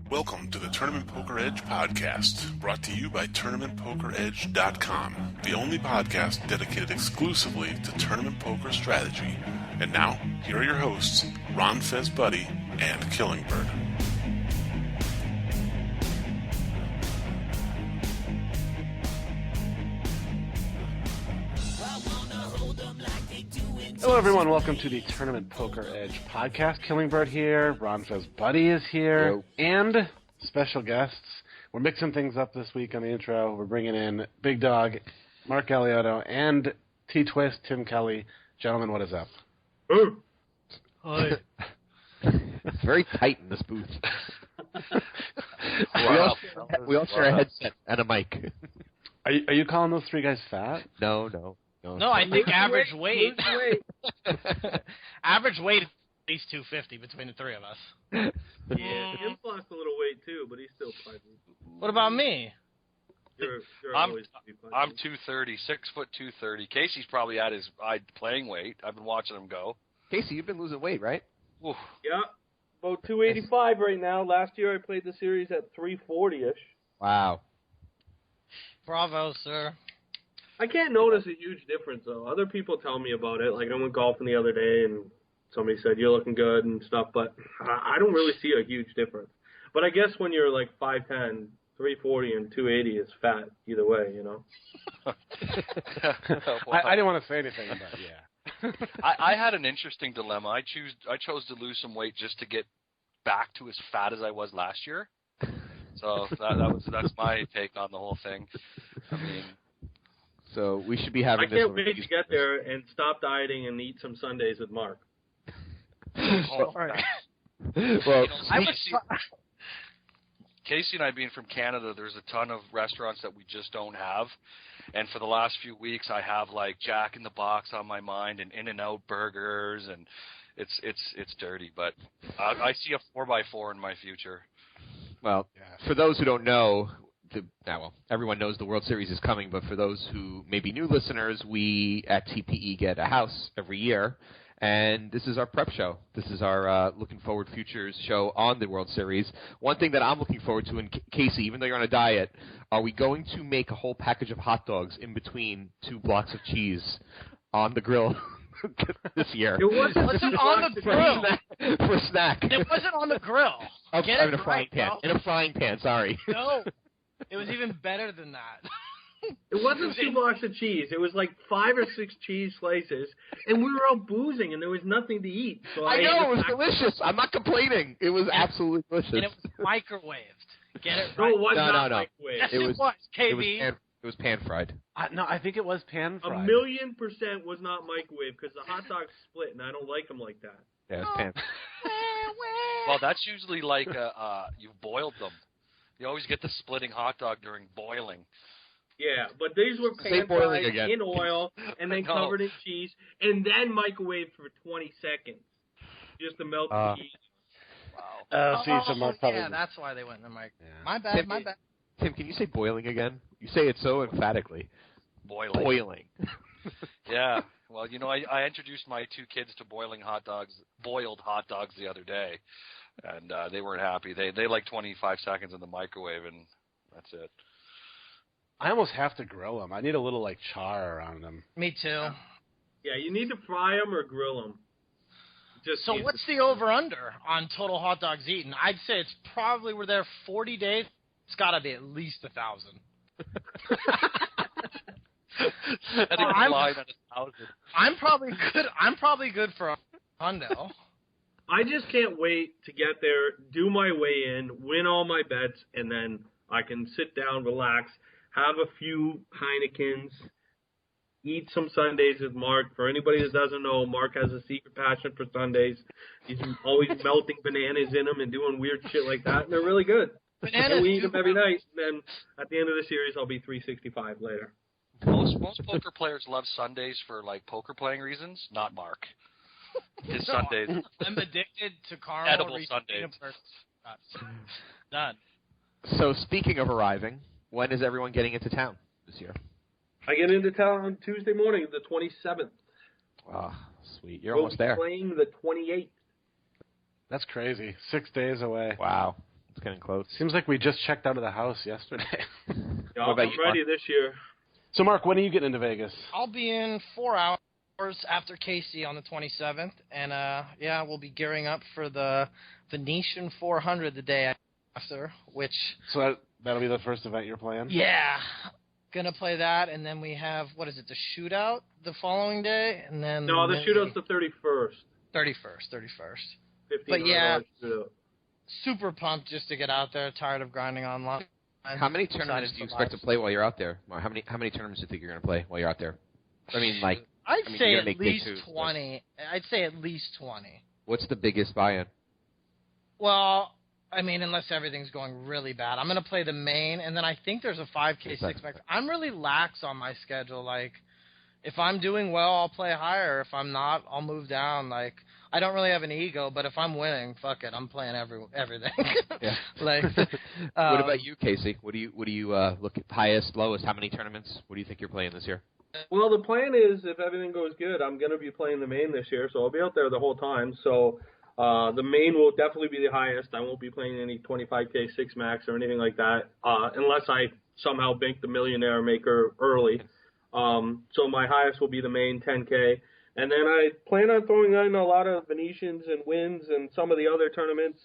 Welcome to the Tournament Poker Edge podcast, brought to you by TournamentPokerEdge.com, the only podcast dedicated exclusively to tournament poker strategy. And now, here are your hosts, Ron Fez-Buddy and Killingbird. Hello everyone, welcome to the Tournament Poker Edge podcast. Killingbird here, Ron Fez-Buddy is here, Yo. And special guests. We're mixing things up this week on the intro. We're bringing in Big Dog, Marc Alioto, and T-Twist, Tim Kelly. Gentlemen, what is up? Hi. It's very tight in this booth. Wow. We all share a headset and a mic. Are you calling those three guys fat? No. No, I think average weight. Average weight is at least 250 between the three of us. Yeah, Jim's lost a little weight too, but he's still pudgy. What about me? You're I'm always pudgy. I'm 230, 6 foot 230. Casey's probably at his playing weight. I've been watching him go. Casey, you've been losing weight, right? Oof. Yeah, about 285 right now. Last year I played the series at 340-ish. Wow. Bravo, sir. I can't notice a huge difference though. Other people tell me about it. Like I went golfing the other day and somebody said you're looking good and stuff, but I don't really see a huge difference. But I guess when you're like 5'10", 340 and 280 is fat either way, you know. I didn't want to say anything, but yeah. I had an interesting dilemma. I chose to lose some weight just to get back to as fat as I was last year. So that's my take on the whole thing. I mean, so we should be having. I can't wait to get there and stop dieting and eat some Sundays with Marc. all right. Well, Casey and I being from Canada, there's a ton of restaurants that we just don't have. And for the last few weeks, I have like Jack in the Box on my mind and In-N-Out burgers, and it's dirty. But I see a 4x4 in my future. Well, for those who don't know, everyone knows the World Series is coming, but for those who may be new listeners, we at TPE get a house every year, and this is our prep show. This is our Looking Forward Futures show on the World Series. One thing that I'm looking forward to, and Casey, even though you're on a diet, are we going to make a whole package of hot dogs in between 2 blocks of cheese on the grill this year? It wasn't on the grill. For a snack. It wasn't on the grill. In a frying pan. In a frying pan, sorry. No. It was even better than that. It wasn't 2 blocks of cheese. It was like 5 or 6 cheese slices, and we were all boozing, and there was nothing to eat. So I know, it was delicious. I'm not complaining. It was absolutely delicious. And it was microwaved. Get it right? No, it was not No. microwaved. Yes, it was, KB. It was pan-fried. No, I think it was pan-fried. 1,000,000% was not microwaved because the hot dogs split, and I don't like them like that. Yeah, it was pan. Well, that's usually like you've boiled them. You always get the splitting hot dog during boiling. Yeah, but these were pan-fried in oil and then covered in cheese and then microwaved for 20 seconds just to melt the cheese. Wow. So Marc probably. Yeah, that's why they went in the mic. Yeah. My bad. Tim, can you say boiling again? You say it so emphatically. Boiling. Yeah. Well, you know, I introduced my 2 kids to boiled hot dogs the other day, and they weren't happy. They like 25 seconds in the microwave, and that's it. I almost have to grill them. I need a little like char around them. Me too. Yeah, you need to fry them or grill them. So what's the over-under on total hot dogs eaten? I'd say it's probably we're there 40 days. It's got to be at least 1,000. I'm probably good. I'm probably good for a hundo. I just can't wait to get there, do my weigh-in, win all my bets, and then I can sit down, relax, have a few Heinekens, eat some Sundays with Marc. For anybody that doesn't know, Marc has a secret passion for Sundays. He's always melting bananas in them and doing weird shit like that, and they're really good. And we eat them every night. Then at the end of the series, I'll be 365 later. Most poker players love Sundays for like poker playing reasons. Not Marc. His Sundays. I'm addicted to caramel. Edible Sundays. Done. So speaking of arriving, when is everyone getting into town this year? I get into town on Tuesday morning, the 27th. Ah, sweet. You're almost there. We'll be playing the 28th. That's crazy. 6 days away. Wow. It's getting close. Seems like we just checked out of the house yesterday. Yeah, What about I'm you, ready Mark? this year. So, Mark, when are you getting into Vegas? I'll be in 4 hours after Casey on the 27th, and yeah, we'll be gearing up for the Venetian 400 the day after, which... So that'll be the first event you're playing? Yeah. Gonna play that, and then we have, what is it, the shootout the following day? And then No, the shootout's the 31st. 31st. 15 But yeah, shootout. super pumped just to get out there, tired of grinding online. How many tournaments do you expect to play while you're out there? How many tournaments do you think you're going to play while you're out there? I mean, like, I'd say you're at gonna make big least twos, 20. I'd say at least 20. what's the biggest buy-in? Well, I mean, unless everything's going really bad. I'm going to play the main, and then I think there's a 5K six-pack. I'm really lax on my schedule. Like, if I'm doing well, I'll play higher. If I'm not, I'll move down. Like, I don't really have an ego, but if I'm winning, fuck it, I'm playing everything. Yeah. Like, What about you, Casey? What do you look at? Highest, lowest? How many tournaments? What do you think you're playing this year? Well, the plan is, if everything goes good, I'm going to be playing the main this year, so I'll be out there the whole time. So the main will definitely be the highest. I won't be playing any 25K 6-max or anything like that, unless I somehow bank the millionaire maker early. So my highest will be the main 10K. And then I plan on throwing in a lot of Venetians and wins and some of the other tournaments.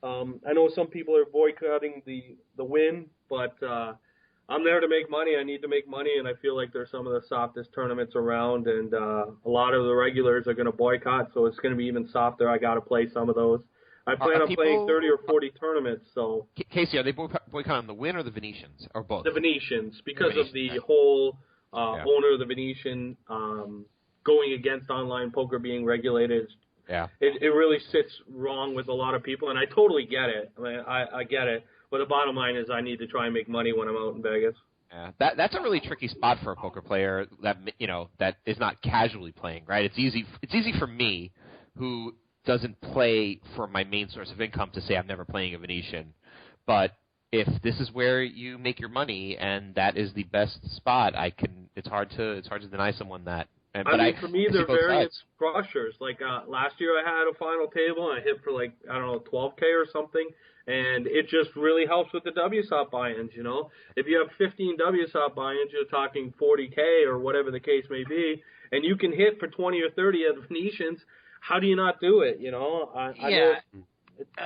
I know some people are boycotting the win, but I'm there to make money. I need to make money, and I feel like they're some of the softest tournaments around, and a lot of the regulars are going to boycott, so it's going to be even softer. I got to play some of those. I plan on playing 30 or 40 tournaments. So Casey, are they boycotting the Win or the Venetians, or both? The Venetians, because of the Yeah. whole owner of the Venetian going against online poker being regulated. Yeah. It really sits wrong with a lot of people, and I totally get it. I mean, I get it. But the bottom line is I need to try and make money when I'm out in Vegas. Yeah, that's a really tricky spot for a poker player that that is not casually playing, right? It's easy for me, who doesn't play for my main source of income, to say I'm never playing a Venetian. But if this is where you make your money and that is the best spot, it's hard to deny someone that. And, I mean, for me, they're various sides. crushers. Like last year, I had a final table and I hit for 12K or something, and it just really helps with the WSOP buy-ins. You know, if you have 15 WSOP buy-ins, you're talking 40K or whatever the case may be, and you can hit for 20 or 30 at Venetians. How do you not do it? You know, I know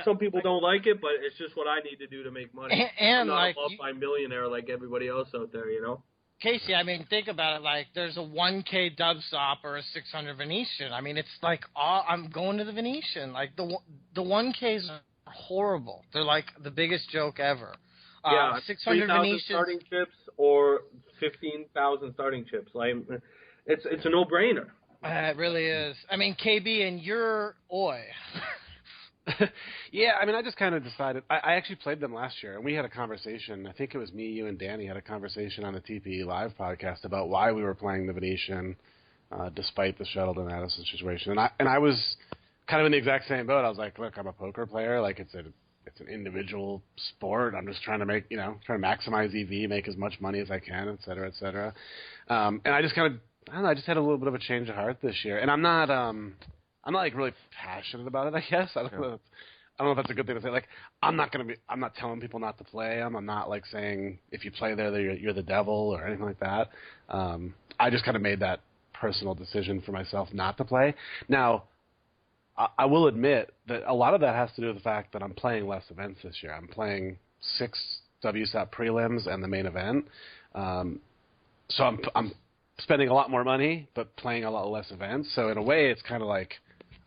some people don't like it, but it's just what I need to do to make money. And I'm not like a multi-millionaire like everybody else out there. You know. Casey, I mean, think about it. Like, there's a 1K WSOP or a 600 Venetian. I mean, it's like I'm going to the Venetian. Like the 1Ks are horrible. They're like the biggest joke ever. 600 Venetians starting chips or 15,000 starting chips. Like, it's a no-brainer. It really is. I mean, KB and your oi. Yeah, I mean, I just kind of decided. I actually played them last year, and we had a conversation. I think it was me, you, and Danny had a conversation on the TPE Live podcast about why we were playing the Venetian, despite the Sheldon Addison situation. And I was kind of in the exact same boat. I was like, look, I'm a poker player. Like, it's an individual sport. I'm just trying to trying to maximize EV, make as much money as I can, et cetera, et cetera. And I just kind of, I don't know, I just had a little bit of a change of heart this year, and I'm not like really passionate about it, I guess. I don't know if that's a good thing to say. Like, I'm not telling people not to play them. I'm not like saying if you play there, you're the devil or anything like that. I just kind of made that personal decision for myself not to play. Now, I will admit that a lot of that has to do with the fact that I'm playing less events this year. I'm playing 6 WSOP prelims and the main event. So I'm spending a lot more money, but playing a lot less events. So in a way, it's kind of like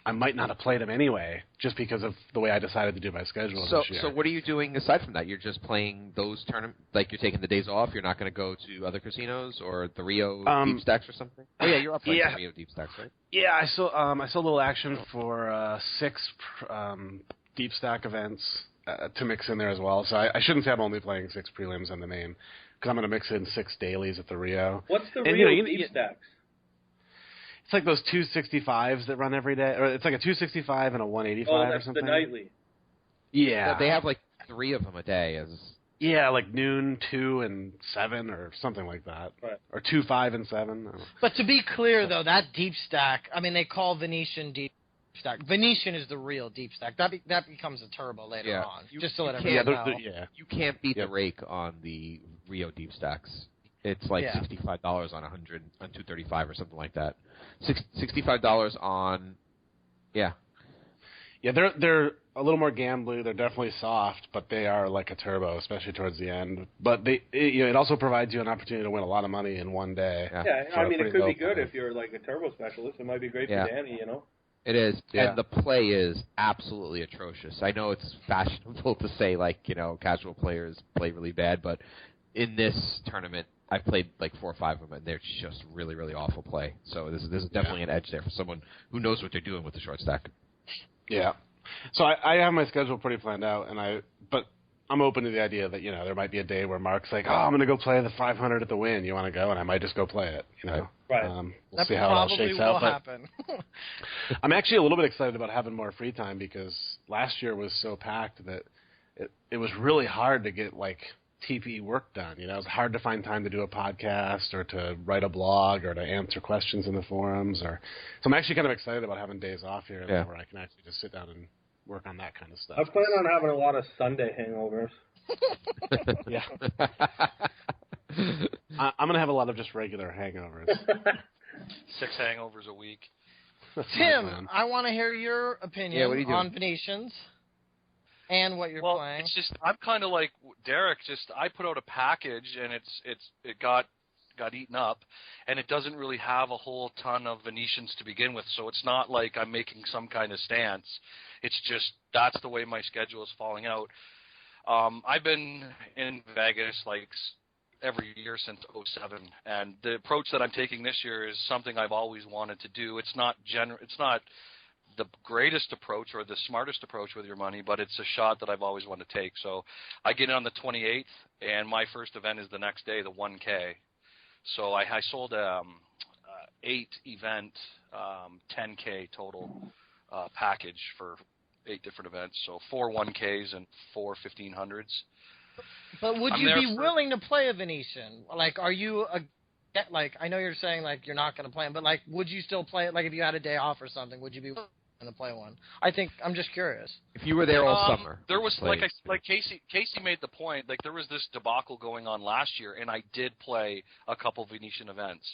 I might not have played them anyway, just because of the way I decided to do my schedule this year. So what are you doing aside from that? You're just playing those tournaments, like you're taking the days off? You're not going to go to other casinos or the Rio Deep Stacks or something? Oh, yeah, you're up playing some Rio Deep Stacks, right? Yeah, I saw a little action for 6 Deep Stack events to mix in there as well. So I shouldn't say I'm only playing 6 prelims on the main, because I'm going to mix in 6 dailies at the Rio. What's the Rio Deep Stacks? It's like those 265s that run every day, or it's like a 265 and a 185 or something. Oh, that's the nightly. Yeah. They have like 3 of them a day. Yeah, like noon, 2, and 7, or something like that. Right. Or 2, 5, and 7. But to be clear, though, that deep stack, I mean, they call Venetian deep stack. Venetian is the real deep stack. That becomes a turbo later on. Just to let everyone know. You can't beat the rake on the Rio deep stacks. It's like $65 on 235 or something like that. $65 on, Yeah, they're a little more gambly. They're definitely soft, but they are like a turbo, especially towards the end. But it also provides you an opportunity to win a lot of money in one day. Yeah, I mean, it could be good if you're like a turbo specialist. It might be great for Danny, you know. It is, and the play is absolutely atrocious. I know it's fashionable to say, like, you know, casual players play really bad, but in this tournament, I've played like 4 or 5 of them, and they're just really, really awful play. So this is definitely an edge there for someone who knows what they're doing with the short stack. Yeah. So I have my schedule pretty planned out, but I'm open to the idea that, you know, there might be a day where Mark's like, I'm going to go play the 500 at the Wynn. You want to go? And I might just go play it, you know. Right. We'll see how it all shakes out. That probably will happen. I'm actually a little bit excited about having more free time because last year was so packed that it was really hard to get, like, TPE work done. You know, it was hard to find time to do a podcast or to write a blog or to answer questions in the forums. So I'm actually kind of excited about having days off here where I can actually just sit down and work on that kind of stuff. I plan on having a lot of Sunday hangovers. Yeah. I'm going to have a lot of just regular hangovers. 6 hangovers a week. Tim, I want to hear your opinion on Venetians and what you're well, playing. It's just I'm kind of like Derek. I put out a package and it got eaten up, and it doesn't really have a whole ton of Venetians to begin with. So it's not like I'm making some kind of stance. It's just that's the way my schedule is falling out. I've been in Vegas like every year since 2007, and the approach that I'm taking this year is something I've always wanted to do. It's not the greatest approach or the smartest approach with your money, but it's a shot that I've always wanted to take. So I get in on the 28th, and my first event is the next day, the 1K. So I sold 8 event 10K total package for 8 different events. So 4 1Ks and 4 1500s. But would you be willing to play a Venetian? Like, are you like, I know you're saying like you're not going to play them, but like, would you still play it? Like, if you had a day off or something, would you be willing to play one? I'm just curious. If you were there all summer, there was like Casey made the point. Like, there was this debacle going on last year, and I did play a couple Venetian events.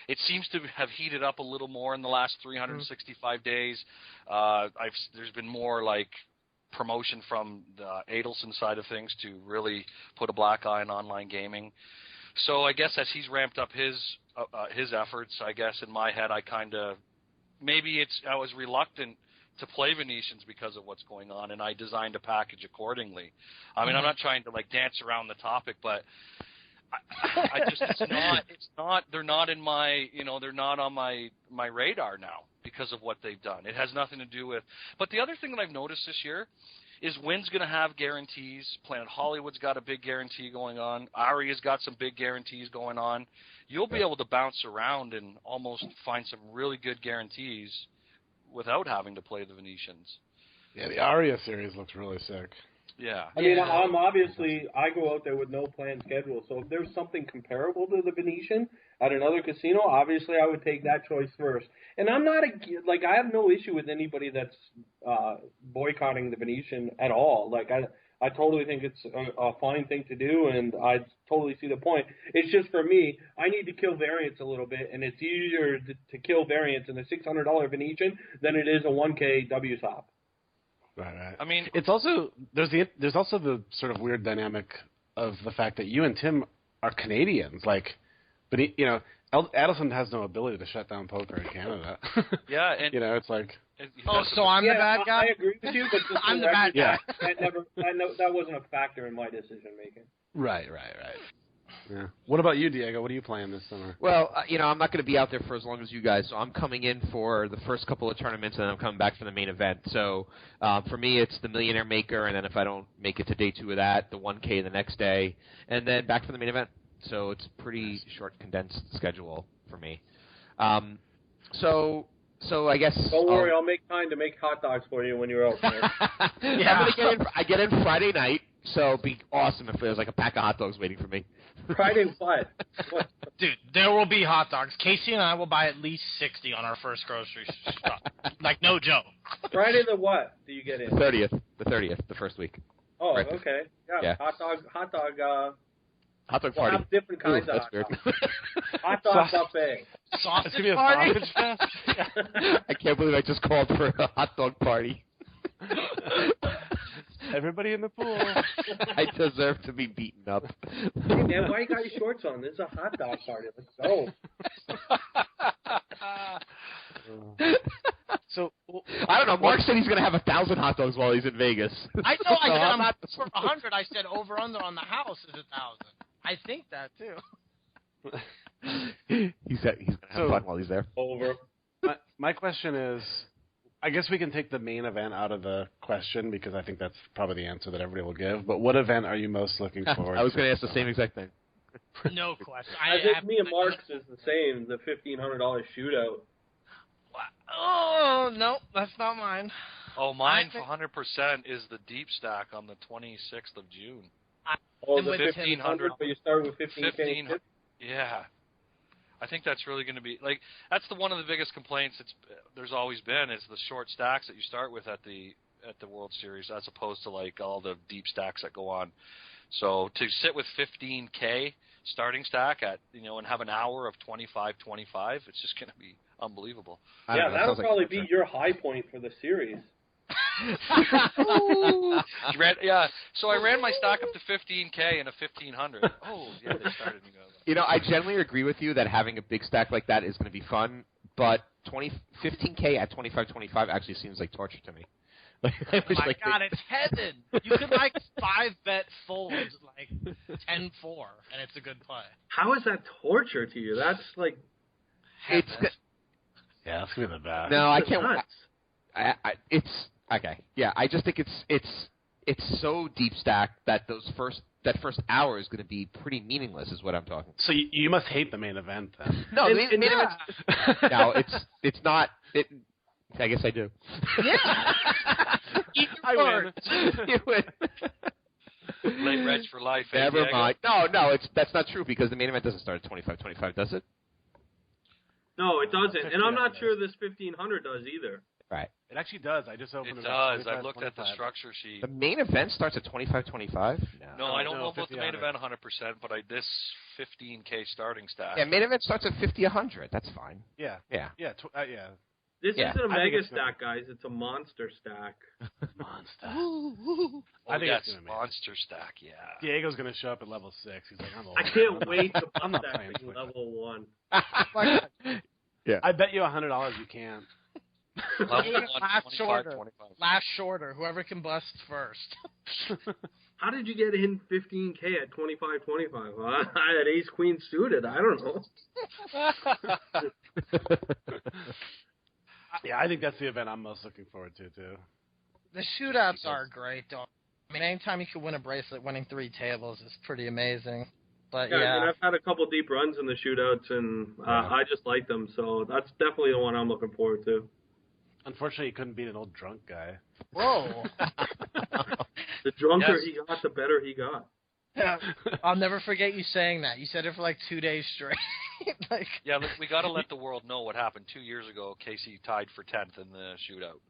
It seems to have heated up a little more in the last 365 days. There's been more like promotion from the Adelson side of things to really put a black eye on online gaming. So I guess as he's ramped up his efforts, I guess in my head I was reluctant to play Venetians because of what's going on, and I designed a package accordingly. I mean, I'm not trying to like dance around the topic, but I just they're not in my, they're not on my radar now because of what they've done. It has nothing to do with. But the other thing that I've noticed this year is Wynn's going to have guarantees. Planet Hollywood's got a big guarantee going on. Aria's got some big guarantees going on. You'll be able to bounce around and almost find some really good guarantees without having to play the Venetians. Yeah, the Aria series looks really sick. Yeah. I mean, I go out there with no planned schedule, so if there's something comparable to the Venetian at another casino, obviously I would take that choice first. And I'm not I have no issue with anybody that's boycotting the Venetian at all. Like, I totally think it's a fine thing to do, and I totally see the point. It's just, for me, I need to kill variance a little bit, and it's easier to kill variance in a $600 Venetian than it is a 1K WSOP. Right. I mean, it's also there's also the sort of weird dynamic of the fact that you and Tim are Canadians, but Adelson has no ability to shut down poker in Canada. Yeah, and it's like. So I'm the bad guy. I agree with you, but just I'm the bad guy. That wasn't a factor in my decision making. Right. Yeah. What about you, Diego? What are you playing this summer? Well, I'm not going to be out there for as long as you guys, so I'm coming in for the first couple of tournaments, and then I'm coming back for the main event. So for me, it's the Millionaire Maker, and then if I don't make it to day 2 of that, the 1K the next day, and then back for the main event. So it's pretty short, condensed schedule for me. So I guess don't worry, I'll make time to make hot dogs for you when you're out there. Yeah. I get in Friday night, So it'd be awesome if there was like a pack of hot dogs waiting for me. Friday what? What? Dude, there will be hot dogs. Casey and I will buy at least 60 on our first grocery shop. Like, no joke. Friday the what do you get in? The 30th, the first week. Oh, Right. okay. Yeah. Hot dog. Hot dog We'll party. have different kinds Ooh, of that's weird. hot dog buffet. Sausage It's gonna be a party? sausage fest. I can't believe I just called for a hot dog party. Everybody in the pool. I deserve to be beaten up. Hey man, why you got your shorts on? This is a hot dog party. Let's go. So I don't know. Mark said he's going to have 1,000 hot dogs while he's in Vegas. I know. I So said I'm I'm for 100. I said over under on the house is 1,000. I think that too. He's going to have fun while he's there. Over. my question is, I guess we can take the main event out of the question because I think that's probably the answer that everybody will give. But what event are you most looking forward to? I was going to ask the same exact thing. No question. I think me and Mark's is the same. The $1,500 shootout. Oh no, that's not mine. Oh, mine for 100% is the deep stack on the 26th of June. Oh, And the with 1,500, but you start with 15K. 15. Yeah. I think that's really going to be like that's one of the biggest complaints there's always been is the short stacks that you start with at the World Series as opposed to like all the deep stacks that go on. So to sit with 15K starting stack at and have an hour of 25, it's just going to be unbelievable. Yeah, that'll probably be your high point for the series. So I ran my stack up to 15K and a 1,500. Oh, yeah, they started to go. I generally agree with you that having a big stack like that is going to be fun, but 15K at 25 actually seems like torture to me. Oh my God, it's heaven! You could 5-bet fold 10-4, and it's a good play. How is that torture to you? That's like it's Yeah, that's gonna be the best. no, I can't. nuts. It's okay. Yeah, I just think it's so deep stacked that that first hour is going to be pretty meaningless. Is what I'm talking. So you must hate the main event then. No, the main event. No, it's not. I guess I do. Yeah. I win. You win. Late Reg for life. Never Diego? mind. No, that's not true because the main event doesn't start at 25, does it? No, it doesn't. And I'm not sure this 1,500 does either. Right. It actually does. I just opened It it. does. up. I've looked at the 25. structure sheet. The main event starts at 25. No, I don't no, know about the main 50-100. event 100%, but this 15K starting stack. Yeah, main event starts at 50-100. That's fine. Yeah. Yeah. Yeah. Yeah. This Yeah. isn't a I think mega it's gonna- stack, guys. It's a monster stack. Monster. Oh, I think yes, it's gonna make it. monster stack. Yeah. Diego's gonna show up at level 6. He's like, I'm old. I can't wait to I'm put not that playing thing Twitter. level 1. Yeah. I bet you $100 you can't. Level 1, Last 25, shorter. 25. Last shorter. Whoever can bust first. How did you get in 15K at 25? Well, I had ace queen suited. I don't know. Yeah, I think that's the event I'm most looking forward to too. The shootouts are great, though. I mean, anytime you can win a bracelet, winning 3 tables is pretty amazing. But Yeah, I yeah, mean, I've had a couple deep runs in the shootouts, and I just like them. So that's definitely the one I'm looking forward to. Unfortunately, you couldn't beat an old drunk guy. whoa. The drunker Yes. he got, the better he got. I'll never forget you saying that. You said it for 2 days straight. Yeah, look, we got to let the world know what happened 2 years ago. Casey tied for 10th in the shootout.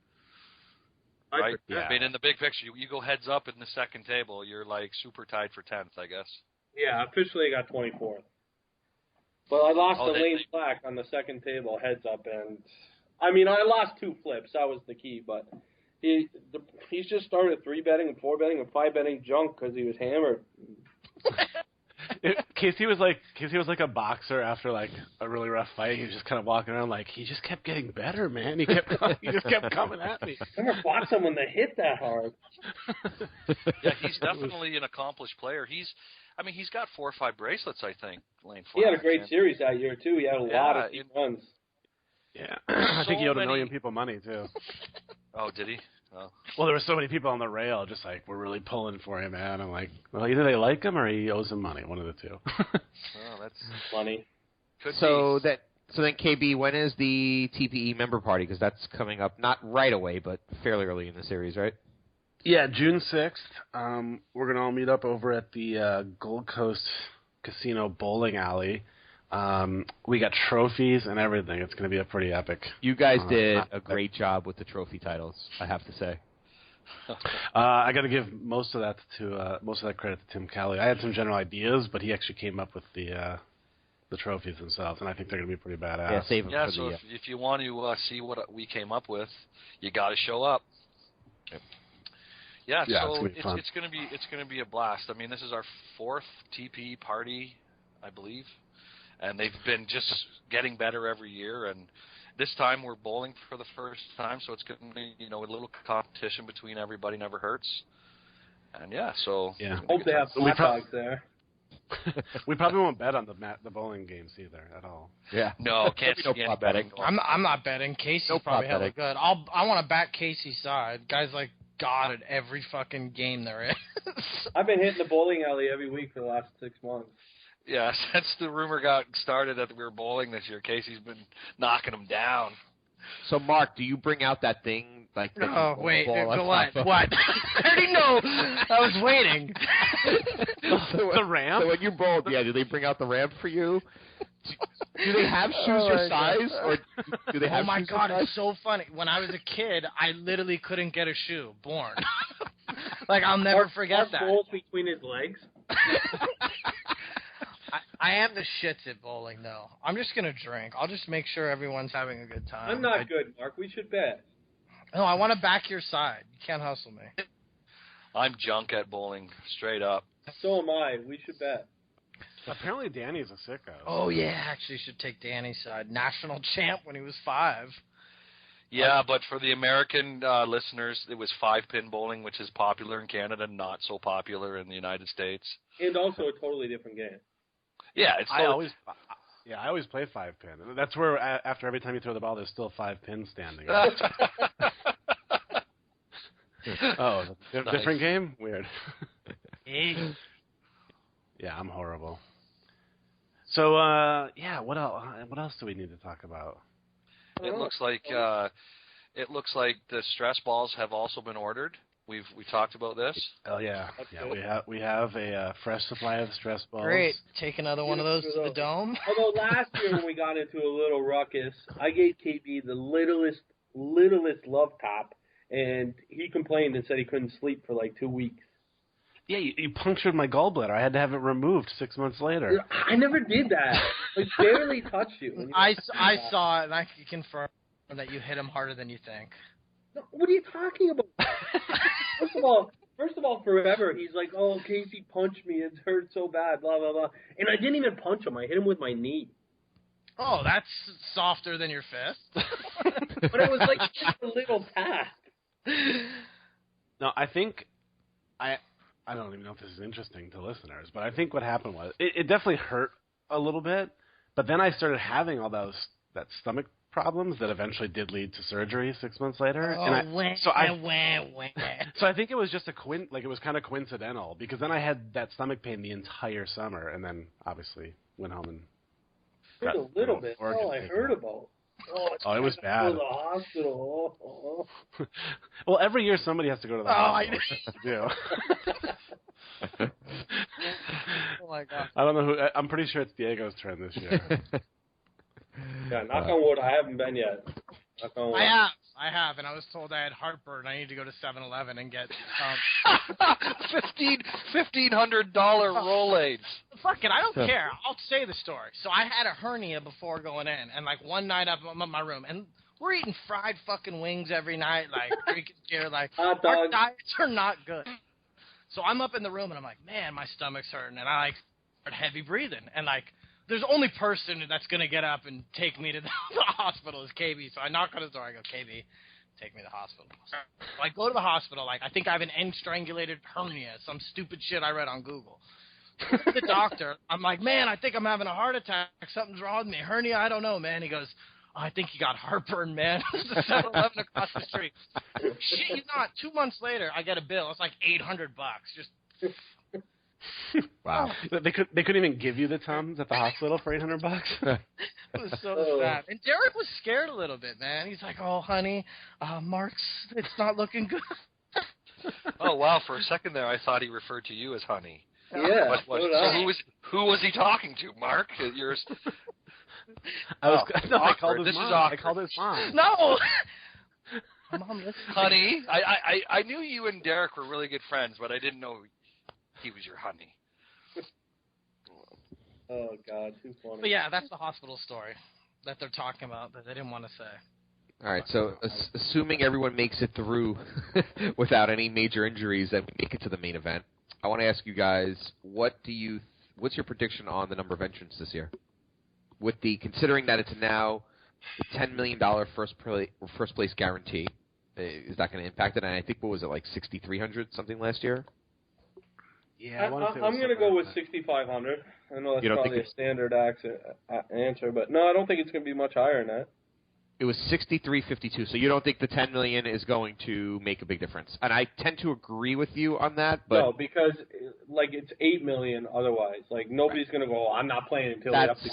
Right? Yeah. I mean, in the big picture, you go heads up in the second table, you're super tied for 10th, I guess. Yeah, officially I got 24th. But I lost Oh, to Lane Black on the second table, heads up, and I mean I lost 2 flips. That was the key, but he's just started 3-betting and 4-betting and 5-betting junk because he was hammered. Casey was like a boxer after a really rough fight. He was just kind of walking around he just kept getting better, man. He just kept coming at me. I never fought someone that hit that hard. Yeah, he's definitely an accomplished player. He's got 4 or 5 bracelets, I think. Lane He had a Flack, great and- series that year too. He had a lot of deep runs. Yeah, I think he owed So 1 million many- people money too. Oh, did he? Oh. Well, there were so many people on the rail, just we're really pulling for him, man. I'm like, well, either they like him or he owes them money. One of the two. Oh, that's Funny. could So be. then KB, when is the TPE member party? Because that's coming up not right away, but fairly early in the series, right? Yeah, June 6th. We're going to all meet up over at the Gold Coast Casino Bowling Alley. We got trophies and everything. It's going to be a pretty epic. You guys did a great job with the trophy titles, I have to say. I got to give most of that credit to Tim Kelly. I had some general ideas, but he actually came up with the trophies themselves, and I think they're going to be pretty badass. Yeah, save them Yeah, for so the. if you want to see what we came up with, you got to show up. Yep. Yeah, Yeah, so it's gonna be a blast. I mean, this is our 4th TP party, I believe, and they've been just getting better every year. And this time we're bowling for the first time, so it's gonna be a little competition between everybody. Never hurts. And yeah, so yeah. Hope they have hot dogs there. We probably won't bet on the bowling games either at all. Yeah. no, can't No see any prop betting. I'm not betting. Casey's No probably prop hella good. I want to back Casey's side. Guys like God at every fucking game there is. I've been hitting the bowling alley every week for the last 6 months. Yeah, since the rumor got started that we were bowling this year, Casey's been knocking them down. So, Mark, do you bring out that thing like? that Oh you wait, bowl on what? top of? What? I already know. I was waiting. The ramp? So when you bowled, do they bring out the ramp for you? Do they have shoes your size, or do they have? Oh my shoes God, your it's so funny. When I was a kid, I literally couldn't get a shoe born. Like I'll never forget that. Bowls between his legs. I am the shits at bowling, though. I'm just gonna drink. I'll just make sure everyone's having a good time. I'm not good, Mark. We should bet. No, I want to back your side. You can't hustle me. I'm junk at bowling, straight up. So am I. We should bet. Apparently Danny's a sicko. Oh yeah, actually, you should take Danny's side. National champ when he was 5. Yeah, but for the American listeners, it was 5-pin bowling, which is popular in Canada, not so popular in the United States. And also a totally different game. Yeah, it's I always play 5-pin. That's where after every time you throw the ball, there's still 5 pins standing. Oh, different game? Weird. Yeah, I'm horrible. So, what else do we need to talk about? It looks like the stress balls have also been ordered. We talked about this. Oh yeah, we have a fresh supply of stress balls. Great, take another one of those to the dome. Although last year when we got into a little ruckus, I gave KB the littlest love tap, and he complained and said he couldn't sleep for like 2 weeks. Yeah, you punctured my gallbladder. I had to have it removed 6 months later. I never did that. I barely touched you. I saw it, and I can confirm that you hit him harder than you think. No, what are you talking about? First of all, forever he's like, "Oh, Casey punched me. It hurt so bad." Blah blah blah. And I didn't even punch him. I hit him with my knee. Oh, that's softer than your fist. But it was like just a little tap. No, I think I don't even know if this is interesting to listeners, but I think what happened was it definitely hurt a little bit, but then I started having all that stomach problems that eventually did lead to surgery 6 months later. So I think it was just it was kind of coincidental because then I had that stomach pain the entire summer, and then obviously went home and Just a little bit. Oh, I heard about. Oh, it was bad. Go to the hospital. Oh. Well, every year somebody has to go to the hospital. Oh my God. I don't know who. I'm pretty sure it's Diego's turn this year. Yeah, knock on wood. I haven't been yet. Knock on wood. I have, and I was told I had heartburn. I need to go to 7-Eleven and get $1,500 Rolaids. Fuck it, I don't care. I'll say the story. So I had a hernia before going in, and like one night I'm in my room, and we're eating fried fucking wings every night, like drinking beer, like hot our dogs. diets are not good. So I'm up in the room, and I'm like, man, my stomach's hurting, and I like start heavy breathing, and like. There's only person that's going to get up and take me to the hospital is KB. So I knock on his door. I go, KB, take me to the hospital. So I go to the hospital. Like, I think I have an end-strangulated hernia, some stupid shit I read on Google. The doctor, I'm like, man, I think I'm having a heart attack. Something's wrong with me. Hernia, I don't know, man. He goes, oh, I think you got heartburn, man. It's the 7-Eleven across the street. Shit, you not. 2 months later, I get a bill. It's like $800. Just... Wow. They couldn't even give you the Tums at the hospital for $800? It was so sad. And Derek was scared a little bit, man. He's like, oh, honey, Mark's, it's not looking good. wow, for a second there, I thought he referred to you as honey. Yeah. So who was he talking to, Mark? I called his This mom. is awkward. I called his mom. No. Mom, listen. Honey, I knew you and Derek were really good friends, but I didn't know he was your honey. Oh God, too funny. But yeah, that's the hospital story that they're talking about that they didn't want to say. All right, so assuming everyone makes it through without any major injuries and we make it to the main event, I want to ask you guys, what's your prediction on the number of entrants this year? Considering that it's now the $10 million first place guarantee, is that going to impact it? And I think, what was it, like 6,300 something last year? Yeah, I'm going to go with 6,500. I know that's probably a standard answer, but no, I don't think it's going to be much higher than that. It was 63.52, so you don't think the $10 million is going to make a big difference? And I tend to agree with you on that, but no, because it's $8 million otherwise. Like nobody's going to go, I'm not playing until they up to.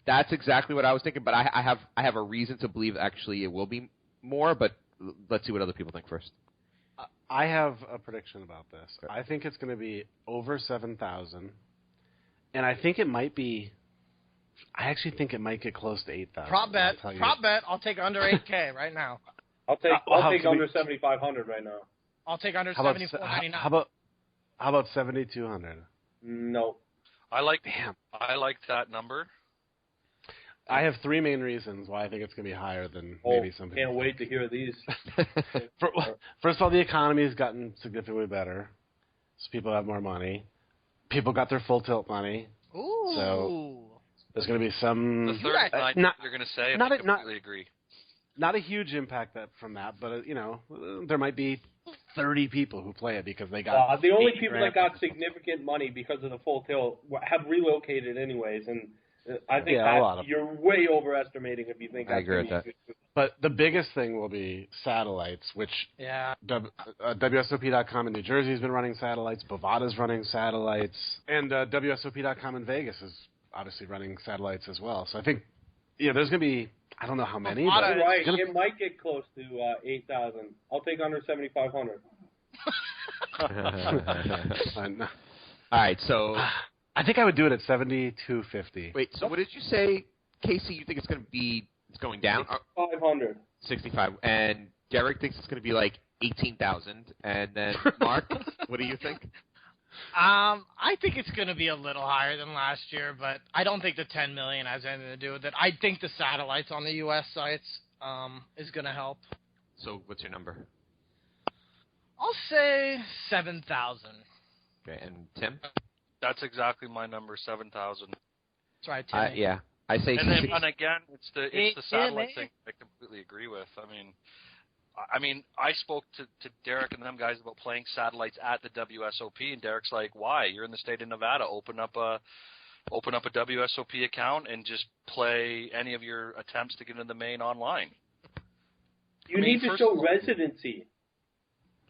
That's exactly what I was thinking, but I have a reason to believe actually it will be more. But let's see what other people think first. I have a prediction about this. Okay. I think it's going to be over 7,000, and I think it might be. I actually think it might get close to 8,000. Prop bet. I'll take under 8K right now. I'll take under 7,500 right now. I'll take under 7,499. How about 7,200? No. I like that number. I have three main reasons why I think it's going to be higher than maybe some people. Can't wait to hear these. First of all, the economy has gotten significantly better, so people have more money. People got their full tilt money. Ooh. So there's going to be some. The third you're going to say, I completely agree. Not a huge impact from that, but there might be 30 people who play it because they got. The only people that got significant money because of the full tilt have relocated anyways, and I think you're way overestimating if you think. I agree with that. But the biggest thing will be satellites, which WSOP.com in New Jersey has been running satellites. Bovada's running satellites, and WSOP.com in Vegas is obviously running satellites as well. So I think there's going to be. I don't know how many. But right. It might get close to 8,000. I'll take under 7,500. All right, so I think I would do it at 7,250. Wait, so what did you say, Casey? You think it's going down? 500. 65, and Derek thinks it's going to be like 18,000, and then Mark, what do you think? I think it's going to be a little higher than last year, but I don't think the 10 million has anything to do with it. I think the satellites on the U.S. sites is going to help. So what's your number? I'll say 7,000. Okay, and Tim? That's exactly my number, 7,000. That's right, Tim. Yeah, I say. And again, it's the satellite thing I completely agree with. I mean, I spoke to Derek and them guys about playing satellites at the WSOP, and Derek's like, "Why? You're in the state of Nevada. Open up a WSOP account and just play any of your attempts to get into the main online." You need to show residency.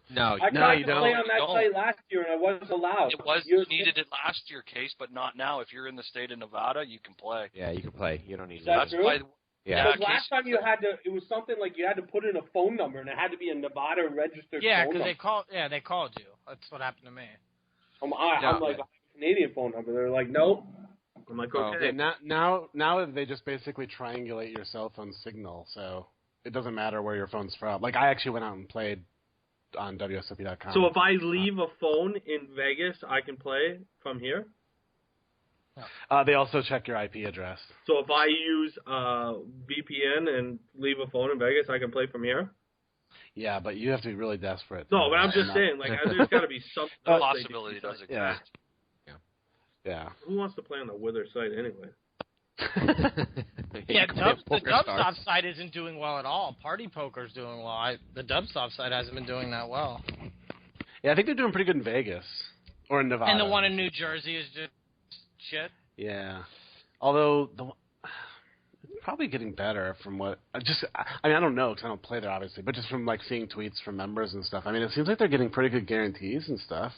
No, I tried to don't. play on that site last year, and I wasn't allowed. You needed it last year, Case, but not now. If you're in the state of Nevada, you can play. Yeah, you can play. You don't need. That's true. Yeah. Because last time it was something like you had to put in a phone number, and it had to be a Nevada registered phone number. They called you. That's what happened to me. I'm like, I have a Canadian phone number. They're like, nope. I'm like, okay. Now they just basically triangulate your cell phone signal, so it doesn't matter where your phone's from. Like, I actually went out and played on WSOP.com. So if I leave a phone in Vegas, I can play from here? They also check your IP address. So if I use VPN and leave a phone in Vegas, I can play from here? Yeah, but you have to be really desperate. No, but I'm just saying, like, there's got to be some possibility does exist. Yeah. Who wants to play on the Wither site anyway? The Dubstop site isn't doing well at all. Party Poker's doing well. The Dubstop site hasn't been doing that well. Yeah, I think they're doing pretty good in Vegas or in Nevada. And the one in New Jersey is just shit. Yeah, although it's probably getting better from what I don't know because I don't play there obviously, but just from like seeing tweets from members and stuff. I mean, it seems like they're getting pretty good guarantees and stuff.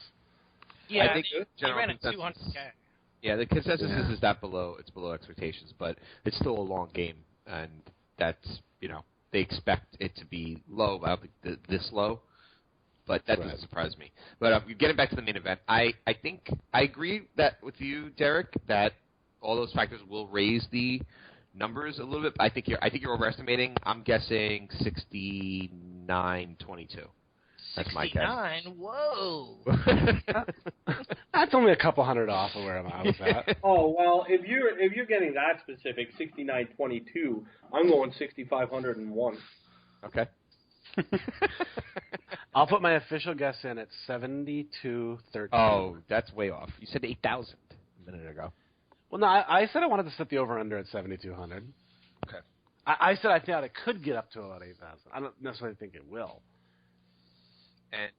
Yeah, I think they ran at 200K. Yeah, the consensus is that it's below expectations, but it's still a long game, and that's they expect it to be low. I don't think this low, but that doesn't surprise me. But getting back to the main event, I think I agree that with you, Derek, that all those factors will raise the numbers a little bit. I think you're overestimating. I'm guessing 69-22. That's my guess. 69? Whoa. That's only a couple hundred off of where I was at. Oh well, if you're getting that specific, 69-22, I'm going 6,501. Okay. I'll put my official guess in at 72-13. Oh, that's way off. You said 8,000 a minute ago. Well, no, I said I wanted to set the over-under at 7,200. Okay. I said I thought it could get up to about 8,000. I don't necessarily think it will.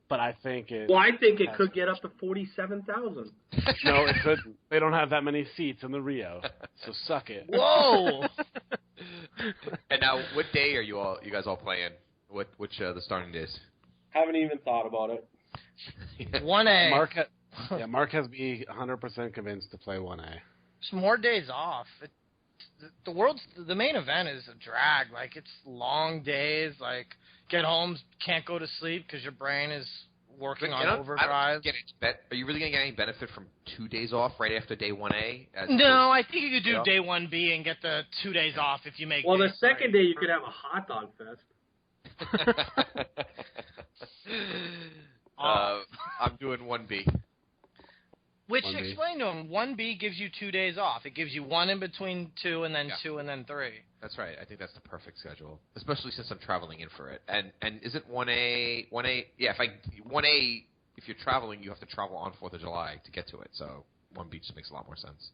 But I think it... Well, I think it could get up to 47,000. No, it couldn't. They don't have that many seats in the Rio, so suck it. Whoa! And now, what day are you guys all playing? Which the starting days? Haven't even thought about it. 1A. Marc has me 100% convinced to play 1A. There's more days off. The main event is a drag. Like, it's long days. Like, get home, can't go to sleep because your brain is working on overdrive. Are you really going to get any benefit from 2 days off right after day 1A? No, I think you could do day 1B and get the 2 days off if you make. Well, the second day you could have a hot dog fest. I'm doing 1B. Which, 1B. explain to him, 1B gives you 2 days off. It gives you one in between 2 and then 2 and then 3. That's right. I think that's the perfect schedule, especially since I'm traveling in for it. And isn't 1A? Yeah, 1A, if you're traveling, you have to travel on 4th of July to get to it. So 1B just makes a lot more sense.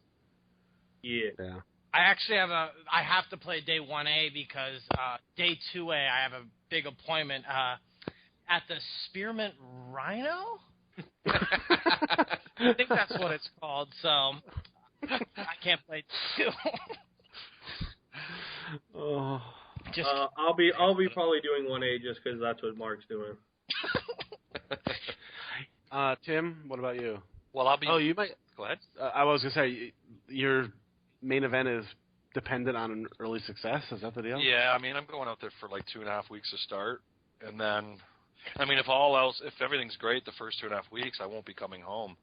Yeah. I actually I have to play day 1A because day 2A I have a big appointment at the Spearmint Rhino. I think that's what it's called. So I can't play 2. Oh. I'll be probably doing 1A just because that's what Mark's doing. Tim, what about you? Well, I'll be. Oh, you might. Go ahead. I was gonna say your main event is dependent on an early success. Is that the deal? Yeah, I mean, I'm going out there for like 2.5 weeks to start, and then, I mean, if everything's great the first 2.5 weeks, I won't be coming home.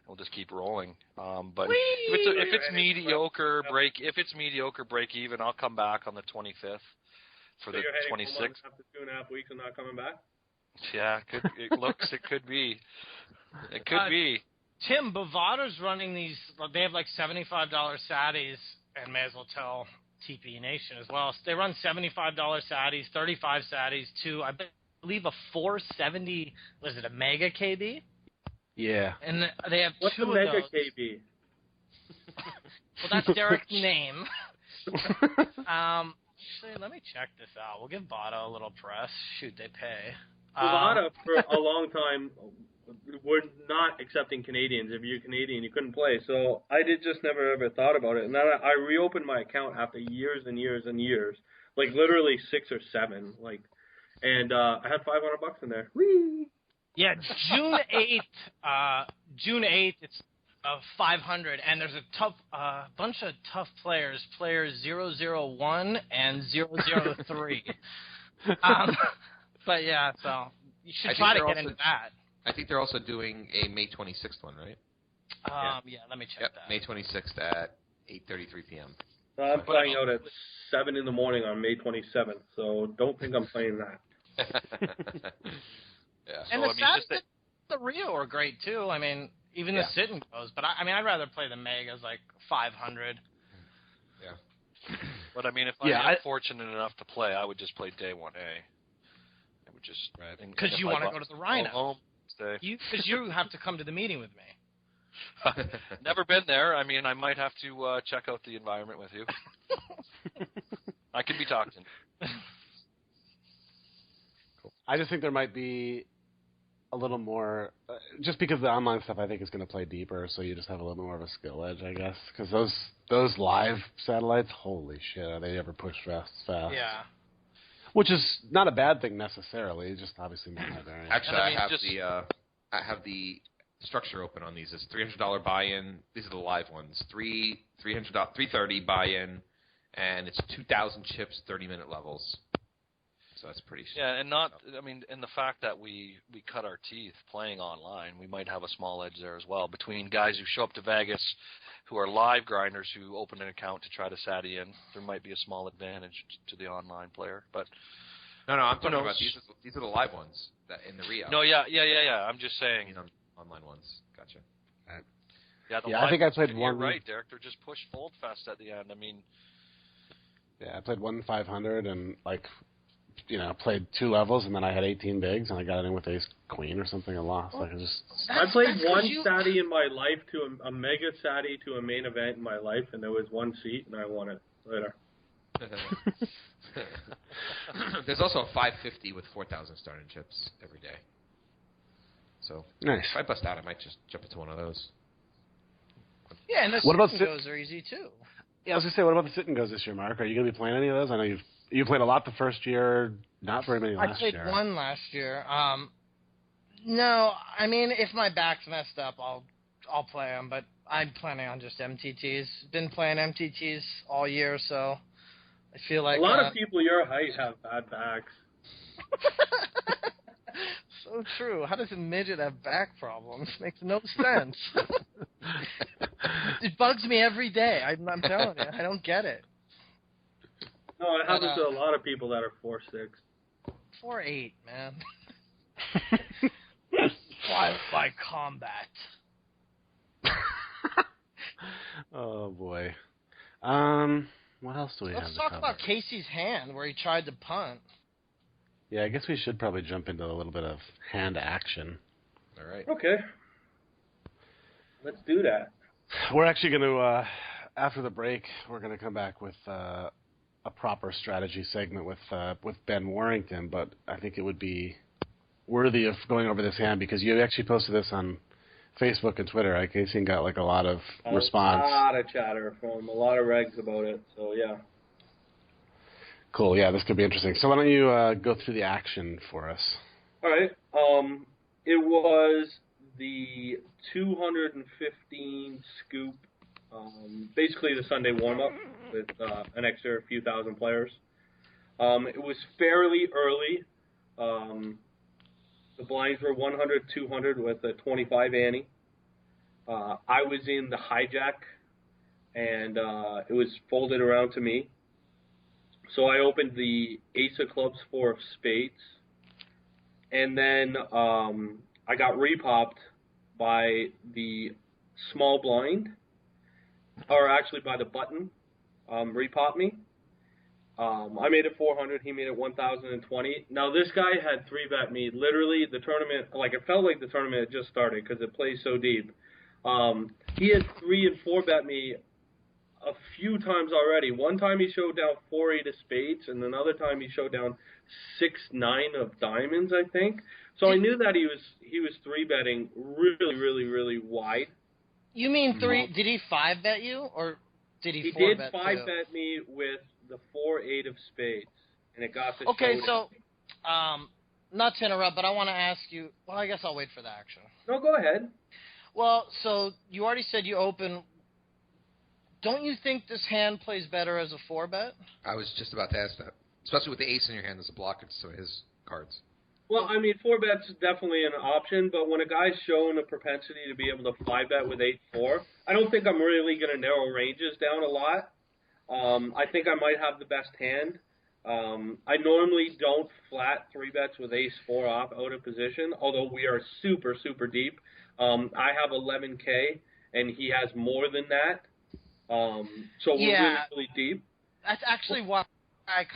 We'll just keep rolling. But if it's mediocre break even, I'll come back on the 25th for the 26th. After 2.5 weeks and not coming back. Yeah, it could be. It could be. Tim, Bovada's running these. They have like $75 Satis, and may as well tell TP Nation as well. They run $75 Satis, 35 Satis, to I believe a 470. Was it a Mega KB? Yeah. And they have What's 2 the of Mega those. KB? Well, that's Derek's name. Actually, let me check this out. We'll give Bada a little press. Shoot, they pay. Bovada for a long time were not accepting Canadians. If you're Canadian, you couldn't play. So I just never ever thought about it. And then I reopened my account after years and years and years, like literally 6 or 7, and I had $500 in there. Whee! Yeah, June 8th. June 8th. It's 500, and there's a tough bunch of tough players. Players 001 and 003. But yeah, so you should try to get into that. I think they're also doing a May 26th one, right? Yeah, let me check that. May 26th at 8:33 p.m. I'm flying out at 7 in the morning on May 27th, so don't think I'm playing that. Yeah. And the Rio are great too. I mean, even the sit-and goes, but I'd rather play the Megas like 500. Yeah. But I mean, if I'm fortunate enough to play, I would just play day 1A. I would just because you want to go to the Rhino. Because you have to come to the meeting with me. Never been there. I mean, I might have to check out the environment with you. I could be talking. Cool. I just think there might be a little more, just because the online stuff I think is going to play deeper, so you just have a little more of a skill edge, I guess. Because those live satellites, holy shit, are they ever push fast? Yeah. Which is not a bad thing necessarily. It's just obviously not my variant. Actually, I have the structure open on these. It's $300 buy-in. These are the live ones. $330 buy-in, and it's 2,000 chips, 30-minute levels. So that's pretty. Yeah, and and the fact that we cut our teeth playing online, we might have a small edge there as well between guys who show up to Vegas, who are live grinders who open an account to try to SATI in. There might be a small advantage to the online player, but no, I'm talking about these are the live ones that in the Rio. No, yeah. I'm just saying. Online ones. Gotcha. Right. Yeah, I think I played one. You're right, Derek. They're just push fold fest at the end. I mean. Yeah, I played 500 and played 2 levels, and then I had 18 bigs, and I got in with ace queen or something and lost. I played one SATI in my life to a mega SATI to a main event in my life, and there was 1 seat, and I won it later. There's also a 550 with 4,000 starting chips every day. So nice. If I bust out, I might just jump into one of those. Yeah, and the sit-and-goes are easy too. Yeah, I was going to say, what about the sit-and-goes this year, Mark? Are you going to be playing any of those? I know you played a lot the first year, not very many last year. I played 1 last year. No, I mean, if my back's messed up, I'll play them, but I'm planning on just MTTs. Been playing MTTs all year, so I feel like... A lot of people your height have bad backs. So true. How does a midget have back problems? Makes no sense. It bugs me every day. I'm telling you, I don't get it. No, it happens to a lot of people that are 4'6". 4'8", man. Fly by combat. Oh boy. What else do we have? Let's talk about Casey's hand where he tried to punt. Yeah, I guess we should probably jump into a little bit of hand action. All right. Okay. Let's do that. We're actually going to, after the break, we're going to come back with a proper strategy segment with Ben Warrington, but I think it would be worthy of going over this hand because you actually posted this on Facebook and Twitter, right, Casey, and got a lot of response. A lot of chatter from a lot of regs about it, so yeah. Cool, yeah, this could be interesting. So why don't you go through the action for us? All right. It was the 215 scoop, basically the Sunday warm-up with an extra few thousand players. It was fairly early. The blinds were 100, 200 with a 25 ante. I was in the hijack, and it was folded around to me. So I opened the ace of clubs, 4 of spades, and then I got repopped by the small blind, or actually by the button, repopped me. I made it 400, he made it 1,020. Now this guy had 3-bet me. Literally, the tournament, it felt like the tournament had just started because it plays so deep. He had 3 and 4-bet me a few times already. One time he showed down 4-8 of spades, and another time he showed down 6-9 of diamonds, I think. So I knew that he was 3-betting really, really, really wide. You mean 3? Did he 5-bet you, or did he 4-bet? He did 5-bet me with the 4-8 of spades, and it got the Okay, showdown. so not to interrupt, but I want to ask you. Well, I guess I'll wait for the action. No, go ahead. Well, so you already said you open. Don't you think this hand plays better as a 4-bet? I was just about to ask that. Especially with the ace in your hand as a blocker to some of his cards. Well, I mean, 4-bet's definitely an option, but when a guy's shown a propensity to be able to 5-bet with 8-4, I don't think I'm really going to narrow ranges down a lot. I think I might have the best hand. I normally don't flat 3-bets with ace-4 off out of position, although we are super, super deep. I have 11K, and he has more than that. So we're really, really deep. That's actually why I'm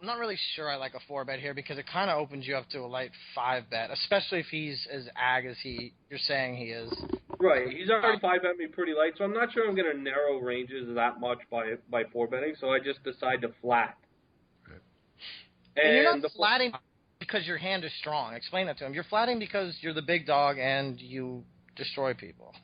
not really sure I like a 4-bet here because it kind of opens you up to a light 5-bet, especially if he's as ag as you're saying he is. Right, he's already 5-bet me pretty light, so I'm not sure I'm going to narrow ranges that much by 4-betting, so I just decide to flat. And you're not flatting because your hand is strong. Explain that to him. You're flatting because you're the big dog and you destroy people.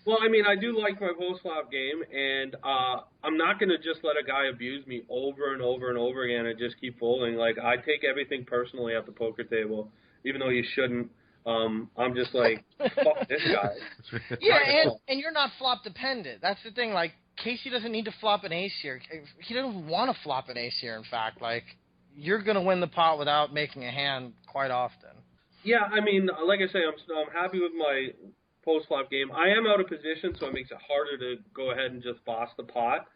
Well, I mean, I do like my post-flop game, and I'm not going to just let a guy abuse me over and over and over again and just keep folding. I take everything personally at the poker table, even though you shouldn't. I'm just like, fuck this guy. Yeah, and you're not flop dependent. That's the thing. Casey doesn't need to flop an ace here. He doesn't want to flop an ace here, in fact. you're going to win the pot without making a hand quite often. Yeah, I mean, like I say, I'm happy with my post-flop game. I am out of position, so it makes it harder to go ahead and just boss the pot.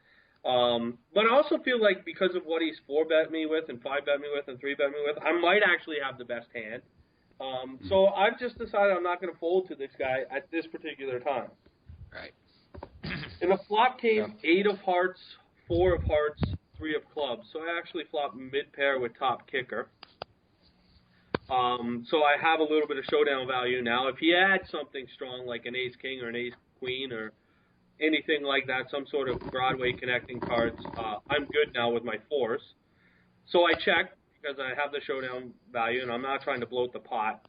But I also feel like because of what he's 4-bet me with and 5-bet me with and 3-bet me with, I might actually have the best hand. So I've just decided I'm not going to fold to this guy at this particular time. Right. In the flop came 8 of hearts, 4 of hearts, 3 of clubs. So I actually flopped mid-pair with top kicker. So I have a little bit of showdown value now. If he had something strong like an ace-king or an ace-queen or anything like that, some sort of Broadway connecting cards, I'm good now with my fours. So I check because I have the showdown value, and I'm not trying to bloat the pot.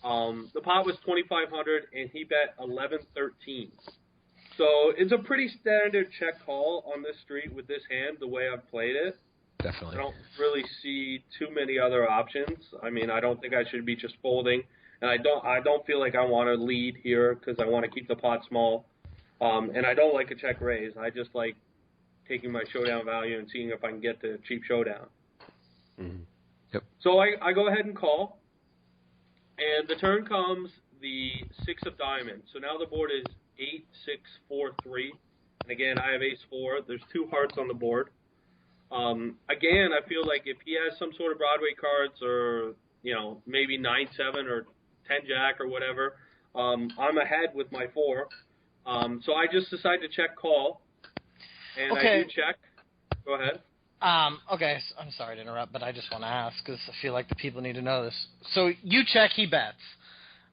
The pot was $2,500, and he bet $11.13. So it's a pretty standard check call on this street with this hand, the way I've played it. Definitely. I don't really see too many other options. I mean, I don't think I should be just folding, and I don't feel like I want to lead here because I want to keep the pot small. And I don't like a check raise. I just like taking my showdown value and seeing if I can get to a cheap showdown. Mm-hmm. Yep. So I go ahead and call, and the turn comes the 6 of diamonds. So now the board is 8, 6, 4, 3. And again, I have ace 4. There's 2 hearts on the board. Again, I feel like if he has some sort of Broadway cards or, maybe 9-7 or 10-jack or whatever, I'm ahead with my 4. So I just decide to check call, and okay. I do check. Go ahead. Okay, I'm sorry to interrupt, but I just want to ask because I feel like the people need to know this. So you check, he bets.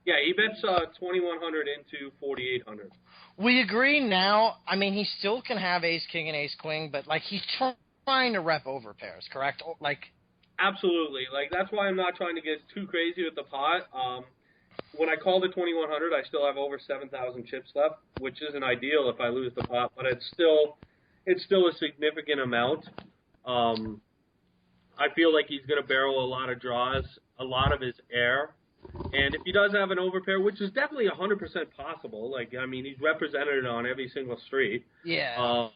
Yeah, he bets 2,100 into 4,800. We agree now. I mean, he still can have ace king and ace queen, but like he's trying to rep over pairs, correct? Like, absolutely. Like that's why I'm not trying to get too crazy with the pot. When I call the 2,100, I still have over 7,000 chips left, which isn't ideal if I lose the pot, but it's still a significant amount. I feel like he's going to barrel a lot of draws, a lot of his air. And if he does have an overpair, which is definitely 100% possible, like, I mean, he's represented on every single street. Yeah.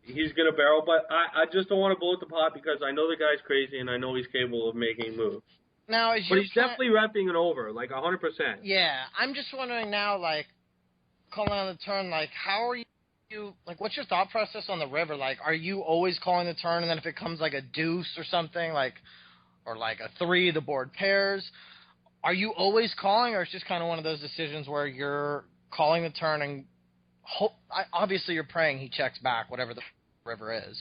He's going to barrel, but I just don't want to blow the pot because I know the guy's crazy and I know he's capable of making moves. Now, but he's definitely repping it over, like 100%. Yeah. I'm just wondering now, like, calling on the turn, like, how are you, like, what's your thought process on the river? Like, are you always calling the turn, and then if it comes like a deuce or something, like, or like a 3, the board pairs, are you always calling, or it's just kind of one of those decisions where you're calling the turn and obviously you're praying he checks back, whatever the river is?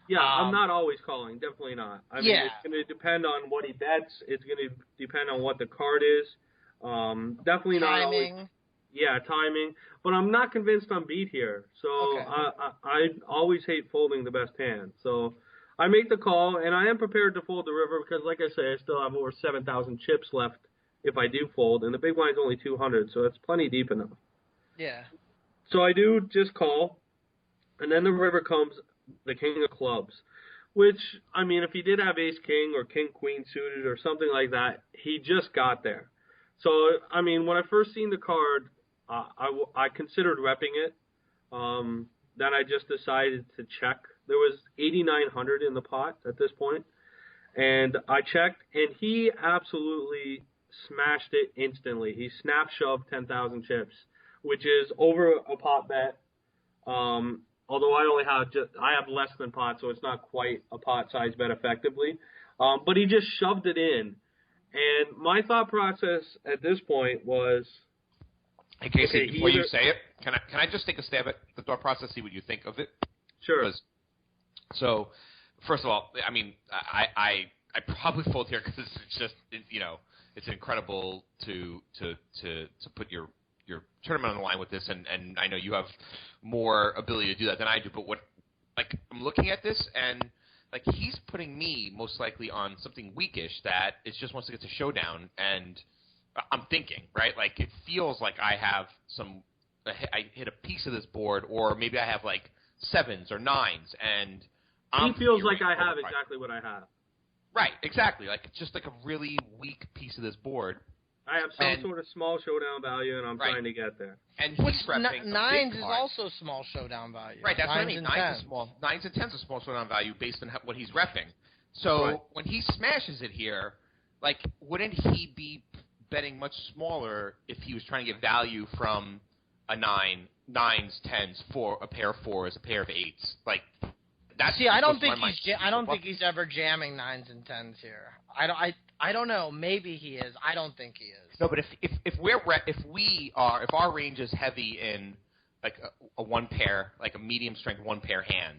Yeah, I'm not always calling. Definitely not. I mean, it's going to depend on what he bets. It's going to depend on what the card is. Definitely not always. Yeah, timing. But I'm not convinced I'm beat here. So okay. I always hate folding the best hand. So I make the call, and I am prepared to fold the river because, like I say, I still have over 7,000 chips left if I do fold, and the big blind's only 200, so it's plenty deep enough. Yeah. So I do just call, and then the river comes the king of clubs, which, I mean, if he did have ace-king or king-queen suited or something like that, he just got there. So, I mean, when I first seen the card, I considered repping it. Then I just decided to check. There was 8,900 in the pot at this point, and I checked, and he absolutely smashed it instantly. He snap shoved 10,000 chips, which is over a pot bet. Although I have less than pot, so it's not quite a pot size bet effectively. But he just shoved it in, and my thought process at this point was. Hey, Casey, before you say it, can I just take a stab at the thought process, see what you think of it? Sure. So, first of all, I mean, I probably fold here because it's just, it's incredible to put your tournament on the line with this, and I know you have more ability to do that than I do. But I'm looking at this, and like he's putting me most likely on something weakish that it just wants to get to showdown, and I'm thinking, right? Like it feels like I have I hit a piece of this board, or maybe I have like 7s or 9s, and he feels like I have exactly what I have. Right, exactly. Like it's just like a really weak piece of this board. I have some sort of small showdown value, and I'm trying to get there. And he's repping 9s is also small showdown value. Right, that's what I mean. 9s Nines and 10s are small showdown value based on what he's repping. So when he smashes it here, like, wouldn't he be betting much smaller if he was trying to get value from a 9, 9s, 10s, a pair of 4s, a pair of 8s? Like, that's I don't think he's ever jamming 9s and 10s here. I don't know. Maybe he is. I don't think he is. No, but if our range is heavy in like a one pair, like a medium strength one pair hand,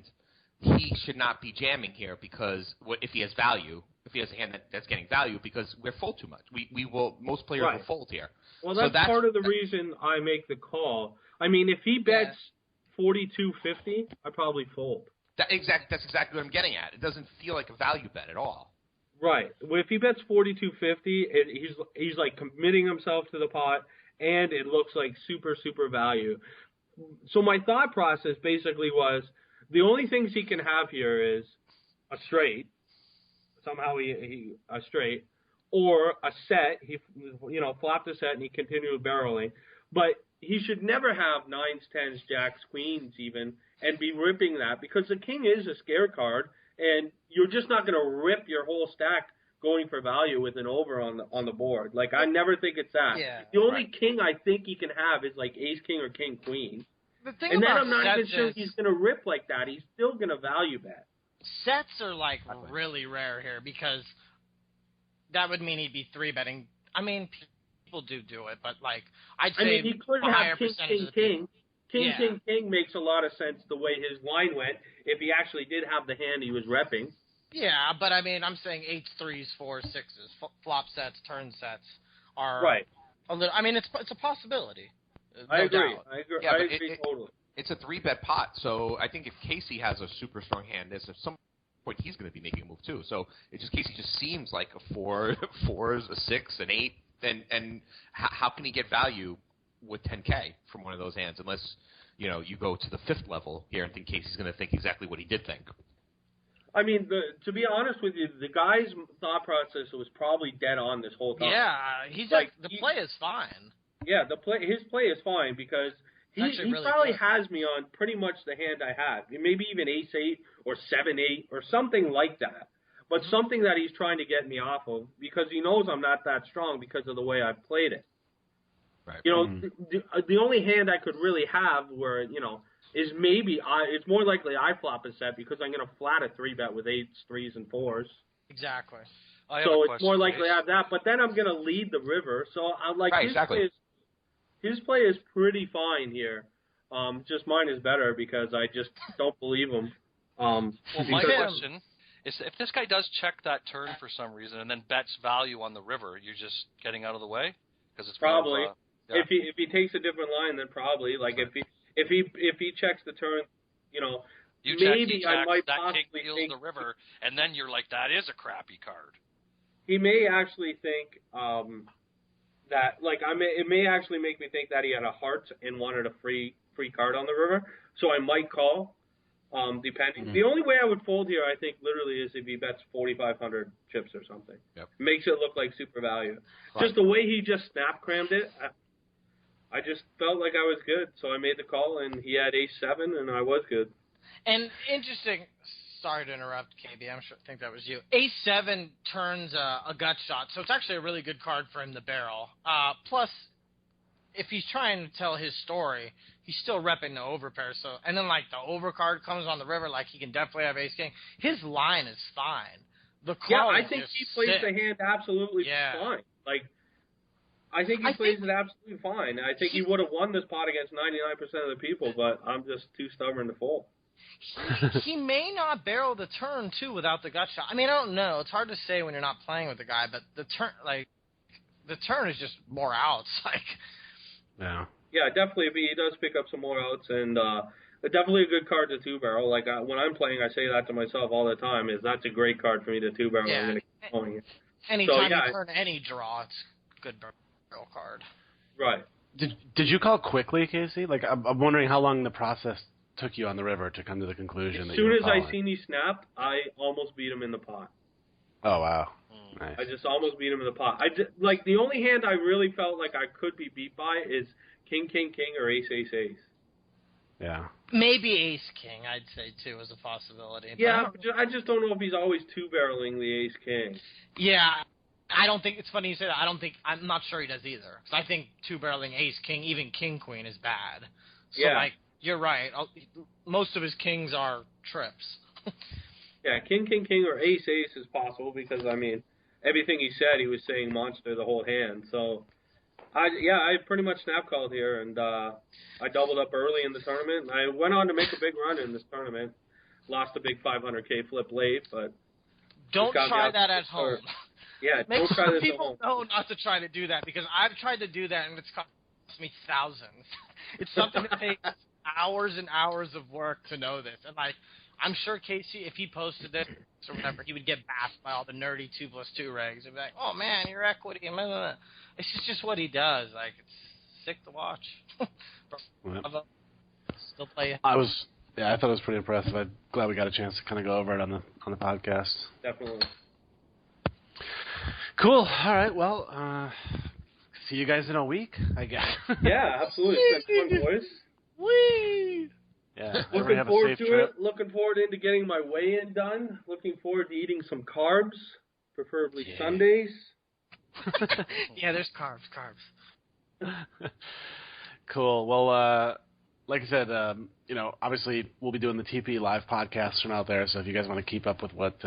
he should not be jamming here because if he has value, if he has a hand that's getting value, because we're full too much. Most players will fold here. Well, that's part of the reason I make the call. I mean, if he bets 42.50, I probably fold. That's exactly what I'm getting at. It doesn't feel like a value bet at all. Right. Well, if he bets 42.50, he's like committing himself to the pot, and it looks like super value. So my thought process basically was the only things he can have here is a straight. Somehow he a straight, or a set. He flopped a set and he continued barreling, but he should never have 9s, 10s, jacks, queens even, and be ripping that because the king is a scare card, and you're just not going to rip your whole stack going for value with an over on the board. Like, I never think it's that. Yeah, the only king I think he can have is like ace king or king queen. And then I'm not even sure he's going to rip like that. He's still going to value bet. Sets are like really rare here because that would mean he'd be 3-betting. I mean, people do it, but like I'd say he could have king. King makes a lot of sense the way his line went. If he actually did have the hand he was repping. Yeah, but I mean, I'm saying 8s, 3s, 4s, 6s, flop sets, turn sets are a little. I mean, it's a possibility. I agree. Doubt. I agree. Yeah, I agree totally. It's a 3-bet pot, so I think if Casey has a super strong hand, at some point he's going to be making a move too. So Casey just seems like a 4, 4s, a 6, an 8, and how can he get value with 10K from one of those hands unless you go to the 5th level here and think Casey's going to think exactly what he did think. I mean, to be honest with you, the guy's thought process was probably dead on this whole time. Yeah, he's like the play is fine. Yeah, his play is fine because he really probably has me on pretty much the hand I have. Maybe even ace-8 or 7-8 or something like that. But something that he's trying to get me off of because he knows I'm not that strong because of the way I've played it. Right. The only hand I could really have where, is maybe it's more likely I flop a set because I'm going to flat a 3-bet with 8s, 3s, and 4s. Exactly. So it's more likely I have that. But then I'm going to lead the river. So I'm like, his play is pretty fine here. Just mine is better because I just don't believe him. Well, my question is, if this guy does check that turn for some reason and then bets value on the river, you're just getting out of the way because it's probably. Yeah. If he takes a different line, then probably if he checks the turn, maybe I might possibly think the river, and then you're like, that is a crappy card. He may actually think that it may actually make me think that he had a heart and wanted a free card on the river, so I might call. Depending. The only way I would fold here, I think, literally is if he bets 4,500 chips or something. Yep. Makes it look like super value. Right. Just the way he just snap crammed it, I just felt like I was good, so I made the call, and he had ace-7, and I was good. And interesting. Sorry to interrupt, KB. I think that was you. Ace-7 turns a gut shot, so it's actually a really good card for him to barrel. Plus, if he's trying to tell his story, he's still repping the overpair. So, and then like the overcard comes on the river, like he can definitely have ace king. His line is fine. The call I think he plays the hand absolutely fine. Like, I think he plays it absolutely fine. I think he would have won this pot against 99% of the people, but I'm just too stubborn to fold. He may not barrel the turn too without the gut shot. I mean, I don't know. It's hard to say when you're not playing with the guy, but the turn is just more outs. Yeah, definitely. He does pick up some more outs, and definitely a good card to 2-barrel. Like when I'm playing, I say that to myself all the time. That's a great card for me to 2-barrel. Yeah. I'm going to keep playing it. Anytime you turn any draw, it's a good barrel card. Right. Did you call quickly, Casey? Like I'm wondering how long the process took you on the river to come to the conclusion. As soon as I seen he snapped, I almost beat him in the pot. Oh wow. Nice. I just almost beat him in the pot. The only hand I really felt like I could be beat by is king, king, king, or ace, ace, ace. Yeah. Maybe Ace King, I'd say too, is a possibility. Yeah, I just don't know if he's always two-barreling the Ace King. Yeah, I don't think it's funny you say that. I'm not sure he does either. Because I think two-barreling Ace King, even King Queen, is bad. So Yeah. like, you're right. Most of his kings are trips. Yeah, King, King, King, or Ace, Ace is possible because, I mean, everything he said, he was saying monster the whole hand. So, I pretty much snap called here, and I doubled up early in the tournament. And I went on to make a big run in this tournament. Lost a big 500K flip late, but... Don't try that at home. Yeah, Make don't try sure this at people home. know not to try to do that, because I've tried to do that, and it's cost me thousands. It's something that takes hours and hours of work to know this. And I'm sure Casey, if he posted this or whatever, he would get bashed by all the nerdy 2+2 regs. He'd be like, "Oh man, your equity." It's just what he does. Like, it's sick to watch. Still play. I thought it was pretty impressive. I'm glad we got a chance to kind of go over it on the podcast. Definitely. Cool. All right. Well, see you guys in a week, I guess. Yeah, absolutely. It's been fun, boys. Whee! Yeah. Looking have forward a safe to trip. it. Looking forward into getting my weigh-in done. Looking forward to eating some carbs, preferably Sundays. Yeah, there's carbs. Cool. Well, like I said, obviously we'll be doing the TP live podcast from out there. So if you guys want to keep up with what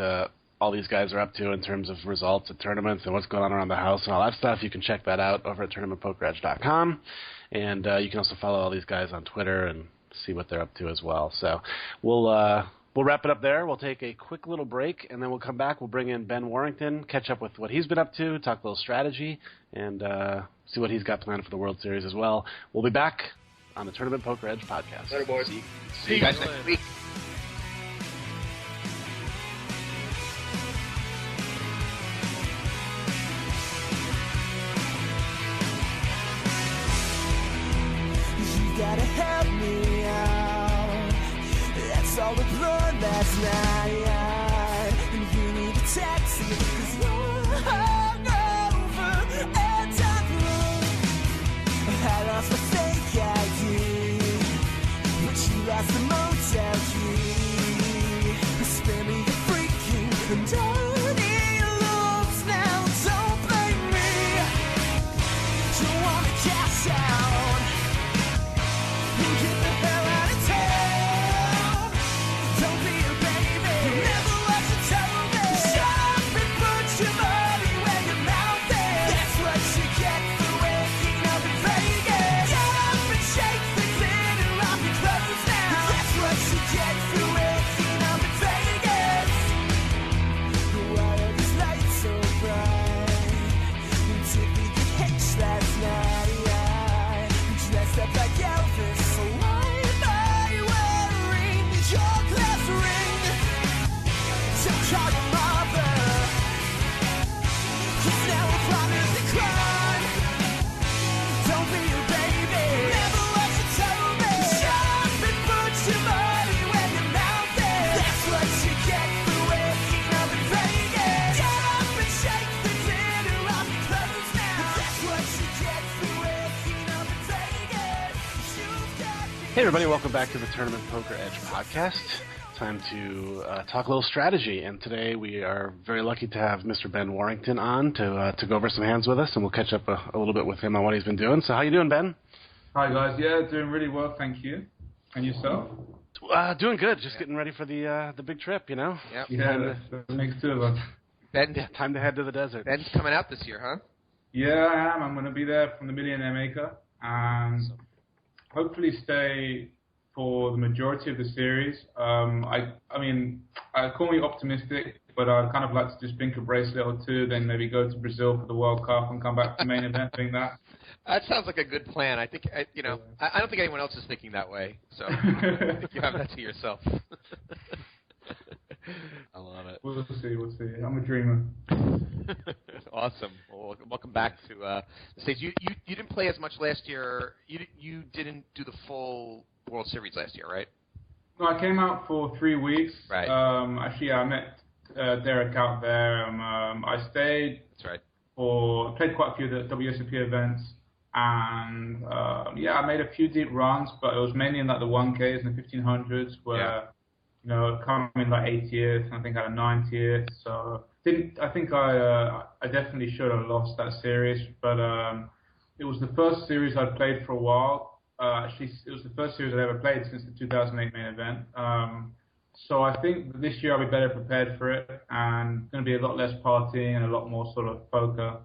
all these guys are up to in terms of results at tournaments and what's going on around the house and all that stuff, you can check that out over at tournamentpokeredge.com. And you can also follow all these guys on Twitter and see what they're up to as well. So we'll wrap it up there. We'll take a quick little break, and then we'll come back. We'll bring in Ben Warrington, catch up with what he's been up to, talk a little strategy, and see what he's got planned for the World Series as well. We'll be back on the Tournament Poker Edge podcast. Later, boys. See you guys next week. You gotta help me out. That's all the blood last night. And you need a taxi, 'cause you're hungover and I'm through. I lost my fake ID, but you lost the motel key. Spare me the freaking and dirty looks now. Don't blame me. You wanna cash out. Get the hell out of town. Don't be a baby. Remember what you told me. Shut up and put your money where your mouth is. That's what you get for waking up in Vegas. Get up and shake things in and rock your clothes now. That's what you get for waking up in Vegas. Why are these lights so bright? Did we get hitched last night? Dressed up like Elvis. So why am I wearing your glass ring? So call your mother, 'cause now we're plotting the crime. Don't be a baby. Remember what you told me. Shut up and put your money where your mouth is. That's what you get for waking up in Vegas. Get up and shake things in and rock your clothes now. That's what you get for waking up in Vegas. Hey, everybody. Welcome back to the Tournament Poker Edge podcast. Time to talk a little strategy. And today we are very lucky to have Mr. Ben Warrington on to go over some hands with us, and we'll catch up a little bit with him on what he's been doing. So how you doing, Ben? Hi guys, yeah, doing really well, thank you. And yourself? Doing good. Just getting ready for the big trip, Yep. Yeah, that makes two of us. Time to head to the desert. Ben's coming out this year, huh? Yeah, I am. I'm going to be there from the Millionaire Maker and hopefully stay for the majority of the series. I mean, call me optimistic, but I'd kind of like to just blink a bracelet or two, then maybe go to Brazil for the World Cup and come back to the main event doing that. That sounds like a good plan. I think, I don't think anyone else is thinking that way. So I think you have that to yourself. I love it. We'll see. I'm a dreamer. Awesome. Well, welcome back to the stage. You didn't play as much last year. You didn't do the full World Series last year, right? No, I came out for 3 weeks. Right. Actually, I met Derek out there. I stayed. That's right. I played quite a few of the WSOP events, And I made a few deep runs, but it was mainly in like the 1Ks and the 1500s where coming in like 80th, and I think I had a 90th. So I definitely should have lost that series, but it was the first series I'd played for a while. Actually, it was the first series I'd ever played since the 2008 main event. So I think this year I'll be better prepared for it, and going to be a lot less partying and a lot more sort of poker.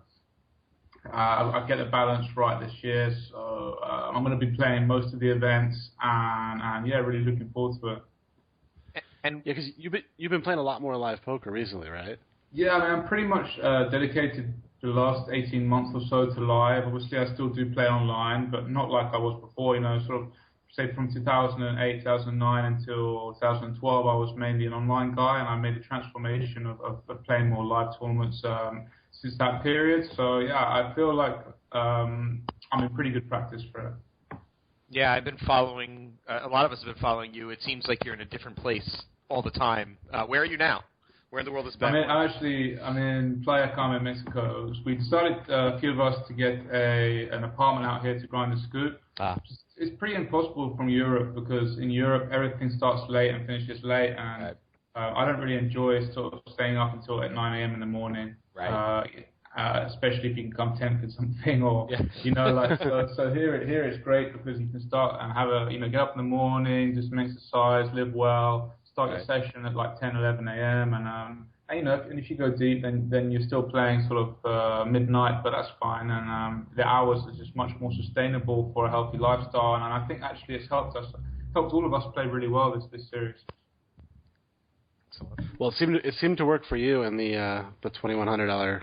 I'll get the balance right this year, so I'm going to be playing most of the events, and really looking forward to it. And because you've been playing a lot more live poker recently, right? Yeah, I mean, I'm pretty much dedicated the last 18 months or so to live. Obviously, I still do play online, but not like I was before. Sort of say from 2008, 2009 until 2012, I was mainly an online guy, and I made the transformation of playing more live tournaments since that period. So I feel like I'm in pretty good practice for it. Yeah, I've been following. A lot of us have been following you. It seems like you're in a different place all the time. Where are you now? Where in the world is Ben? I'm in Playa Carmen, Mexico. We decided, a few of us, to get an apartment out here to grind the scoop. It's pretty impossible from Europe, because in Europe everything starts late and finishes late, and I don't really enjoy sort of staying up until 9 a.m. in the morning. Right. Especially if you can come 10th with something, or so here it's great because you can start and have get up in the morning, do some exercise, live well. Start your session at like 10, 11 a.m. and if you go deep, then you're still playing sort of midnight, but that's fine. And the hours are just much more sustainable for a healthy lifestyle. And I think actually it's helped all of us play really well this series. Well, it seemed to work for you in the $2,100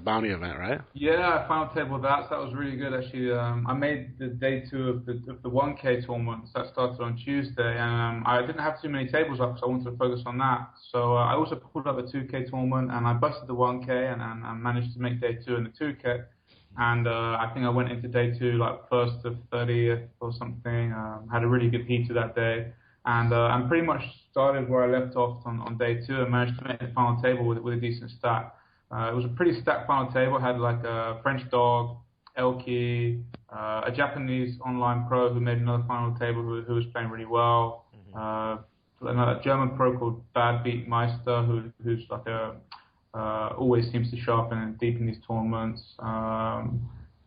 bounty event, right? Yeah, I final tabled that. So that was really good, actually. I made the day 2 of the 1K tournament. So that started on Tuesday, and I didn't have too many tables up, so I wanted to focus on that. So I also pulled up the 2K tournament, and I busted the 1K, and managed to make day 2 in the 2K. And I think I went into day 2 like 1st to 30th or something. Had a really good heater that day, and pretty much started where I left off on day 2, and managed to make the final table with a decent stack. It was a pretty stacked final table. Had like a French dog, Elky, a Japanese online pro who made another final table who was playing really well. A German pro called Bad Beat Meister who's like always seems to show up and deep in these tournaments. And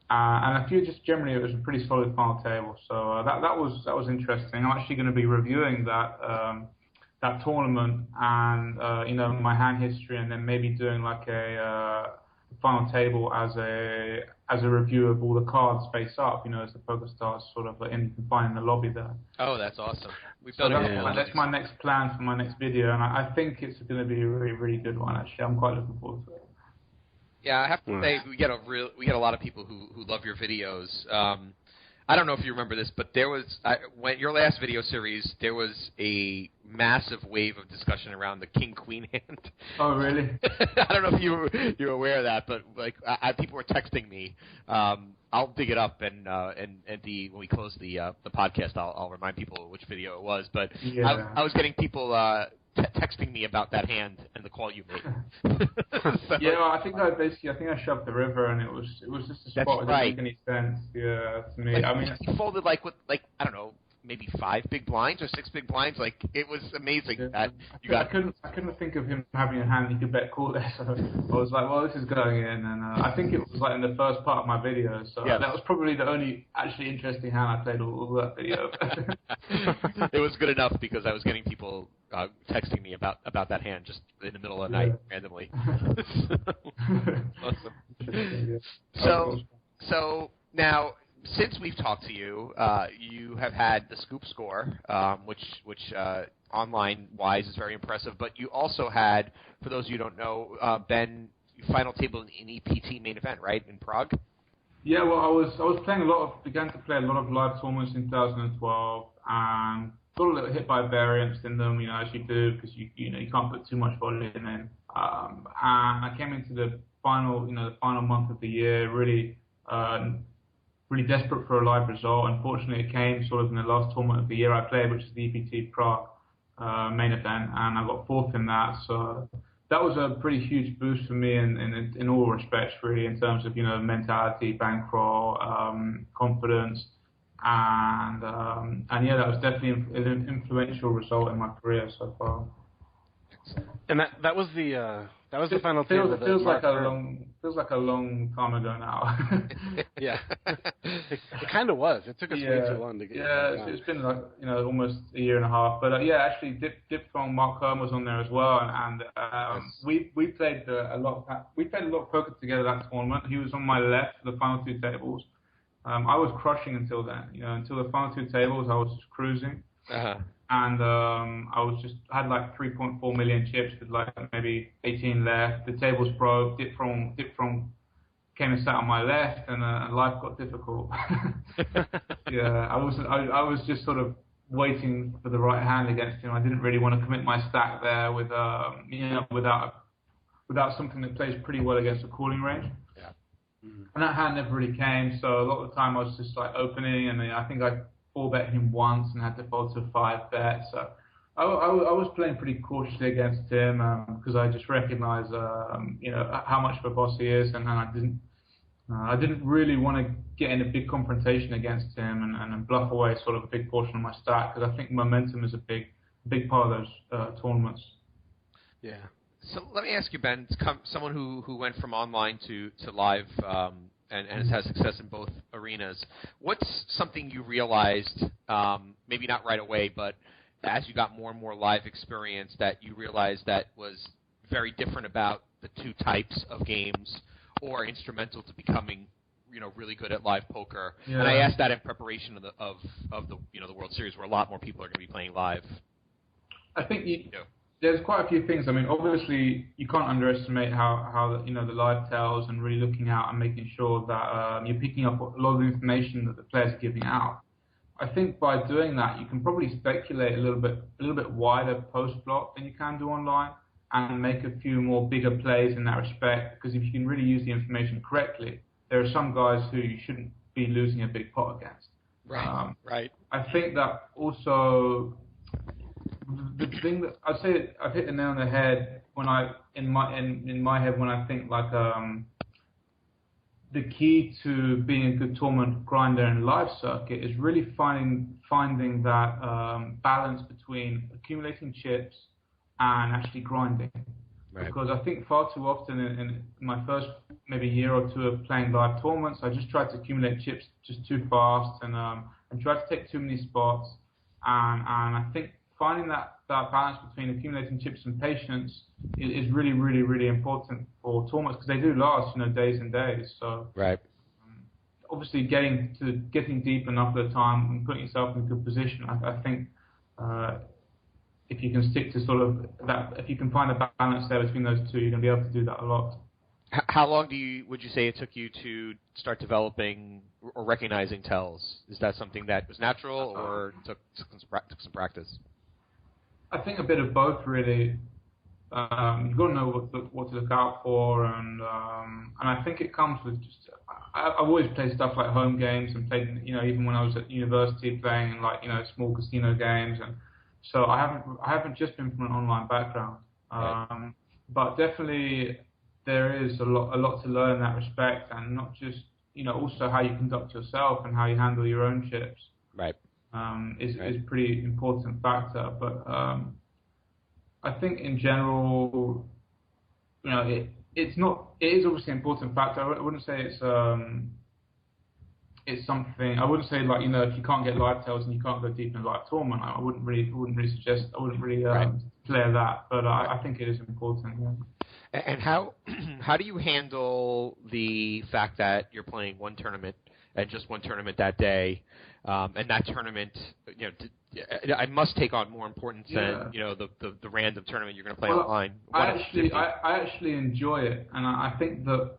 a few just generally it was a pretty solid final table. So that was interesting. I'm actually going to be reviewing that tournament and my hand history, and then maybe doing like a final table as a review of all the cards face up, as the poker starts sort of you can find in the lobby there. Oh, that's awesome. That's my next plan for my next video, and I think it's going to be a really, really good one. Actually, I'm quite looking forward to it. Yeah, I have to say we get a lot of people who love your videos. I don't know if you remember this, but there was when your last video series, there was a massive wave of discussion around the King-Queen hand. Oh, really? I don't know if you were aware of that, but like people were texting me. I'll dig it up and when we close the podcast, I'll remind people which video it was. But I was getting people texting me about that hand and the call you made. I think I shoved the river, and it was just a spot that didn't make any sense. Yeah, to me. I mean, you folded like I don't know, maybe 5 big blinds or 6 big blinds. Like it was amazing. I couldn't think of him having a hand he could bet call there, so I was like, well, this is going in, and I think it was like in the first part of my video, so that was probably the only actually interesting hand I played all that video. It was good enough because I was getting people texting me about that hand just in the middle of the night randomly. Awesome. So now, since we've talked to you, you have had the Scoop score, which online-wise is very impressive. But you also had, for those of you who don't know, Ben, final table in EPT main event, right, in Prague? Yeah, well, I was playing began to play a lot of live tournaments in 2012, and got a little hit by variance in them, as you do, because you can't put too much volume in. And I came into the final month of the year really desperate for a live result. Unfortunately, it came sort of in the last tournament of the year I played, which is the EPT Prague main event, and I got 4th in that. So that was a pretty huge boost for me in all respects, really, in terms of mentality, bankroll, confidence, and yeah, that was definitely an influential result in my career so far. And that was the final table. It feels like a long time ago now. Yeah, it kind of was. It took us way too long to get. Yeah, it's been like almost a year and a half. But yeah, actually, Diphthong Marc was on there as well, and we played a lot. We played a lot of poker together that tournament. He was on my left for the final two tables. I was crushing until then. Until the final two tables, I was just cruising. Uh-huh. And I had like 3.4 million chips with like maybe 18 left. The tables broke. Diphthong came and sat on my left, and life got difficult. Yeah, I was just sort of waiting for the right hand against him. I didn't really want to commit my stack there with without something that plays pretty well against a calling range. Yeah. Mm-hmm. And that hand never really came. So a lot of the time I was just like opening, and I think I 4-bet him once and had to fold to 5-bet. So I was playing pretty cautiously against him because I just recognized how much of a boss he is, and I didn't really want to get in a big confrontation against him and bluff away sort of a big portion of my stack, because I think momentum is a big part of those tournaments. Yeah. So let me ask you, Ben, someone who went from online to live and has had success in both arenas. What's something you realized, maybe not right away, but as you got more and more live experience, that you realized that was very different about the two types of games, or instrumental to becoming, really good at live poker? Yeah. And I asked that in preparation of the World Series, where a lot more people are going to be playing live. I think there's quite a few things. I mean, obviously, you can't underestimate how the live tells, and really looking out and making sure that you're picking up a lot of the information that the players are giving out. I think by doing that, you can probably speculate a little bit wider post flop than you can do online, and make a few more bigger plays in that respect. Because if you can really use the information correctly, there are some guys who you shouldn't be losing a big pot against. Right. Right. I think that also. The thing that I'd say I've hit the nail on the head in my head when I think like the key to being a good tournament grinder in live circuit is really finding that balance between accumulating chips and actually grinding. Right. Because I think far too often in my first maybe year or two of playing live tournaments, I just tried to accumulate chips just too fast and tried to take too many spots, and I think finding that balance between accumulating chips and patience is really, really, really important for tournaments, because they do last, days and days. So, right. Obviously, getting deep enough at a time and putting yourself in a good position. I think if you can stick to sort of that, if you can find a balance there between those two, you're going to be able to do that a lot. How long would you say it took you to start developing or recognizing tells? Is that something that was natural, or took some practice? I think a bit of both, really. You've got to know what to look out for, and I think it comes with just. I've always played stuff like home games, and played, even when I was at university, playing like small casino games, and so I haven't just been from an online background, right. But definitely there is a lot to learn in that respect, and not just also how you conduct yourself and how you handle your own chips. Right. Is a pretty important factor, but I think in general, it is obviously an important factor. I wouldn't say it's something. I wouldn't say like if you can't get live tells and you can't go deep in a live tournament, I wouldn't really suggest. I wouldn't really play that, but I think it is important. Yeah. And how do you handle the fact that you're playing one tournament and just one tournament that day? And that tournament, I must take on more importance than the random tournament you're going to play online. I actually enjoy it, and I think that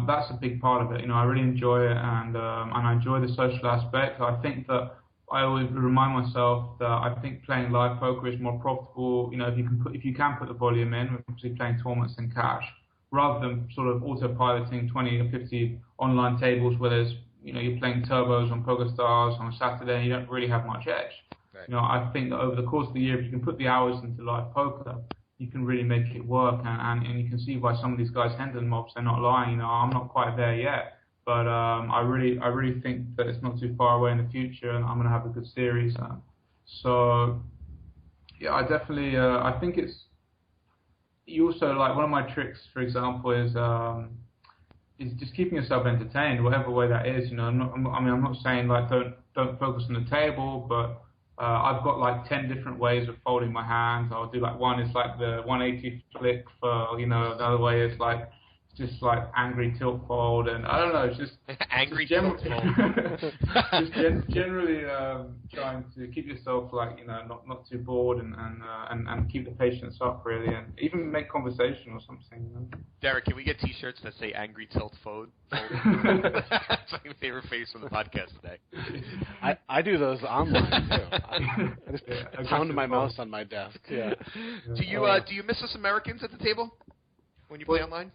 that's a big part of it. I really enjoy it, and I enjoy the social aspect. I think that I always remind myself that I think playing live poker is more profitable. If you can put the volume in, obviously playing tournaments in cash, rather than sort of autopiloting 20 or 50 online tables where there's you're playing turbos on PokerStars on a Saturday and you don't really have much edge. Right. I think that over the course of the year, if you can put the hours into live poker, you can really make it work, and you can see by some of these guys' Hendon mobs, they're not lying. You know, I'm not quite there yet, but I really think that it's not too far away in the future, and I'm going to have a good series. So yeah, I definitely I think it's. You also, like, one of my tricks, for example, is just keeping yourself entertained, whatever way that is. You know, I'm not saying like don't focus on the table, but I've got like 10 different ways of folding my hands. I'll do like one is like the 180 flick for, you know, another way is like just like angry tilt fold, and I don't know, it's just angry tilt fold. just generally trying to keep yourself, like, you know, not too bored, and keep the patience up, really, and even make conversation or something. You know? Derek, can we get T-shirts that say "Angry Tilt Fold"? That's my favorite face from the podcast today. I do those online too. I just pound my mouse on my desk. Yeah. Do you miss us Americans at the table when you play online?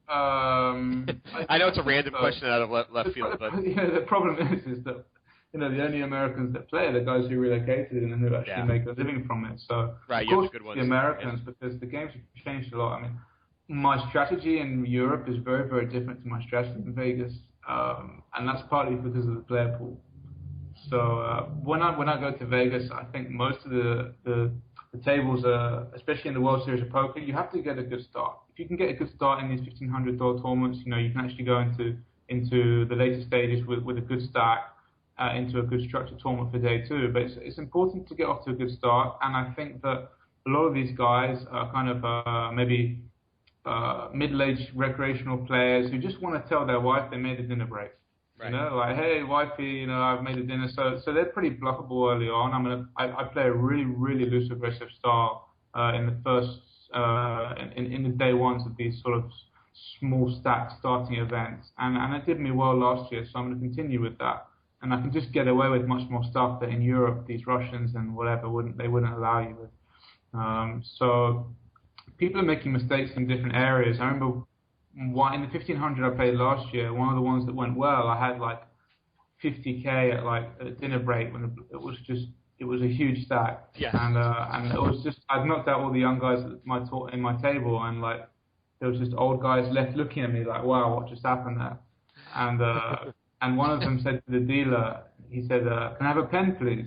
I know it's a random question out of left field, but yeah, the problem is that, you know, the only Americans that play are the guys who relocated and who actually make a living from it. So right, of course, good ones. The Americans, because the games have changed a lot. I mean, my strategy in Europe is very, very different to my strategy in Vegas, and that's partly because of the player pool. So when I go to Vegas, I think most of the tables, especially in the World Series of Poker, you have to get a good start. If you can get a good start in these $1,500 tournaments, you know, you can actually go into the later stages with a good stack, into a good structured tournament for day two. But it's important to get off to a good start, and I think that a lot of these guys are kind of maybe middle-aged recreational players who just want to tell their wife they made a dinner break. Right. You know, like, hey, wifey, you know, I've made a dinner. So they're pretty bluffable early on. I play a really, really loose aggressive style in the first in the day ones of these sort of small stack starting events, and it did me well last year. So I'm going to continue with that, and I can just get away with much more stuff that in Europe these Russians and whatever wouldn't allow you with. So people are making mistakes in different areas. I remember. In the 1500 I played last year, one of the ones that went well, I had like 50k at like a dinner break when it was a huge stack. Yes. And it was just, I'd knocked out all the young guys in my table, and like there was just old guys left looking at me like, wow, what just happened there? And one of them said to the dealer, he said, can I have a pen, please?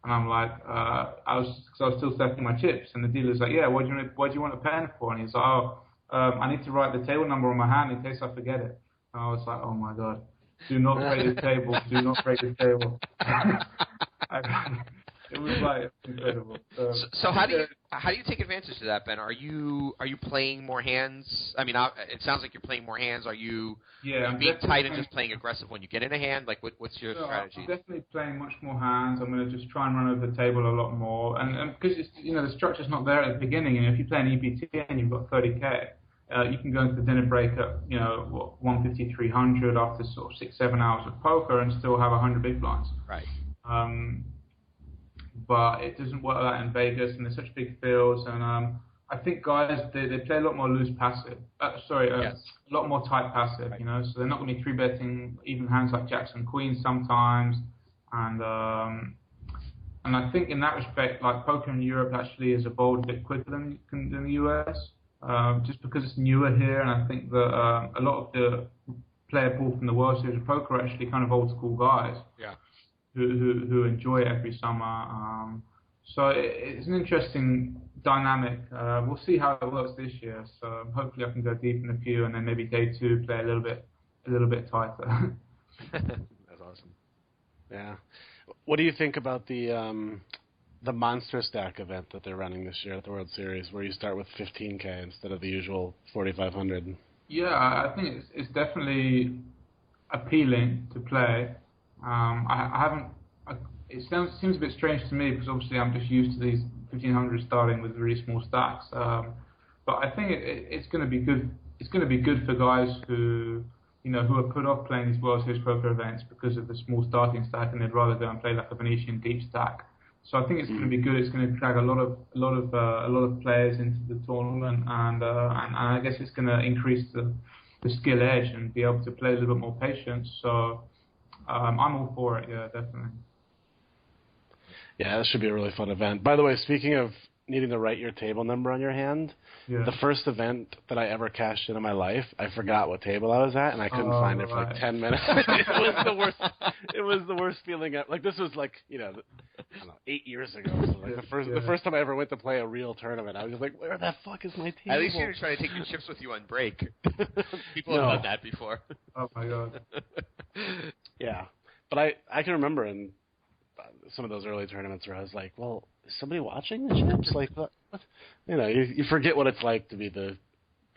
And I'm like, I was still stacking my chips, and the dealer's like, yeah, what do you want a pen for? And he's like, oh, I need to write the table number on my hand in case I forget it. And I was like, oh my god, do not break the table, do not break the table. It was like incredible. So how do you take advantage of that, Ben? Are you playing more hands? I mean, it sounds like you're playing more hands. Are you being tight and just playing aggressive when you get in a hand? Like, what's your strategy? I'm definitely playing much more hands. I'm going to just try and run over the table a lot more, and because the structure's not there at the beginning. And if you play an EPT and you've got 30k. You can go into the dinner break at 150, 300 after sort of 6-7 hours of poker and still have 100 big blinds. Right. But it doesn't work like that in Vegas, and there's such big fields. And I think guys they play a lot more loose passive. A lot more tight passive. Right. You know, so they're not going to be 3-betting even hands like jacks and queens sometimes. And I think in that respect, like poker in Europe actually has evolved a bit quicker than the US. Just because it's newer here, and I think that a lot of the player pool from the World Series of Poker are actually kind of old school guys who enjoy it every summer. So it's an interesting dynamic. We'll see how it works this year. So hopefully I can go deep in a few, and then maybe day two play a little bit tighter. That's awesome. Yeah. What do you think about the Monster Stack event that they're running this year at the World Series, where you start with 15k instead of the usual 4,500? Yeah, I think it's definitely appealing to play. It seems a bit strange to me because obviously I'm just used to these 1,500 starting with really small stacks. But I think it's going to be good. It's going to be good for guys who are put off playing these World Series poker events because of the small starting stack, and they'd rather go and play like a Venetian deep stack. So I think it's going to be good. It's going to drag a lot of players into the tournament, and I guess it's going to increase the skill edge and be able to play a little bit more patience. So I'm all for it. Yeah, definitely. Yeah, this should be a really fun event. By the way, speaking of needing to write your table number on your hand. Yeah. The first event that I ever cashed in my life, I forgot what table I was at, and I couldn't find it for like 10 minutes. It was the worst. It was the worst feeling. Like this was like I don't know, 8 years ago. So like the first time I ever went to play a real tournament, I was just like, where the fuck is my table? At least you didn't try to take your chips with you on break. People have done that before. Oh my god. Yeah, but I can remember in some of those early tournaments where I was like, well, is somebody watching the chips? Like, what? You forget what it's like to be the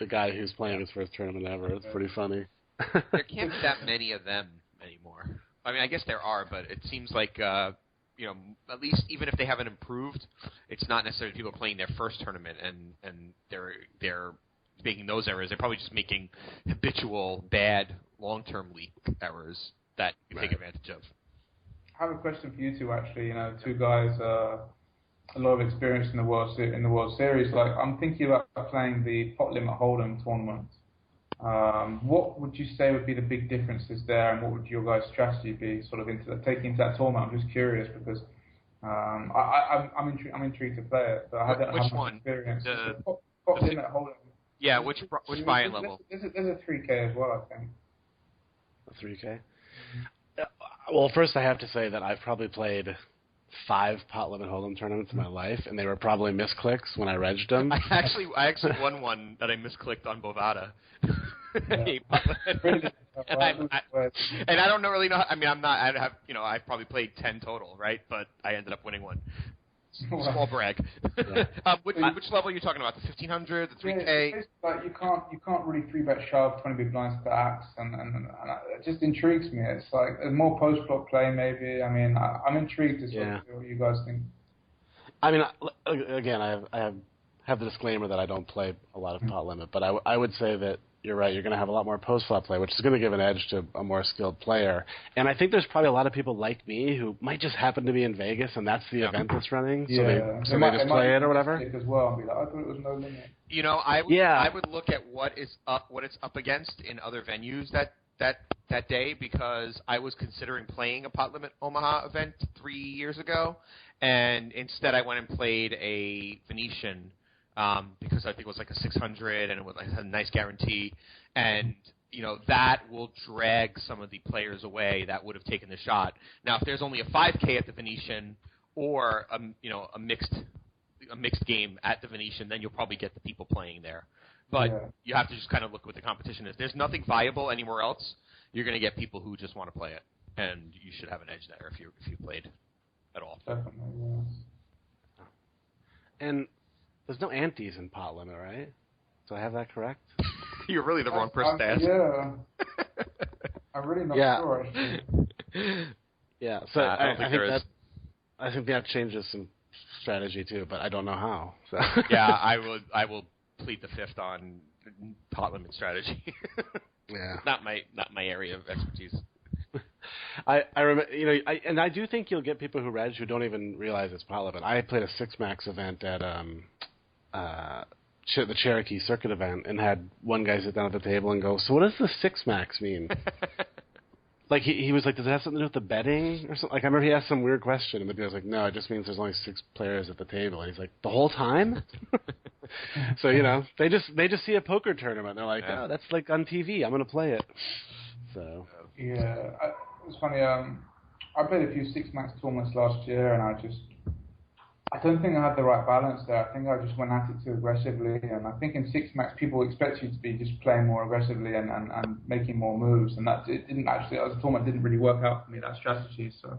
guy who's playing his first tournament ever. It's pretty funny. There can't be that many of them anymore. I mean, I guess there are, but it seems like, at least even if they haven't improved, it's not necessarily people playing their first tournament and they're making those errors. They're probably just making habitual bad long-term leak errors that you take advantage of. I have a question for you two, actually. Two guys, a lot of experience in the World Series. Like, I'm thinking about playing the pot limit hold'em tournament. What would you say would be the big differences there, and what would your guys' strategy be, sort of taking into that tournament? I'm just curious because I'm intrigued to play it, but I don't have much experience. The pot limit hold'em. Yeah, which buy-in level? There's a 3K as well, I think. A 3K. Well, first I have to say that I've probably played 5 pot limit hold'em tournaments in my life, and they were probably misclicks when I regged them. I actually won one that I misclicked on Bovada. And I don't really know. I mean, I probably played 10 total, right? But I ended up winning one. Small brag. Yeah. Which level are you talking about? The 1500, the 3K? Yeah, like you can't really 3-bet shove 20 big blinds to axe, and it just intrigues me. It's like there's more post flop play maybe. I mean, I'm intrigued to sort of see what you guys think. I mean, again, I have the disclaimer that I don't play a lot of pot limit, but I would say that you're right. You're going to have a lot more post-flop play, which is going to give an edge to a more skilled player. And I think there's probably a lot of people like me who might just happen to be in Vegas, and that's the event that's running, so they just play it or whatever. As well, and be like, I thought it was no limit. I would look at what it's up against in other venues that day, because I was considering playing a pot limit Omaha event 3 years ago, and instead I went and played a Venetian. Because I think it was like a 600 and it had a nice guarantee, and that will drag some of the players away that would have taken the shot. Now, if there's only a 5K at the Venetian or a mixed game at the Venetian, then you'll probably get the people playing there. But you have to just kind of look what the competition is. There's nothing viable anywhere else. You're going to get people who just want to play it, and you should have an edge there if you played at all. Definitely, yeah. And there's no antes in pot limit, right? Do I have that correct? You're really the wrong person to ask. Yeah. I'm really not sure, actually. Yeah, so I think that changes some strategy, too, but I don't know how. So. Yeah, I will plead the fifth on pot limit strategy. Yeah. Not my area of expertise. I remember, and I do think you'll get people who reg who don't even realize it's pot limit. I played a 6-max event at the Cherokee Circuit event, and had one guy sit down at the table and go, "So what does the 6-max mean?" Like he was like, "Does it have something to do with the betting or something?" Like I remember he asked some weird question, and the guy was like, "No, it just means there's only 6 players at the table." And he's like, "The whole time?" So they just see a poker tournament. And they're like, "Oh, that's like on TV. I'm gonna play it." So yeah, it's funny. I played a few 6-max tournaments last year, and I don't think I had the right balance there. I think I just went at it too aggressively, and I think in 6-max people expect you to be just playing more aggressively and making more moves, and it didn't actually. As a tournament, didn't really work out for me, that strategy. So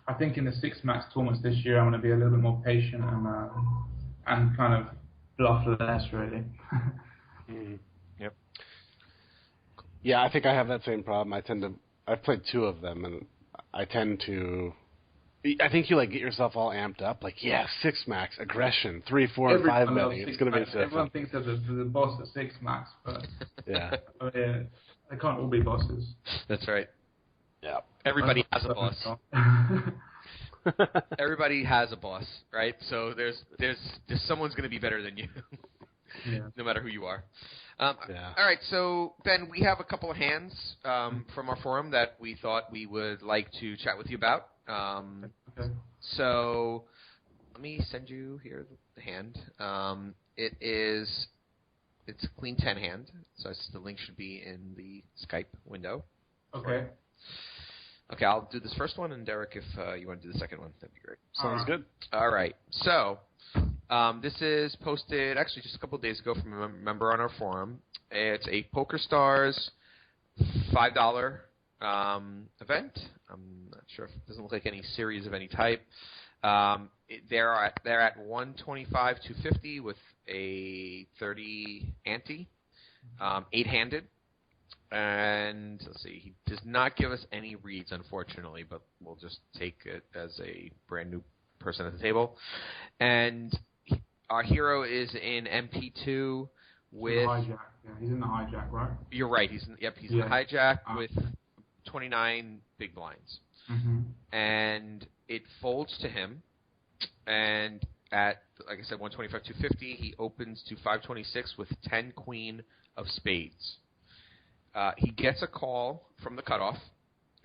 I think in the 6-max tournaments this year, I'm going to be a little bit more patient and kind of bluff less, really. Mm-hmm. Yep. Yeah, I think I have that same problem. I've played 2 of them, and I tend to. I think you get yourself all amped up, 6-max, aggression, 3, 4, and 5 betting. It's going to be so everyone thinks they're the boss at 6-max, but yeah, they can't all be bosses. That's right. Yeah, everybody has a boss. Everybody has a boss, right? So there's someone's going to be better than you, no matter who you are. All right, so Ben, we have a couple of hands from our forum that we thought we would like to chat with you about. Okay. So let me send you here the hand. It's a Queen 10 hand, so the link should be in the Skype window. Okay. Okay, I'll do this first one, and Derek, if you want to do the second one, that'd be great. Sounds good. All right. So this is posted actually just a couple of days ago from a member on our forum. It's a PokerStars $5 event. I'm not sure if it doesn't look like any series of any type. They're at 125 250 with a 30 ante, 8-handed. And let's see, he does not give us any reads, unfortunately, but we'll just take it as a brand new person at the table. And our hero is in MP2 with hijack. Yeah, he's in the hijack, right? You're right. He's in the hijack with 29 big blinds, and it folds to him. And at, like I said, 125 250, he opens to 526 with 10 queen of spades. He gets a call from the cutoff,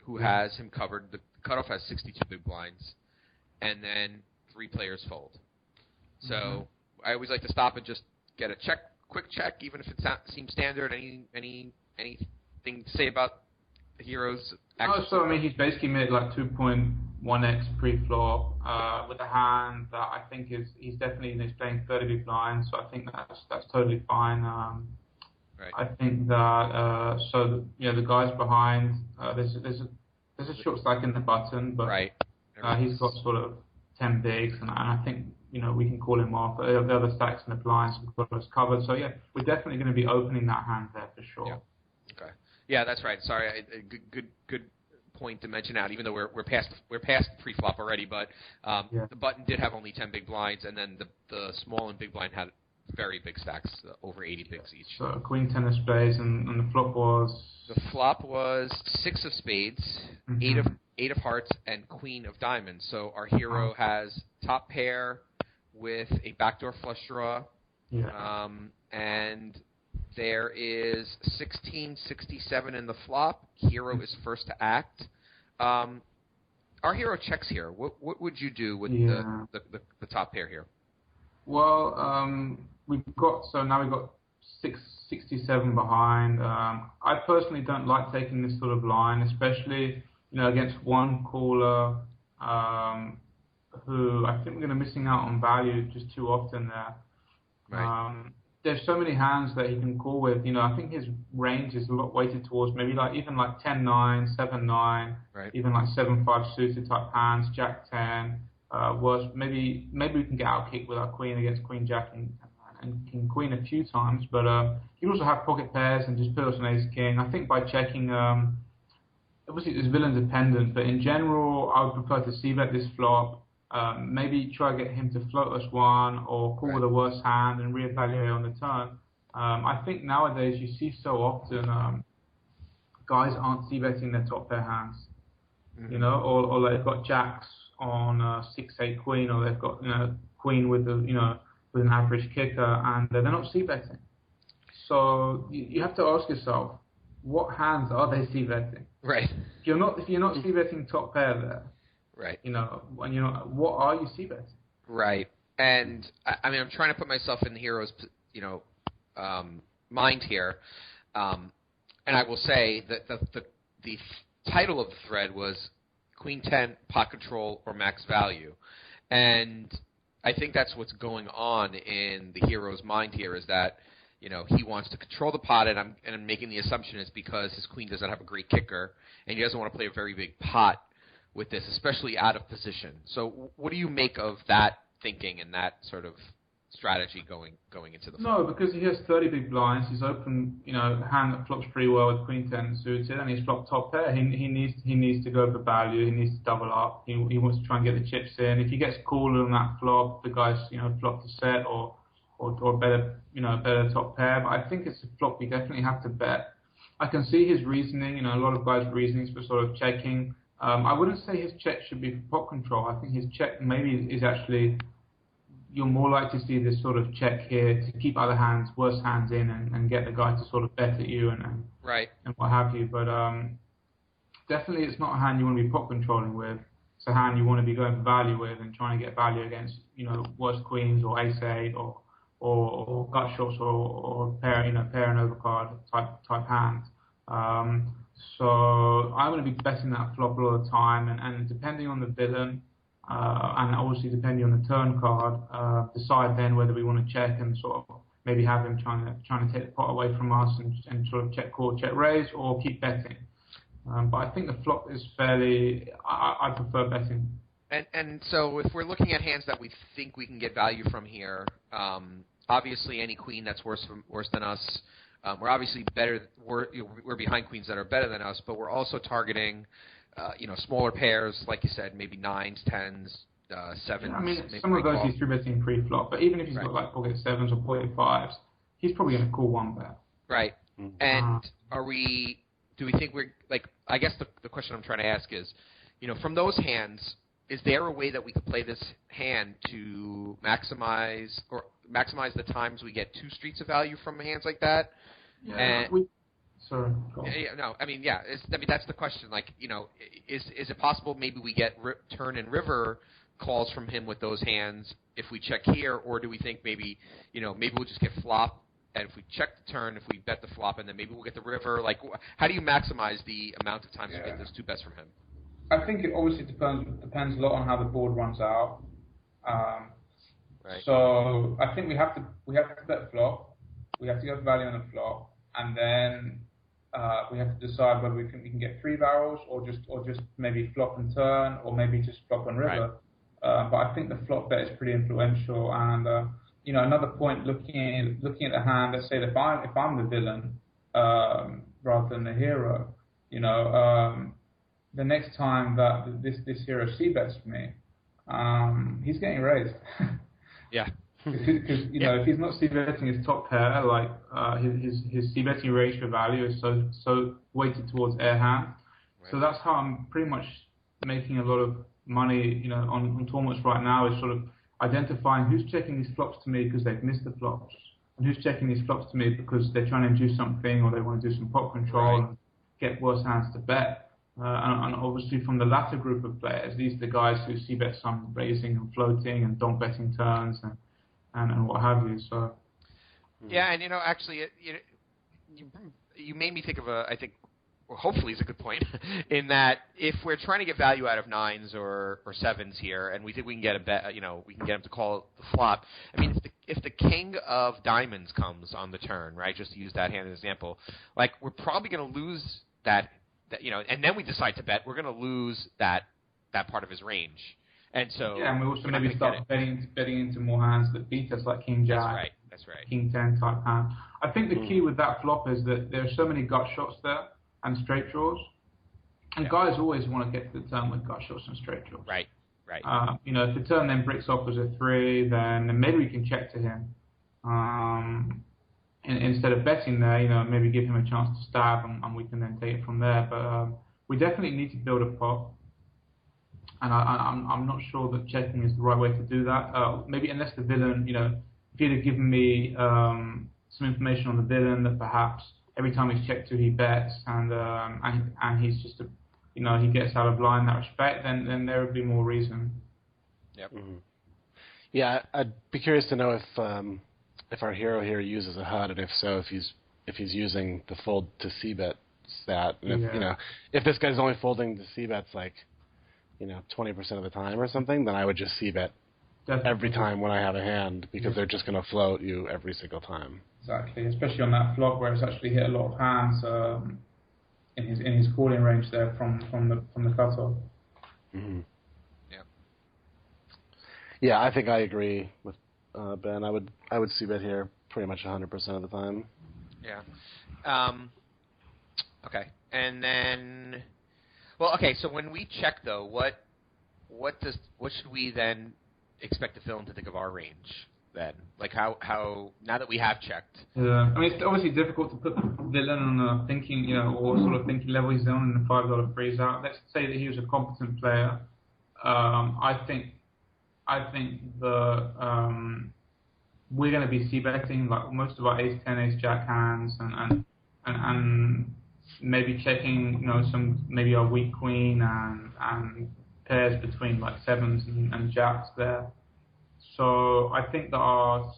who has him covered. The cutoff has 62 big blinds, and then 3 players fold. So I always like to stop and just get a quick check, even if it seems standard. Anything to say about the hero's action? So I mean, he's basically made like 2.1x pre-flop with a hand that I think he's definitely playing 30 big blinds. So I think that's totally fine. Right. I think that the guys behind there's a short stack in the button, but right. He's got sort of 10 bigs, and I think we can call him off. The other stacks in the blinds have got us covered. So yeah, we're definitely going to be opening that hand there for sure. Yeah. Okay. Yeah, that's right. Sorry, good point to mention out. Even though we're past pre-flop already, but the button did have only 10 big blinds, and then the small and big blind had very big stacks, over 80 bigs each. So Queen 10 of spades, and the flop was? The flop was 6 of spades, 8 of hearts, and Queen of diamonds. So our hero has top pair with a backdoor flush draw, and there is 1667 in the flop. Hero is first to act. Our hero checks here. What would you do with the top pair here? Well, we've got 667 behind. I personally don't like taking this sort of line, especially against one caller who I think we're going to missing out on value just too often there. Right. There's so many hands that he can call with. I think his range is a lot weighted towards maybe even 10-9, 7-9, right. even 7-5 suited type hands, Jack-10. Worse, maybe we can get out kicked with our queen against Queen Jack and King Queen a few times, but you also have pocket pairs and just put us on Ace King. I think by checking, obviously it's villain dependent, but in general I would prefer to c-bet this flop. Maybe try to get him to float us one or call with a worse hand and reevaluate on the turn. I think nowadays you see so often guys aren't c-betting their top pair hands, or they've got jacks on 6-8 queen, or they've got queen with with an average kicker, and they're not c-betting. So you have to ask yourself, what hands are they c-betting? Right. If you're not c-betting top pair there, right. What are you c-betting? Right. And I mean, I'm trying to put myself in the hero's mind here, and I will say that the title of the thread was Queen 10, pot control, or max value. And I think that's what's going on in the hero's mind here, is that, he wants to control the pot, and I'm making the assumption it's because his queen doesn't have a great kicker, and he doesn't want to play a very big pot with this, especially out of position. So what do you make of that thinking and that sort of strategy going into the flop? No, because he has 30 big blinds. He's open, a hand that flops pretty well with Queen 10 suited, and he's flopped top pair. He needs to go for value. He needs to double up. He wants to try and get the chips in. If he gets called on that flop, the guy's flopped a set or better top pair. But I think it's a flop we definitely have to bet. I can see his reasoning. A lot of guys' reasonings for sort of checking. I wouldn't say his check should be for pot control. I think his check maybe is actually, you're more likely to see this sort of check here to keep other hands, worse hands in, and get the guy to sort of bet at you and right. and what have you. But definitely it's not a hand you want to be pot controlling with. it's a hand you want to be going for value with and trying to get value against, worse queens or ace-8 or gut shots or pair and overcard type hands. So I'm going to be betting that flop all the time, and depending on the villain, and obviously depending on the turn card, decide then whether we want to check and sort of maybe have him trying to take the pot away from us and sort of check call, check raise, or keep betting. But I think the flop is fairly. I prefer betting. And so if we're looking at hands that we think we can get value from here, obviously any queen that's worse than us. We're obviously better. We're behind queens that are better than us, but we're also targeting, smaller pairs, like you said, maybe 9s, 10s, 7s. I mean, some of those he's three betting pre-flop, but even if he's got like pocket 7s or pocket 5s, he's probably going to call one bet. Right. And do we think we're like? I guess the question I'm trying to ask is, from those hands, is there a way that we could play this hand to maximize the times we get 2 streets of value from hands like that? Yeah. Sorry. Go on. No. I mean, yeah. That's the question. Like, is it possible maybe we get turn and river calls from him with those hands if we check here, or do we think maybe we'll just get flop, and if we check the turn, if we bet the flop, and then maybe we'll get the river? Like, how do you maximize the amount of times you get those 2 bets from him? I think it obviously depends a lot on how the board runs out. Right. So I think we have to bet flop. We have to go for value on the flop, and then we have to decide whether we can get 3 barrels or just maybe flop and turn, or maybe just flop and river. Right. But I think the flop bet is pretty influential. And another point, looking at the hand. Let's say that if I'm the villain rather than the hero, the next time that this hero c-bets me, he's getting raised. Yeah. Because if he's not c-betting his top pair, like his c-betting range for value is so weighted towards air hand. Right. So that's how I'm pretty much making a lot of money, on tournaments right now, is sort of identifying who's checking these flops to me because they've missed the flops, and who's checking these flops to me because they're trying to do something, or they want to do some pot control and get worse hands to bet. And obviously from the latter group of players, these are the guys who c-bet some raising and floating and don't betting turns and what have you. So yeah, and actually, you made me think of I think, well, hopefully it's a good point, in that if we're trying to get value out of 9s or 7s here, and we think we can get a bet, we can get him to call the flop. I mean, if the king of diamonds comes on the turn, right? Just to use that hand as an example, like, we're probably going to lose that, and then we decide to bet, we're going to lose that part of his range. And so and we also maybe start betting into more hands that beat us, like King Jack. That's right. King 10 type hand. I think the key with that flop is that there are so many gut shots there and straight draws, and guys always want to get to the turn with gut shots and straight draws. Right. If the turn then bricks off as a 3, then maybe we can check to him. Instead of betting there, maybe give him a chance to stab, and we can then take it from there. But we definitely need to build a pot, and I'm not sure that checking is the right way to do that. Maybe unless the villain, if he'd have given me some information on the villain that perhaps every time he's checked 2 he bets, and he's just he gets out of line in that respect, then there would be more reason. Yep. Mm-hmm. Yeah, I'd be curious to know if our hero here uses a HUD, and if so, if he's using the fold to c-bet stat, and if this guy's only folding the c-bets like 20% of the time or something, then I would just c-bet every time when I have a hand, because they're just going to float you every single time. Exactly, especially on that flop where it's actually hit a lot of hands in his calling range there from the cutoff. Mm-hmm. Yeah. Yeah, I think I agree with Ben. I would c-bet here pretty much 100% of the time. Yeah. Okay. And then, so when we check though, what should we then expect the villain to think of our range then? Like how now that we have checked? Yeah, I mean, it's obviously difficult to put the villain on a thinking, or sort of thinking level he's on in the $5 freeze out. Let's say that he was a competent player. I think we're going to be c-betting like most of our ace 10, ace jack hands, and maybe checking, some maybe our weak queen and pairs between like sevens and jacks there. So I think that our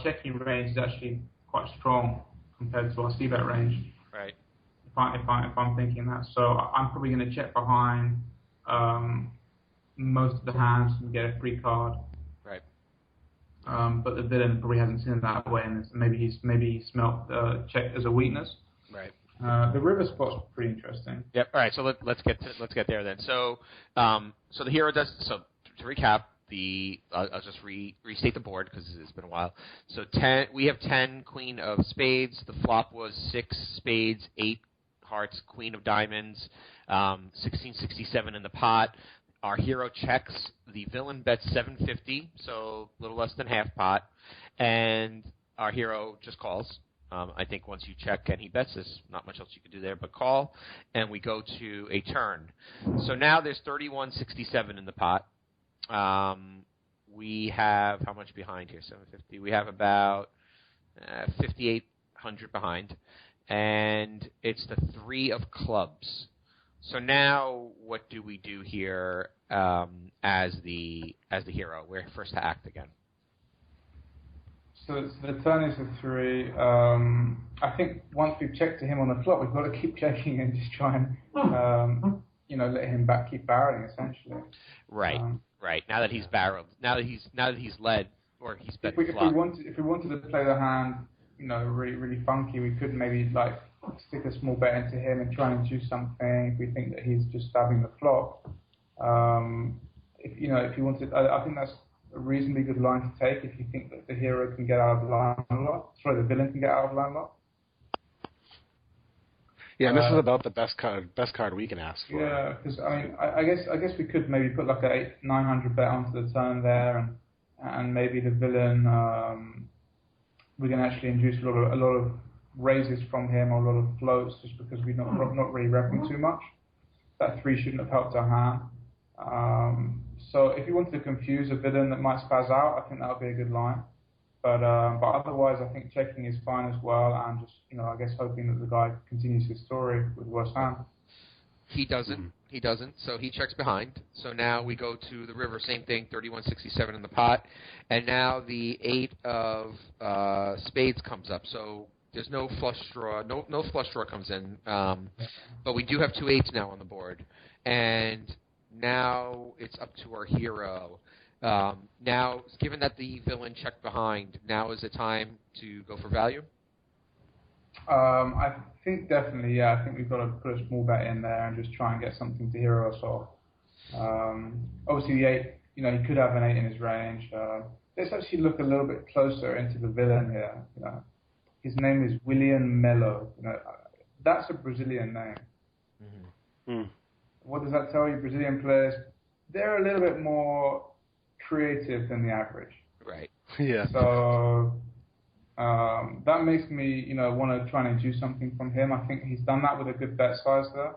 checking range is actually quite strong compared to our c-bet range. Right. If I'm thinking that, so I'm probably going to check behind most of the hands and get a free card. Right. But the villain probably hasn't seen it that way, and maybe he smelt check as a weakness. Right. The river spot's pretty interesting. Yep. All right. So let's get there then. So so the hero does. So to recap, I'll just restate the board because it's been a while. So we have 10 queen of spades. The flop was 6 spades, 8 hearts, queen of diamonds, 1667 in the pot. Our hero checks. The villain bets 750, so a little less than half pot, and our hero just calls. I think once you check and he bets, there's not much else you can do there but call, and we go to a turn. So now there's 3167 in the pot. We have how much behind here? 750. We have about 5,800 behind, and it's the 3 of clubs. So now, what do we do here as the hero? We're first to act again. So the turn is a 3. I think once we've checked to him on the flop, we've got to keep checking and just try and let him keep barreling essentially. Right. Right. Now that he's barreled, now that he's led or he's bet if flop. we wanted to play the hand, really really funky, we could maybe stick a small bet into him and try and induce something if we think that he's just stabbing the flop. If you wanted, I think that's a reasonably good line to take if you think that the hero can get out of line lock. Sorry, the villain can get out of line lock. Yeah, and this is about the best card we can ask for. Yeah, because I guess we could maybe put like a 900 bet onto the turn there, and maybe the villain we can actually induce a lot of raises from him or a lot of floats just because we're not really repping too much. That 3 shouldn't have helped our hand. So if you wanted to confuse a villain that might spaz out, I think that would be a good line. But otherwise, I think checking is fine as well, and just I guess hoping that the guy continues his story with worse hand. He doesn't. Mm-hmm. He doesn't. So he checks behind. So now we go to the river. Same thing. 3167 in the pot, and now the 8 of spades comes up. So there's no flush draw. No flush draw comes in. But we do have 2 8s now on the board, and now it's up to our hero. Now, given that the villain checked behind, now is the time to go for value? I think definitely, yeah. I think we've got to put a small bet in there and just try and get something to hero us off. Obviously, the 8, he could have an 8 in his range. Let's actually look a little bit closer into the villain here. His name is William Melo. That's a Brazilian name. Mm-hmm. Mm. What does that tell you? Brazilian players, they're a little bit more creative than the average. Right. Yeah. So that makes me, want to try and induce something from him. I think he's done that with a good bet size there.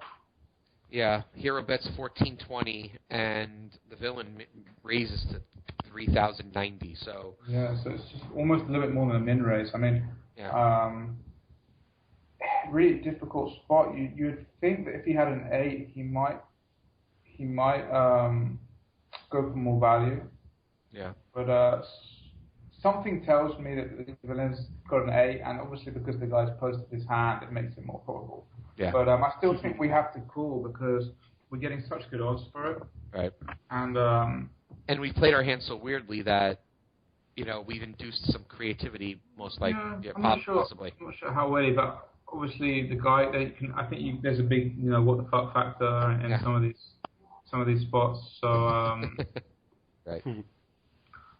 Yeah, hero bets 1420, and the villain raises to 3090. So yeah, so it's just almost a little bit more than a min raise. I mean, really difficult spot. You'd think that if he had an 8, he might go for more value. Yeah. But something tells me that the villain's got an 8, and obviously because the guy's posted his hand, it makes it more probable. Yeah. But I still think we have to call because we're getting such good odds for it. Right. And we've played our hand so weirdly that we've induced some creativity, most likely. Yeah, possibly. I'm not sure how weirdly, but obviously the guy there's a big what the fuck factor in some of these spots. So right.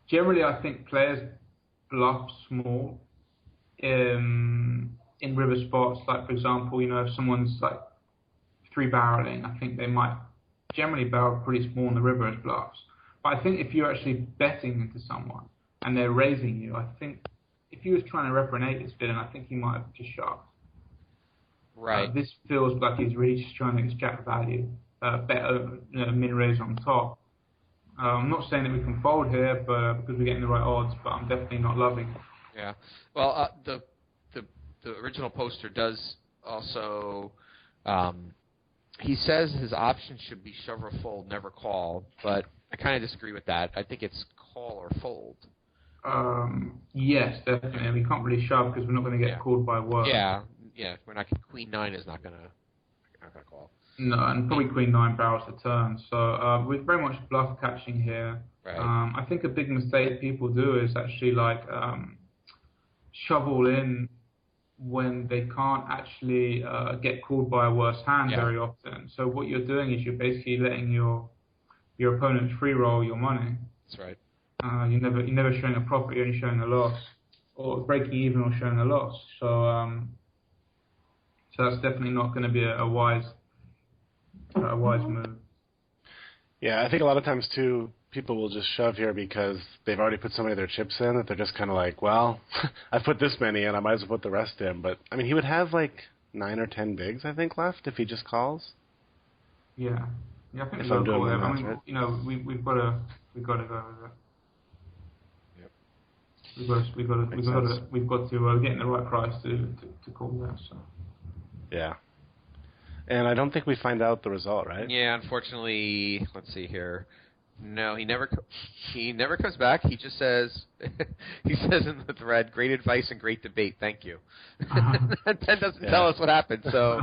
Generally, I think players bluff small in river spots. Like for example, if someone's like 3 barreling, I think they might generally barrel pretty small in the river as bluffs. But I think if you're actually betting into someone and they're raising you, I think if he was trying to represent this villain, I think he might have just shoved. Right. This feels like he's really just trying to extract value, bet min raise on top. I'm not saying that we can fold here, but because we're getting the right odds, but I'm definitely not loving it. Yeah. Well, the original poster does also He says his option should be shove or fold, never call, but I kind of disagree with that. I think it's call or fold. Yes, definitely. We can't really shove because we're not going to get called by worse. Yeah. We're not. Queen 9 is not going to call. No, and probably Queen 9 barrels the turn. So we're very much bluff catching here. Right. I think a big mistake people do is actually shove all in when they can't actually get called by a worse hand very often. So what you're doing is you're basically letting your opponent free roll your money. That's right. You're never showing a profit. You're only showing a loss, or breaking even, or showing a loss. So that's definitely not going to be a wise move. Yeah, I think a lot of times too, people will just shove here because they've already put so many of their chips in that they're just kind of like, well, I put this many in, I might as well put the rest in. But I mean, he would have like 9 or 10 bigs, I think, left if he just calls. Yeah, I think if we'll I'm doing go there. my I math mean, right. you know, we've got to go with it. Yep. We've got to get in the right price to call that. So. Yeah. And I don't think we find out the result, right? Yeah, unfortunately, let's see here. No, he never comes back. He just says, he says in the thread, "Great advice and great debate. Thank you." And Ben doesn't tell us what happened. So,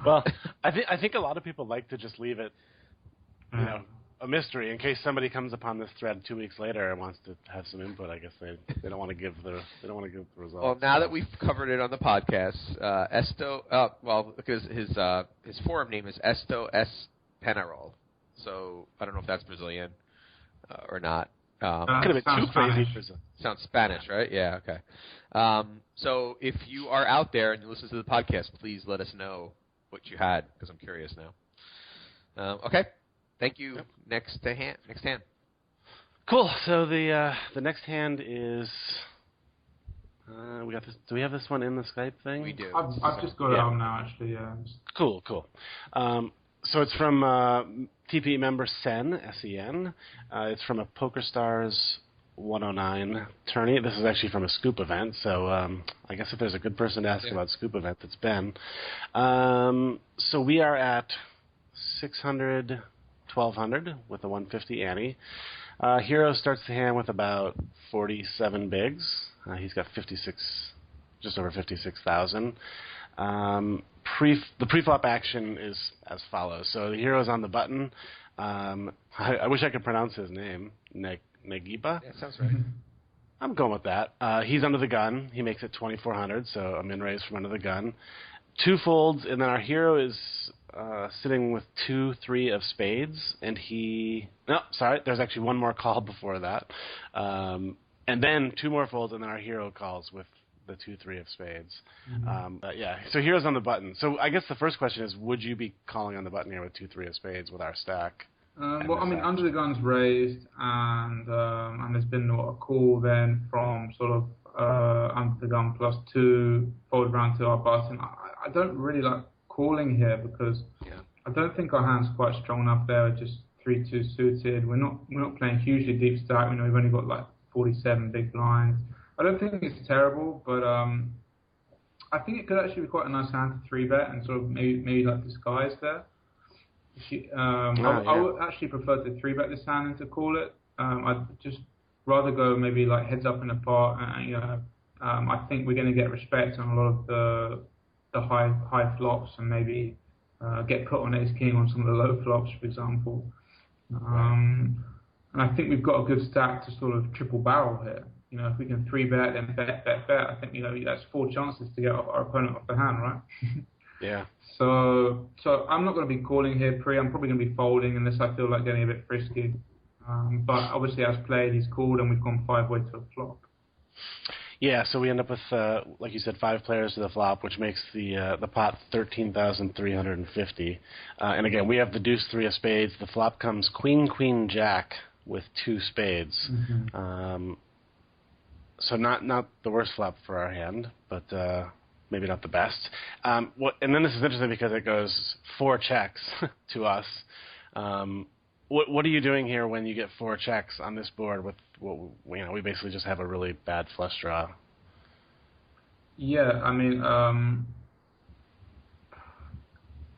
well, I think a lot of people like to just leave it, you know, a mystery in case somebody comes upon this thread 2 weeks later and wants to have some input. I guess they don't want to give the results. Well, now that we've covered it on the podcast, because his forum name is Esto S Penarol. So I don't know if that's Brazilian or not. Could have been too crazy. Sounds Spanish, right? Yeah, okay. So if you are out there and you listen to the podcast, please let us know what you had, because I'm curious now. Okay. Thank you. Yep. Next hand. Cool. So the next hand is we got this. Do we have this one in the Skype thing? We do. I've just got it on now, actually. Yeah. Cool. So it's from TPE member Sen, S-E-N. It's from a PokerStars 109 tourney. This is actually from a Scoop event, so I guess if there's a good person to ask about Scoop event, it's Ben. So we are at 600, 1200 with a 150 ante. Hero starts the hand with about 47 bigs. He's got 56, just over 56,000. The pre-flop action is as follows. So the hero's on the button. I wish I could pronounce his name. Negiba? Yeah, sounds right. I'm going with that. He's under the gun. He makes it 2,400, so a min raise from under the gun. 2 folds, and then our hero is sitting with 2, 3 of spades, and there's actually one more call before that. And then 2 more folds, and then our hero calls with the 2, 3 of spades. Mm-hmm. So hero's on the button. So I guess the first question is, would you be calling on the button here with 2, 3 of spades with our stack? Well, I mean, under the gun's raised, and there's been a call then from sort of under the gun +2, fold round to our button. I don't really like calling here because I don't think our hand's quite strong enough there. Just 3-2 suited. We're not playing hugely deep stack. We've only got like 47 big blinds. I don't think it's terrible, but I think it could actually be quite a nice hand to 3-bet and sort of maybe like disguise there. I would actually prefer to 3-bet this hand than to call it. I'd just rather go maybe like heads up in a pot, and I think we're going to get respect on a lot of the high flops, and maybe get put on ace king on some of the low flops, for example. And I think we've got a good stack to sort of triple barrel here. If we can 3-bet and bet, I think that's 4 chances to get our opponent off the hand, right? Yeah. So I'm not going to be calling here pre. I'm probably going to be folding unless I feel like getting a bit frisky. But obviously, as played, he's called, and we've gone 5-way to a flop. Yeah, so we end up with, like you said, 5 players to the flop, which makes the pot 13,350. And again, we have the deuce 3 of spades. The flop comes queen, queen, jack with 2 spades. Mm-hmm. So not the worst flop for our hand, but maybe not the best. And then this is interesting because it goes 4 checks to us. What are you doing here when you get 4 checks on this board with we basically just have a really bad flush draw? Yeah, I mean,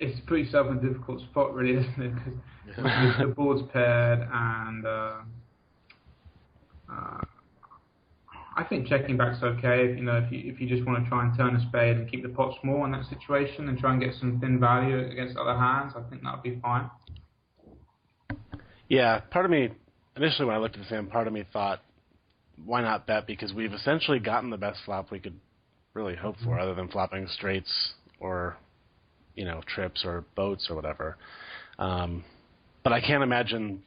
it's put yourself in a difficult spot, really, isn't it? Because the board's paired, and I think checking back's okay. If you just want to try and turn a spade and keep the pot small in that situation and try and get some thin value against other hands, I think that would be fine. Yeah, part of me, initially when I looked at this hand, part of me thought, why not bet? Because we've essentially gotten the best flop we could really hope for, other than flopping straights or, trips or boats or whatever. But I can't imagine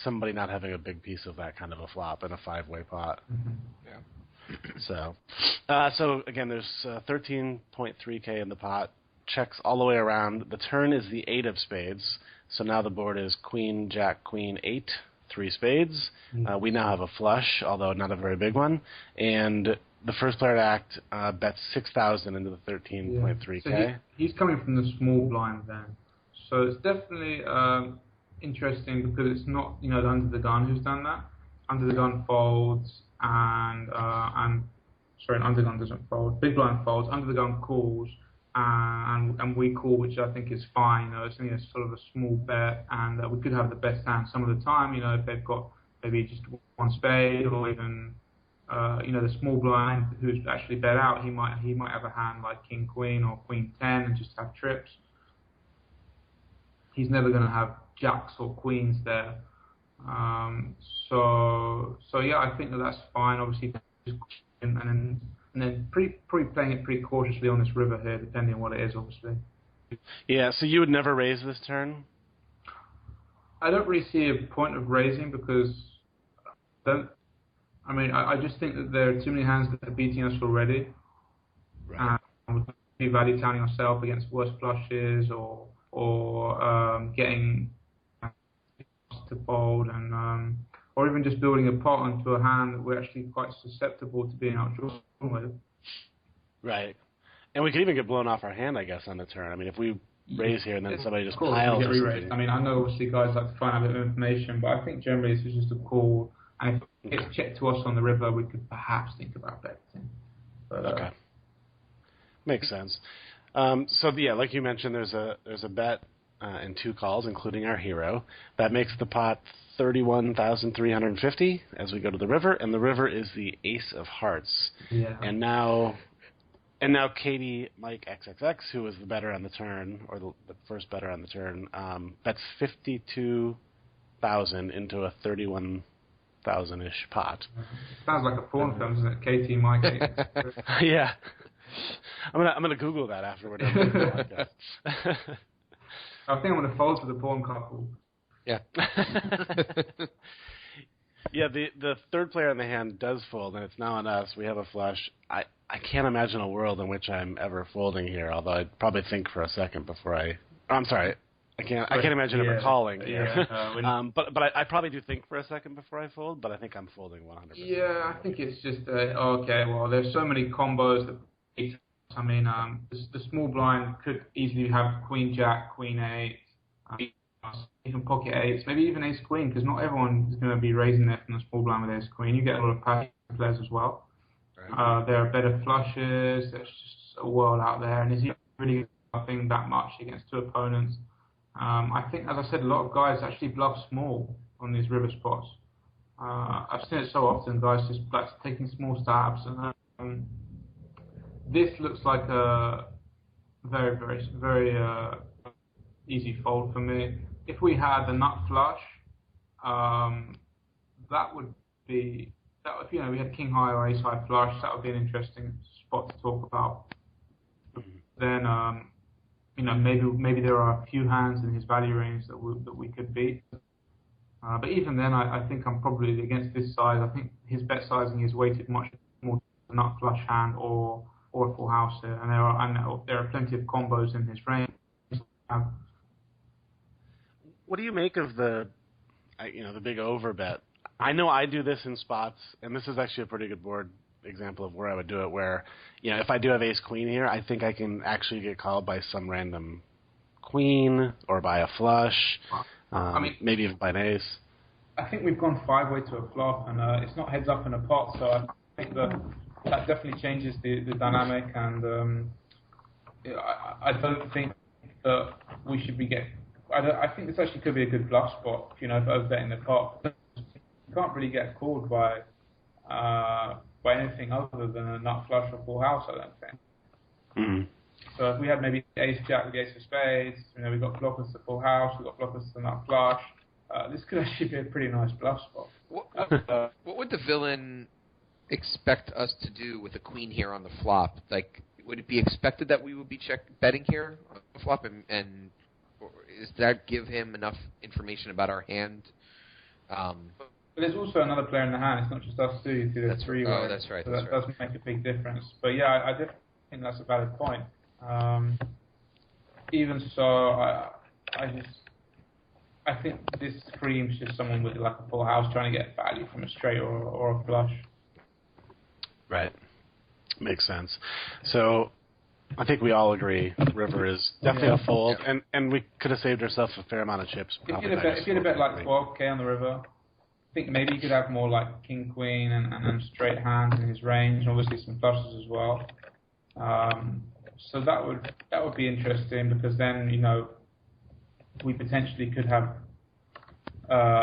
somebody not having a big piece of that kind of a flop in a 5-way pot. Yeah. So again, there's 13.3K in the pot. Checks all the way around. The turn is the 8 of spades. So now the board is queen, jack, queen, 8, 3 spades. We now have a flush, although not a very big one. And the first player to act bets 6,000 into the 13.3K. So he's coming from the small blind then. So it's definitely interesting because it's not, the under the gun who's done that. Under the gun folds and under the gun doesn't fold. Big blind folds, under the gun calls, and we call, which I think is fine. It's only a sort of a small bet, and we could have the best hand some of the time. If they've got maybe just one spade, or even the small blind who's actually bet out, he might have a hand like king queen or queen 10 and just have trips. He's never going to have jacks or queens there. So yeah, I think that's fine. Obviously, and then probably playing it pretty cautiously on this river here, depending on what it is, obviously. Yeah, so you would never raise this turn? I don't really see a point of raising because I just think that there are too many hands that are beating us already. Right. And we value counting ourselves against worse flushes or getting to fold and or even just building a pot onto a hand that we're actually quite susceptible to being outdrawn with. Right. And we could even get blown off our hand, I guess, on the turn. If we raise here and then somebody just piles or something. I know obviously guys like to find out a bit of information, but I think generally this is just a call. And if it gets checked to us on the river, we could perhaps think about betting. But, okay. Makes sense. So yeah, like you mentioned, there's a bet and 2 calls, including our hero. That makes the pot 31,350 as we go to the river, and the river is the ace of hearts. Yeah. And now Katie, Mike XXX, who was the better on the turn, or the first better on the turn, bets 52,000 into a 31,000-ish pot. Sounds like a porn film, doesn't it? Katie, Mike XXX. Yeah. I'm gonna Google that after we're done with the podcast. I think I'm gonna fold for the porn couple. Yeah. Yeah, the third player in the hand does fold, and it's now on us. We have a flush. I can't imagine a world in which I'm ever folding here, although I'd probably think for a second before I'm sorry. I can't imagine ever calling here. Yeah, but I probably do think for a second before I fold, but I think I'm folding 100%. Yeah, I think it's just, okay, well, there's so many combos that the small blind could easily have queen jack, queen 8, even pocket 8s, maybe even ace queen, because not everyone is going to be raising there from the small blind with ace queen. You get a lot of passive players as well. Right. There are better flushes. There's just a world out there, and is he really bluffing that much against 2 opponents? I think, as I said, a lot of guys actually bluff small on these river spots. I've seen it so often, guys just taking small stabs, and this looks like a very, very, very easy fold for me. If we had the nut flush, that would be, if we had king high or ace high flush, that would be an interesting spot to talk about. Then maybe there are a few hands in his value range that we could beat. But even then, I think I'm probably against this size. I think his bet sizing is weighted much more to the nut flush hand or a full house here, and there are plenty of combos in his range. What do you make of the big over bet? I know I do this in spots, and this is actually a pretty good board example of where I would do it, where, if I do have ace queen here, I think I can actually get called by some random queen or by a flush, maybe even by an ace. I think we've gone 5-way to a flop, and it's not heads up in a pot, so I think that definitely changes the dynamic, and I don't think that we should be getting. I think this actually could be a good bluff spot, if overbetting the pot. You can't really get called by anything other than a nut flush or full house, I don't think. Mm-hmm. So if we had maybe ace jack with the ace of spades, we've got blockers to full house, we've got blockers to nut flush. This could actually be a pretty nice bluff spot. What would the villain expect us to do with a queen here on the flop? Like, would it be expected that we would be betting here on the flop, and or does that give him enough information about our hand? But there's also another player in the hand. It's not just us two. You see the three. Oh, that's right. So that does make a big difference. But yeah, I definitely think that's a valid point. Even so, I think this screams just someone with like a full house trying to get value from a straight or a flush. Right. Makes sense. So I think we all agree river is definitely a fold, and we could have saved ourselves a fair amount of chips. If you'd have bet like 12K on the river, I think maybe you could have more like king, queen, and straight hands in his range, and obviously some flushes as well. So that would be interesting, because then we potentially could have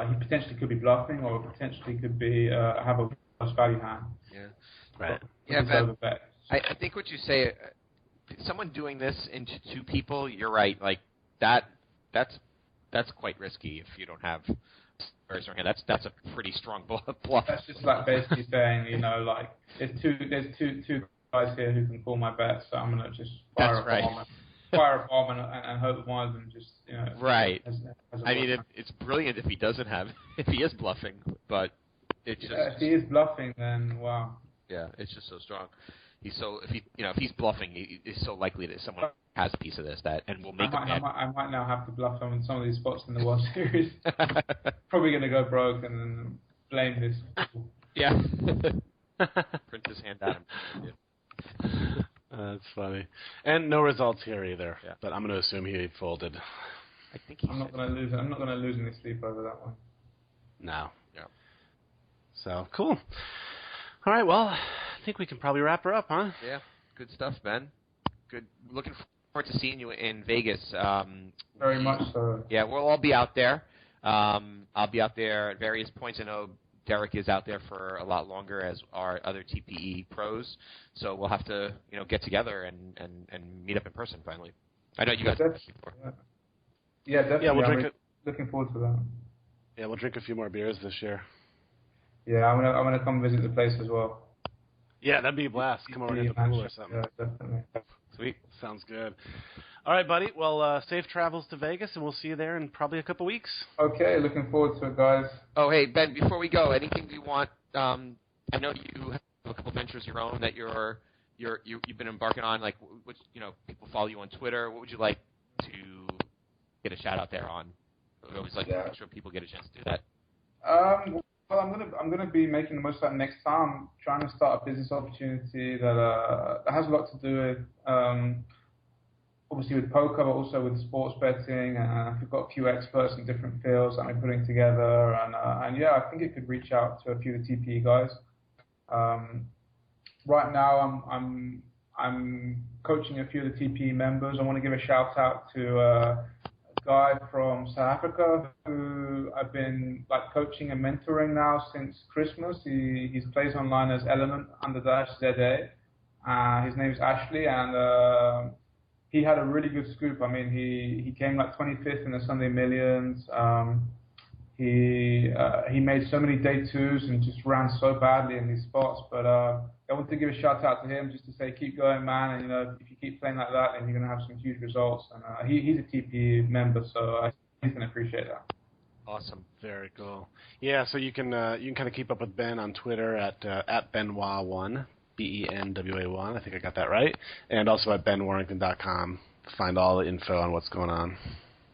he potentially could be bluffing, or potentially could be have a plus value hand. Yeah. Right. Yeah, but I think what you say, someone doing this into two people, you're right. Like that's quite risky if you don't have very strong hand. That's a pretty strong bluff. That's just like basically saying, like there's two guys here who can call my bet, so I'm gonna just fire a bomb and hope one of them just right. Has I mean, it's brilliant if he is bluffing, but it's just if he is bluffing, then wow. Yeah, it's just so strong. If he's bluffing, it's so likely that someone has a piece of this and will make I might now have to bluff him in some of these spots in the World Series. Probably going to go broke and then blame this. Yeah. Print his hand at him. That's funny. And no results here either. Yeah. But I'm going to assume he folded. I think I'm not going to lose. I'm not going to lose any sleep over that one. No. Yeah. So cool. All right. Well, I think we can probably wrap her up, huh? Yeah. Good stuff, Ben. Good. Looking forward to seeing you in Vegas. Very much so. Yeah, we'll all be out there. I'll be out there at various points. I know Derek is out there for a lot longer, as are other TPE pros. So we'll have to, get together and meet up in person finally. I know you guys. Yeah, definitely. Yeah, we'll drink looking forward to that. Yeah, we'll drink a few more beers this year. Yeah, I'm gonna come visit the place as well. Yeah, that'd be a blast. Come over to the pool or something. Yeah, definitely. Sweet. Sounds good. All right, buddy. Well, safe travels to Vegas, and we'll see you there in probably a couple weeks. Okay, looking forward to it, guys. Oh, hey, Ben, before we go, anything you want? I know you have a couple ventures of your own that you've been embarking on. Like, which people follow you on Twitter. What would you like to get a shout out there on? I always like to make sure people get a chance to do that. Well, I'm gonna be making the most of that next time. I'm trying to start a business opportunity that has a lot to do with obviously with poker, but also with sports betting. And we've got a few experts in different fields that I'm putting together. And yeah, I think it could reach out to a few of the TPE guys. Right now, I'm coaching a few of the TPE members. I want to give a shout out to a guy from South Africa who I've been coaching and mentoring now since Christmas. He plays online as Element _ZA. His name's Ashley, and he had a really good scoop. I mean, he came 25th in the Sunday Millions. He made so many day twos and just ran so badly in these spots. But I want to give a shout out to him just to say, keep going, man. And if you keep playing like that, then you're going to have some huge results. And he's a TPE member, so he's going to appreciate that. Awesome. Very cool. Yeah, so you can kind of keep up with Ben on Twitter at BenWa1, BenWa1. I think I got that right. And also at BenWarrington.com to find all the info on what's going on.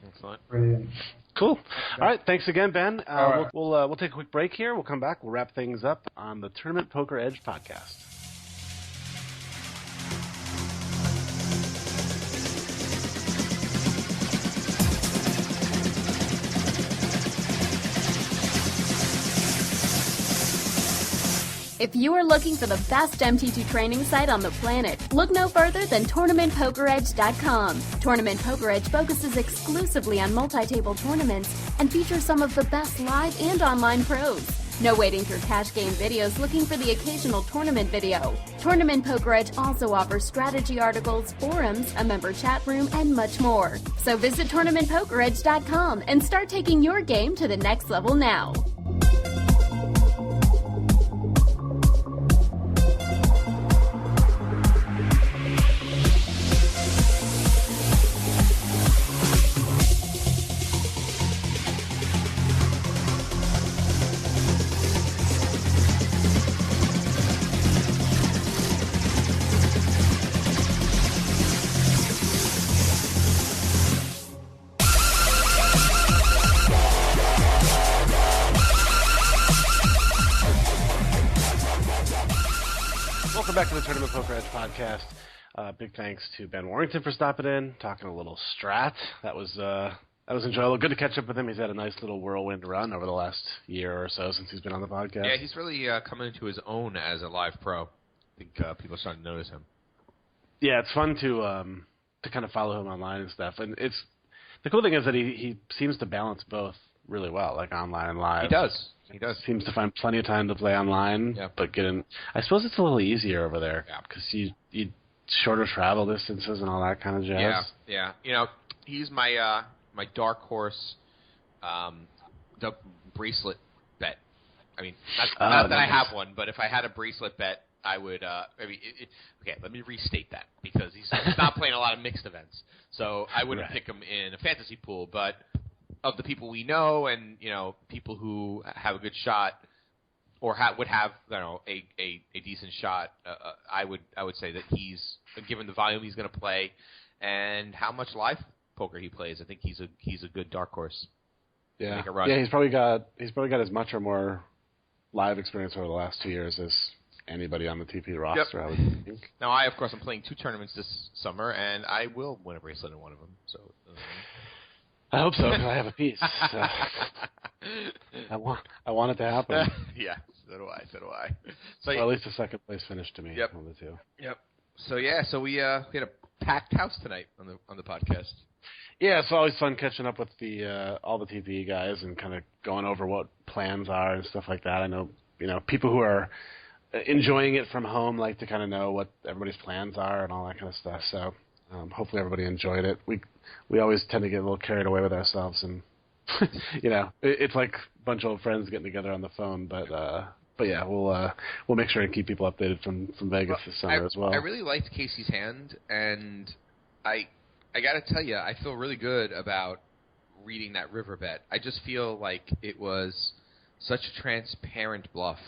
Excellent. Brilliant. Cool. All right. Thanks again, Ben. Right. We'll take a quick break here. We'll come back. We'll wrap things up on the Tournament Poker Edge podcast. If you are looking for the best MTT training site on the planet, look no further than TournamentPokerEdge.com. Tournament Poker Edge focuses exclusively on multi-table tournaments and features some of the best live and online pros. No waiting through cash game videos looking for the occasional tournament video. Tournament Poker Edge also offers strategy articles, forums, a member chat room, and much more. So visit TournamentPokerEdge.com and start taking your game to the next level now. Welcome back to the Tournament Poker Edge podcast. Big thanks to Ben Warrington for stopping in, talking a little strat. That was enjoyable. Good to catch up with him. He's had a nice little whirlwind run over the last year or so since he's been on the podcast. Yeah, he's really coming into his own as a live pro. I think people are starting to notice him. Yeah, it's fun to kind of follow him online and stuff. And it's the cool thing is that he seems to balance both really well, like online and live. He does. Seems to find plenty of time to play online, but I suppose it's a little easier over there because you shorter travel distances and all that kind of jazz. Yeah. You know, he's my my dark horse, the bracelet bet. I mean, not that I have one, but if I had a bracelet bet, I would. Okay, let me restate that because he's not playing a lot of mixed events, so I wouldn't pick him in a fantasy pool, but. Of the people we know, and people who have a good shot, or would have a decent shot, I would say that he's given the volume he's going to play, and how much live poker he plays. I think he's a good dark horse. Yeah, he's probably got as much or more live experience over the last 2 years as anybody on the TP roster. I would think. Now, I'm playing 2 tournaments this summer, and I will win a bracelet in one of them. So. I hope so. I have a piece. I want it to happen. Yeah, so do I. So well, at least a second place finish to me. Yep. On the 2. Yep. So we had a packed house tonight on the podcast. Yeah, it's always fun catching up with all the TPE guys and kind of going over what plans are and stuff like that. I know people who are enjoying it from home like to kind of know what everybody's plans are and all that kind of stuff. So hopefully everybody enjoyed it. We always tend to get a little carried away with ourselves, and it's like a bunch of old friends getting together on the phone. But yeah, we'll make sure and keep people updated from Vegas this summer as well. I really liked Casey's hand, and I got to tell you, I feel really good about reading that river bet. I just feel like it was such a transparent bluff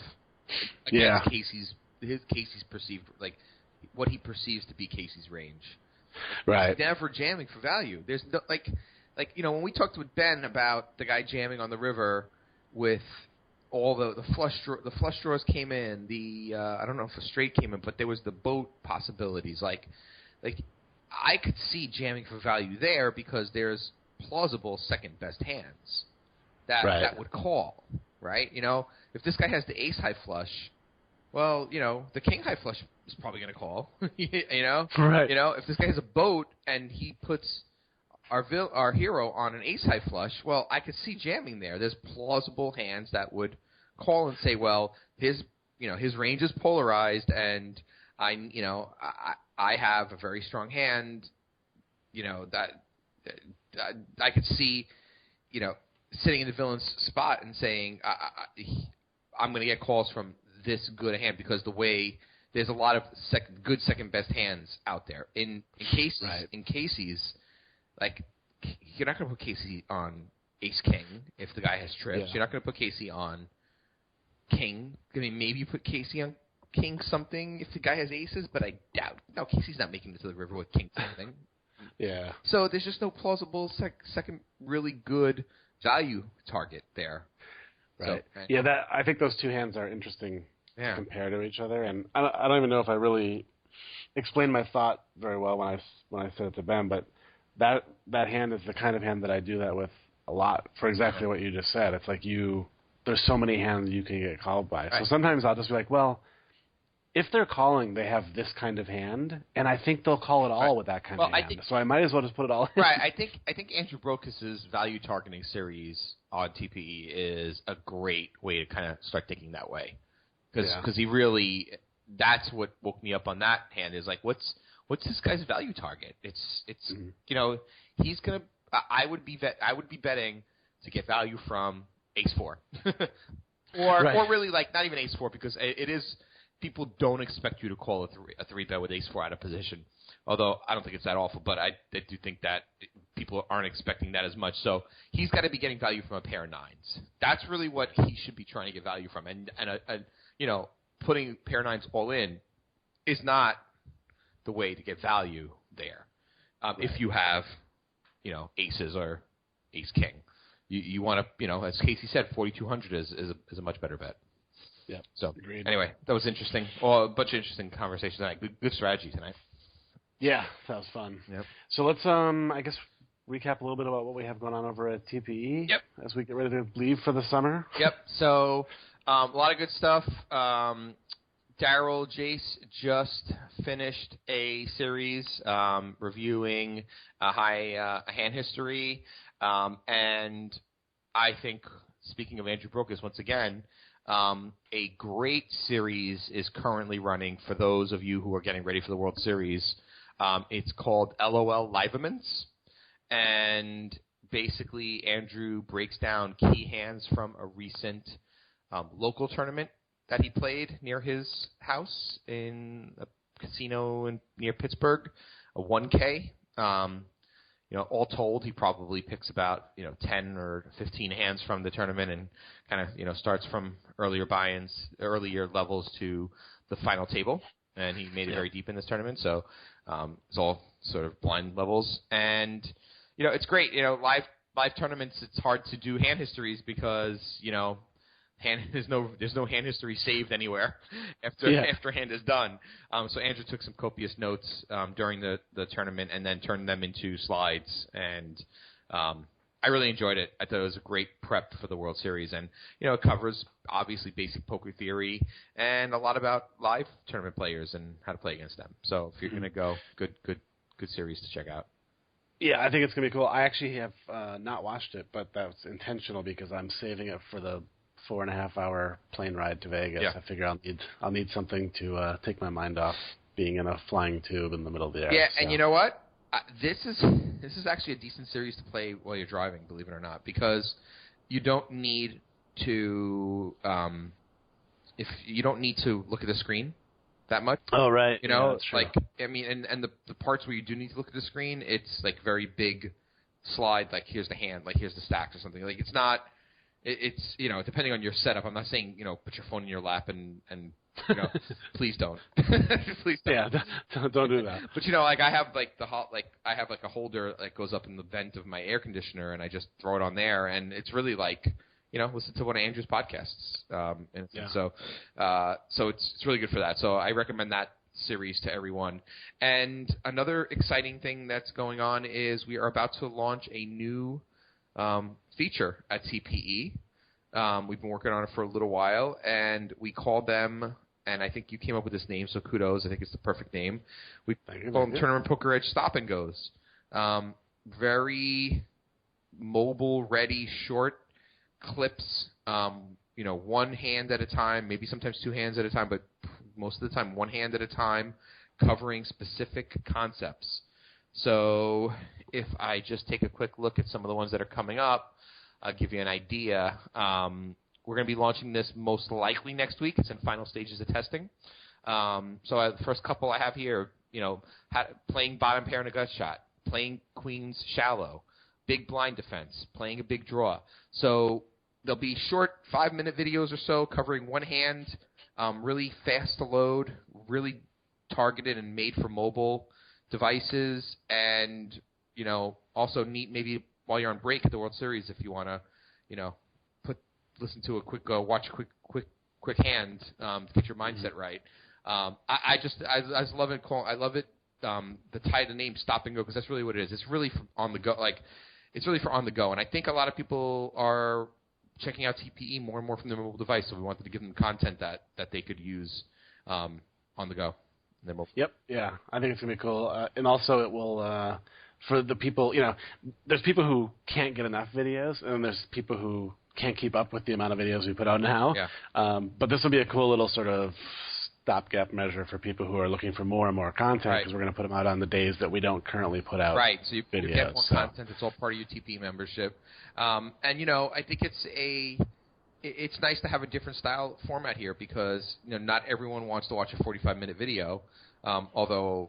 against Casey's perceived, like what he perceives to be Casey's range. Right. He's never jamming for value. There's no when we talked with Ben about the guy jamming on the river with all the flush draws came in. I don't know if a straight came in, but there was the boat possibilities. Like I could see jamming for value there because there's plausible second best hands that would call. Right. If this guy has the ace high flush. Well, the king high flush is probably going to call. Right. If this guy has a boat and he puts our hero on an ace high flush, well, I could see jamming there. There's plausible hands that would call and say, well, his range is polarized, and I have a very strong hand. That I could see, sitting in the villain's spot and saying, I'm going to get calls from this good a hand because the way there's a lot of good second best hands out there in Casey's, like you're not going to put Casey on ace king if the guy has trips. Yeah. You're not going to put Casey on king. I mean, maybe you put Casey on king something if the guy has aces, but I doubt. No, Casey's not making it to the river with king something. Yeah. So there's just no plausible second really good value target there. Right. So, I think those 2 hands are interesting to compare to each other, and I don't even know if I really explained my thought very well when I said it to Ben, but that hand is the kind of hand that I do that with a lot for exactly what you just said. It's like you there's so many hands you can get called by. Right. So sometimes I'll just be like, well, if they're calling, they have this kind of hand, and I think they'll call it all with that kind of hand. So I might as well just put it all in. Right. I think Andrew Brokos's value targeting series on TPE is a great way to kind of start thinking that way. Because he really, that's what woke me up on that hand is like, what's this guy's value target? It's he's gonna. I would be betting to get value from Ace 4, or really like not even Ace 4 because it is. People don't expect you to call a three bet with Ace 4 out of position. Although I don't think it's that awful, but I do think that people aren't expecting that as much. So he's got to be getting value from a pair of nines. That's really what he should be trying to get value from. And putting pair of nines all in is not the way to get value there. If you have, aces or ace king, you want to, as Casey said, 4,200 is a much better bet. Yeah. So agreed. Anyway, that was interesting. Well, a bunch of interesting conversations tonight. Good strategy tonight. Yeah, that was fun. Yep. So let's, I guess, recap a little bit about what we have going on over at TPE. Yep. As we get ready to leave for the summer. Yep. So a lot of good stuff. Daryl Jace just finished a series reviewing a hand history, and I think, speaking of Andrew Brokus once again, a great series is currently running for those of you who are getting ready for the World Series. It's called LOL Livements, and basically Andrew breaks down key hands from a recent local tournament that he played near his house in a casino near Pittsburgh, a 1K. All told, he probably picks about 10 or 15 hands from the tournament and kind of starts from earlier buy-ins, earlier levels to the final table. And he made it very deep in this tournament, so it's all sort of blind levels. And it's great. Live tournaments, it's hard to do hand histories because there's no hand history saved anywhere after hand is done. So Andrew took some copious notes during the tournament and then turned them into slides. And I really enjoyed it. I thought it was a great prep for the World Series. And, it covers obviously basic poker theory and a lot about live tournament players and how to play against them. So if you're going to go, good series to check out. Yeah, I think it's going to be cool. I actually have not watched it, but that's intentional because I'm saving it for the 4.5-hour plane ride to Vegas. Yeah. I figure I'll need something to take my mind off being in a flying tube in the middle of the air. Yeah, so. And you know what? This is actually a decent series to play while you're driving, believe it or not, because you don't need to if you don't need to look at the screen that much. Oh right. That's true. And the parts where you do need to look at the screen, it's like very big slide. Like here's the hand, like here's the stacks or something. Like it's not. It's depending on your setup. I'm not saying put your phone in your lap and please don't. Please don't. Yeah, don't do that. But I have I have a holder that goes up in the vent of my air conditioner, and I just throw it on there, and it's really like listen to one of Andrew's podcasts. So it's really good for that. So I recommend that series to everyone. And another exciting thing that's going on is we are about to launch a new feature at TPE. We've been working on it for a little while, and we call them, and I think you came up with this name, so kudos. I think it's the perfect name. We call them Tournament Poker Edge Stop and Goes. Very mobile-ready, short clips, one hand at a time, maybe sometimes two hands at a time, but most of the time one hand at a time, covering specific concepts. So if I just take a quick look at some of the ones that are coming up, I'll give you an idea. We're going to be launching this most likely next week. It's in final stages of testing. So the first couple I have here, playing bottom pair in a gut shot, playing queens shallow, big blind defense, playing a big draw. So there'll be short 5-minute videos or so covering one hand, really fast to load, really targeted and made for mobile devices, and also neat maybe while you're on break at the World Series if you want to listen to a quick watch a quick hand to get your mindset right. I just love it. I love it. The title, the name Stop and Go, because that's really what it is. It's really for on the go. Like it's really for on the go, and I think a lot of people are checking out TPE more and more from their mobile device. So we wanted to give them content that they could use on the go. Yep. Yeah. I think it's going to be cool. And also it will, for the people, there's people who can't get enough videos, and there's people who can't keep up with the amount of videos we put out now. Yeah. But this will be a cool little sort of stopgap measure for people who are looking for more and more content, because we're going to put them out on the days that we don't currently put out Right, so you videos. Get more content. It's all part of your TPE membership. And, I think it's nice to have a different style format here because, not everyone wants to watch a 45-minute video, although,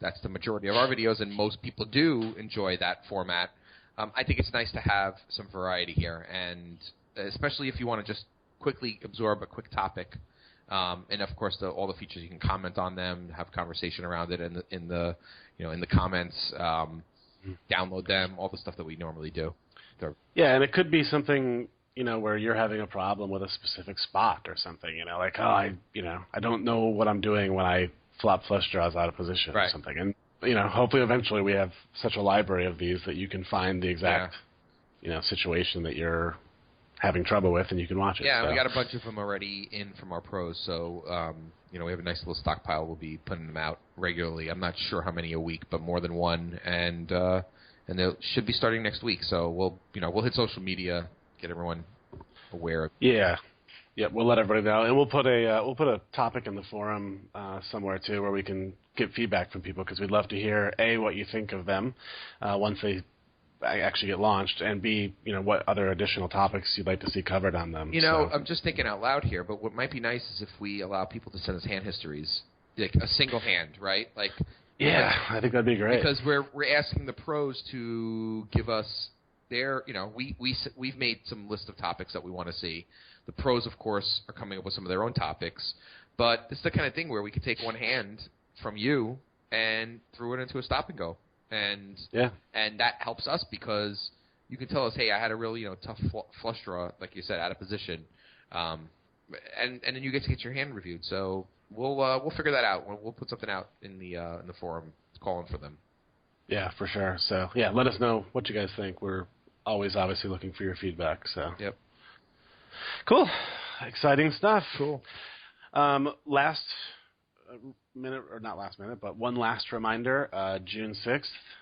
that's the majority of our videos, and most people do enjoy that format. I think it's nice to have some variety here, and especially if you want to just quickly absorb a quick topic. And of course, all the features, you can comment on them, have conversation around it in the comments, download them, all the stuff that we normally do. Yeah, and it could be something where you're having a problem with a specific spot or something. Like I don't know what I'm doing when I flop flush draws out of position or something. And hopefully eventually we have such a library of these that you can find the exact situation that you're having trouble with, and you can watch it. Yeah, so. We got a bunch of them already in from our pros, so we have a nice little stockpile. We'll be putting them out regularly. I'm not sure how many a week, but more than one, and they should be starting next week. So we'll hit social media, get everyone aware of. Yeah, we'll let everybody know, and we'll put a topic in the forum somewhere too, where we can get feedback from people, because we'd love to hear what you think of them once they actually get launched, and B, what other additional topics you'd like to see covered on them. I'm just thinking out loud here, but what might be nice is if we allow people to send us hand histories, like a single hand, right? I think that'd be great, because we're asking the pros to give us their, we've made some list of topics that we want to see. The pros, of course, are coming up with some of their own topics, but this is the kind of thing where we could take one hand from you and throw it into a stop and go. And that helps us because you can tell us, hey, I had a really tough flush draw, like you said, out of position, and then you get to get your hand reviewed. So we'll figure that out. We'll put something out in the forum calling for them. Yeah, for sure. So let us know what you guys think. We're always obviously looking for your feedback. So cool, exciting stuff. Cool. Last minute, or not last minute, but one last reminder, June 6th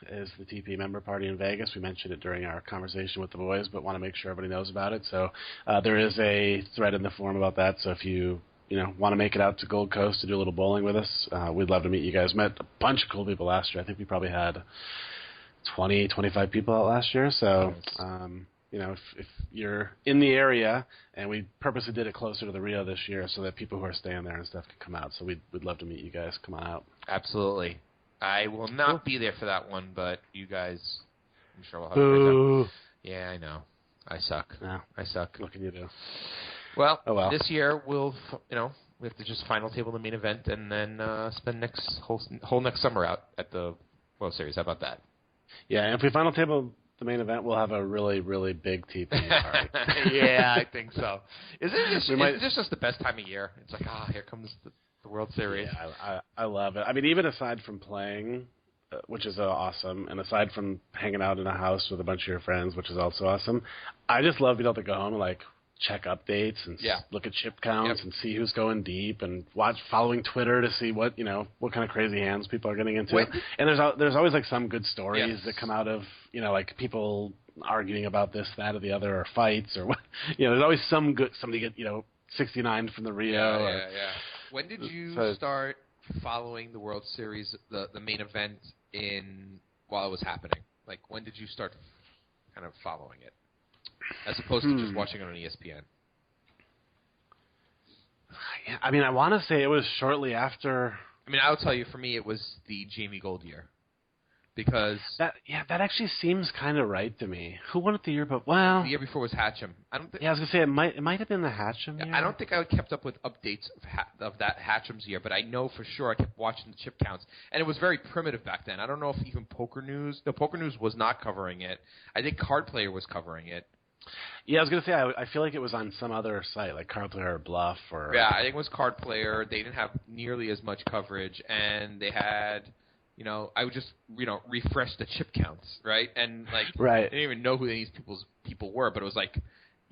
is the TP member party in Vegas. We mentioned it during our conversation with the boys, but want to make sure everybody knows about it. So there is a thread in the forum about that, so if you want to make it out to Gold Coast to do a little bowling with us, we'd love to meet you guys. Met a bunch of cool people last year. I think we probably had 20, 25 people out last year, so if you're in the area, and we purposely did it closer to the Rio this year so that people who are staying there and stuff can come out. So we'd love to meet you guys. Come on out. Absolutely. I will not be there for that one, but you guys, I'm sure we'll have a great time. Yeah, I know. I suck. No, I suck. What can you do? Well, oh, well. This year we have to just final table the main event and then spend whole next summer out at the World Series. How about that? Yeah, and if we final table the main event, we'll have a really, really big TP party. Yeah, I think so. Is this just the best time of year? It's like, here comes the World Series. Yeah, I love it. I mean, even aside from playing, which is awesome, and aside from hanging out in a house with a bunch of your friends, which is also awesome, I just love being able to go home and check updates and look at chip counts and see who's going deep, and following Twitter to see what kind of crazy hands people are getting into. And there's always some good stories that come out of people arguing about this, that, or the other, or fights, or what. There's always somebody get 69 from the Rio. Yeah. When did you start following the World Series, the main event while it was happening? When did you start kind of following it? As opposed to just watching it on ESPN. Yeah, I mean, I want to say it was shortly after. I mean, I'll tell you, for me, it was the Jamie Gold year. Because that actually seems kind of right to me. Who won it the year? But the year before was Hatcham. I was gonna say it might have been the Hatcham year. I don't think I kept up with updates of that Hatcham's year, but I know for sure I kept watching the chip counts, and it was very primitive back then. I don't know if even Poker News was not covering it. I think Card Player was covering it. Yeah, I was gonna say I feel like it was on some other site, like Card Player or Bluff, or I think it was Card Player. They didn't have nearly as much coverage, and they had, I would just refresh the chip counts, right? And I didn't even know who these people were, but it was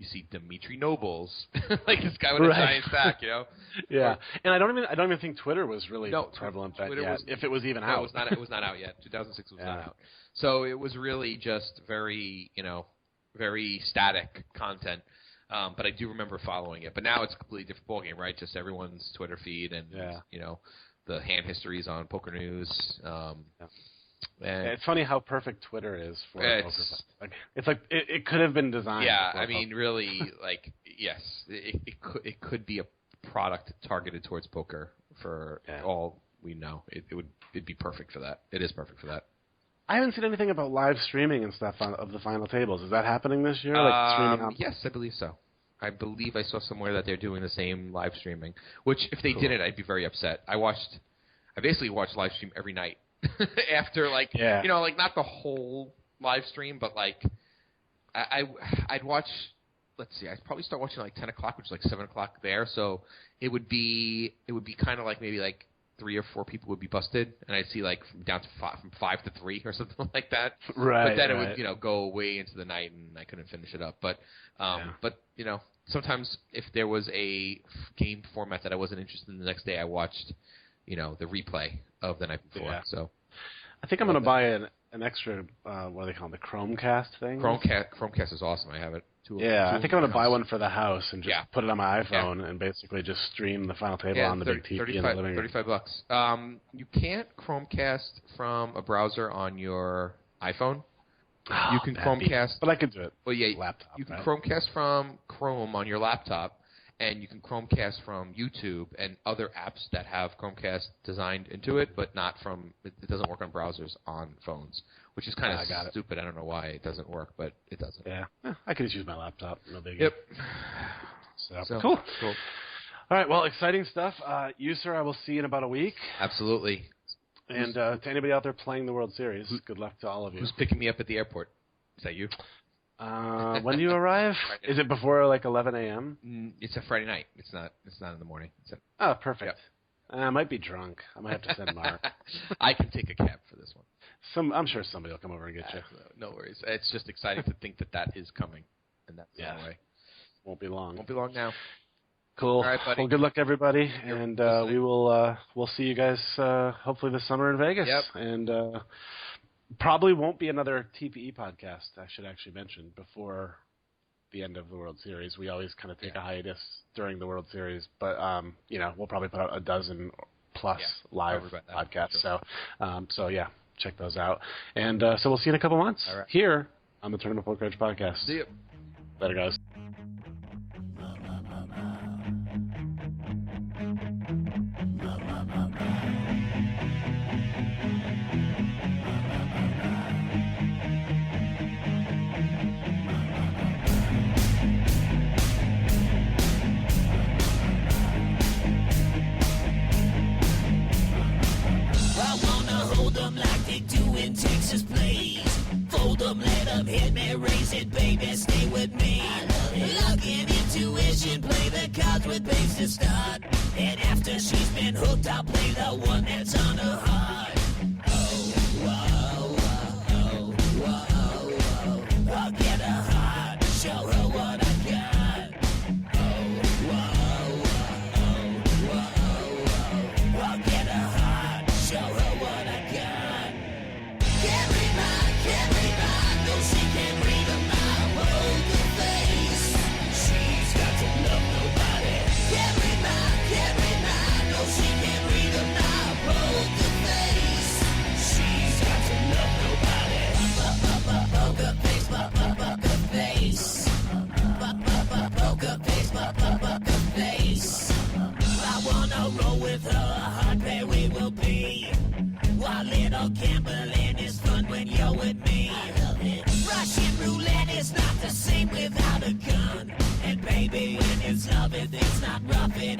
you see Dimitri Nobles, like this guy with a giant stack, you know. Yeah, and I don't even think Twitter was really prevalent yet. If it was even out, it was not out yet. 2006 was not out. So it was really just very, very static content. But I do remember following it. But now it's a completely different ballgame, right? Just everyone's Twitter feed and the hand histories on Poker News. And it's funny how perfect Twitter is for poker. It's like it could have been designed. Yeah, I mean, really, like, yes, it could be a product targeted towards poker for all we know. It'd be perfect for that. It is perfect for that. I haven't seen anything about live streaming and stuff of the final tables. Is that happening this year? Like streaming on? Yes, I believe so. I believe I saw somewhere that they're doing the same live streaming. Which, if they didn't, I'd be very upset. I basically watched live stream every night. After, like, like not the whole live stream, but like I'd watch. Let's see, I'd probably start watching like 10 o'clock, which is like 7 o'clock there. So it would be kind of like maybe like 3 or 4 people would be busted, and I'd see like down to from 5 to 3 or something like that. Right. But then it would go way into the night, and I couldn't finish it up. But sometimes if there was a game format that I wasn't interested in the next day, I watched the replay of the night before. Yeah. So I think I'm going to buy an extra, what do they call it, the Chromecast thing? Chromecast is awesome. I have it. I think I'm going to buy one for the house and just put it on my iPhone and basically just stream the final table on the big TV in the living room. $35. You can't Chromecast from a browser on your iPhone. You can Chromecast, but I could do it. Well, laptop. You can Chromecast from Chrome on your laptop. And you can Chromecast from YouTube and other apps that have Chromecast designed into it, but not from. It doesn't work on browsers on phones, which is kind of stupid. I don't know why it doesn't work, but it doesn't. Yeah, I could just use my laptop. No big. Yep. So cool. All right. Well, exciting stuff. You, sir, I will see you in about a week. Absolutely. And to anybody out there playing the World Series, good luck to all of you. Who's picking me up at the airport? Is that you? When do you arrive? Is it before like 11 a.m.? It's a Friday night. It's not in the morning. Oh, perfect. Yep. I might be drunk. I might have to send Marc. I can take a cab for this one. I'm sure somebody will come over and get you. No worries. It's just exciting to think that is coming, and that's the way. Won't be long. Won't be long now. Cool. All right, buddy. Well, good luck, everybody, and we'll see you guys hopefully this summer in Vegas. Yep. And probably won't be another TPE podcast, I should actually mention, before the end of the World Series. We always kind of take a hiatus during the World Series, but we'll probably put out a dozen plus live podcasts. Sure. So check those out. And so we'll see you in a couple months here on the Tournament Poker Edge podcast. See you. Later, guys. Texas, please. Fold them, let them hit me, raise it, baby, stay with me. Luck and intuition, play the cards with base to start. And after she's been hooked, I'll play the one that's on her heart. Oh, whoa, whoa, whoa, whoa. I'll get her heart, show her what I got. Oh, whoa, whoa, whoa, whoa. I'll get her heart, show her what I got. Can't read mine, no, she can't read a mile. Poker face, she's got to love nobody. Can't read mine, no, she can't read a mile. Poker face, she's got to love nobody. Poker face, poker face. Poker face, poker face. I wanna roll with her, a hard pair we will be. While little gambling is fun when you're with me. I love it. Russian roulette is not the same without a gun. And baby, when it's love, it's not rough, it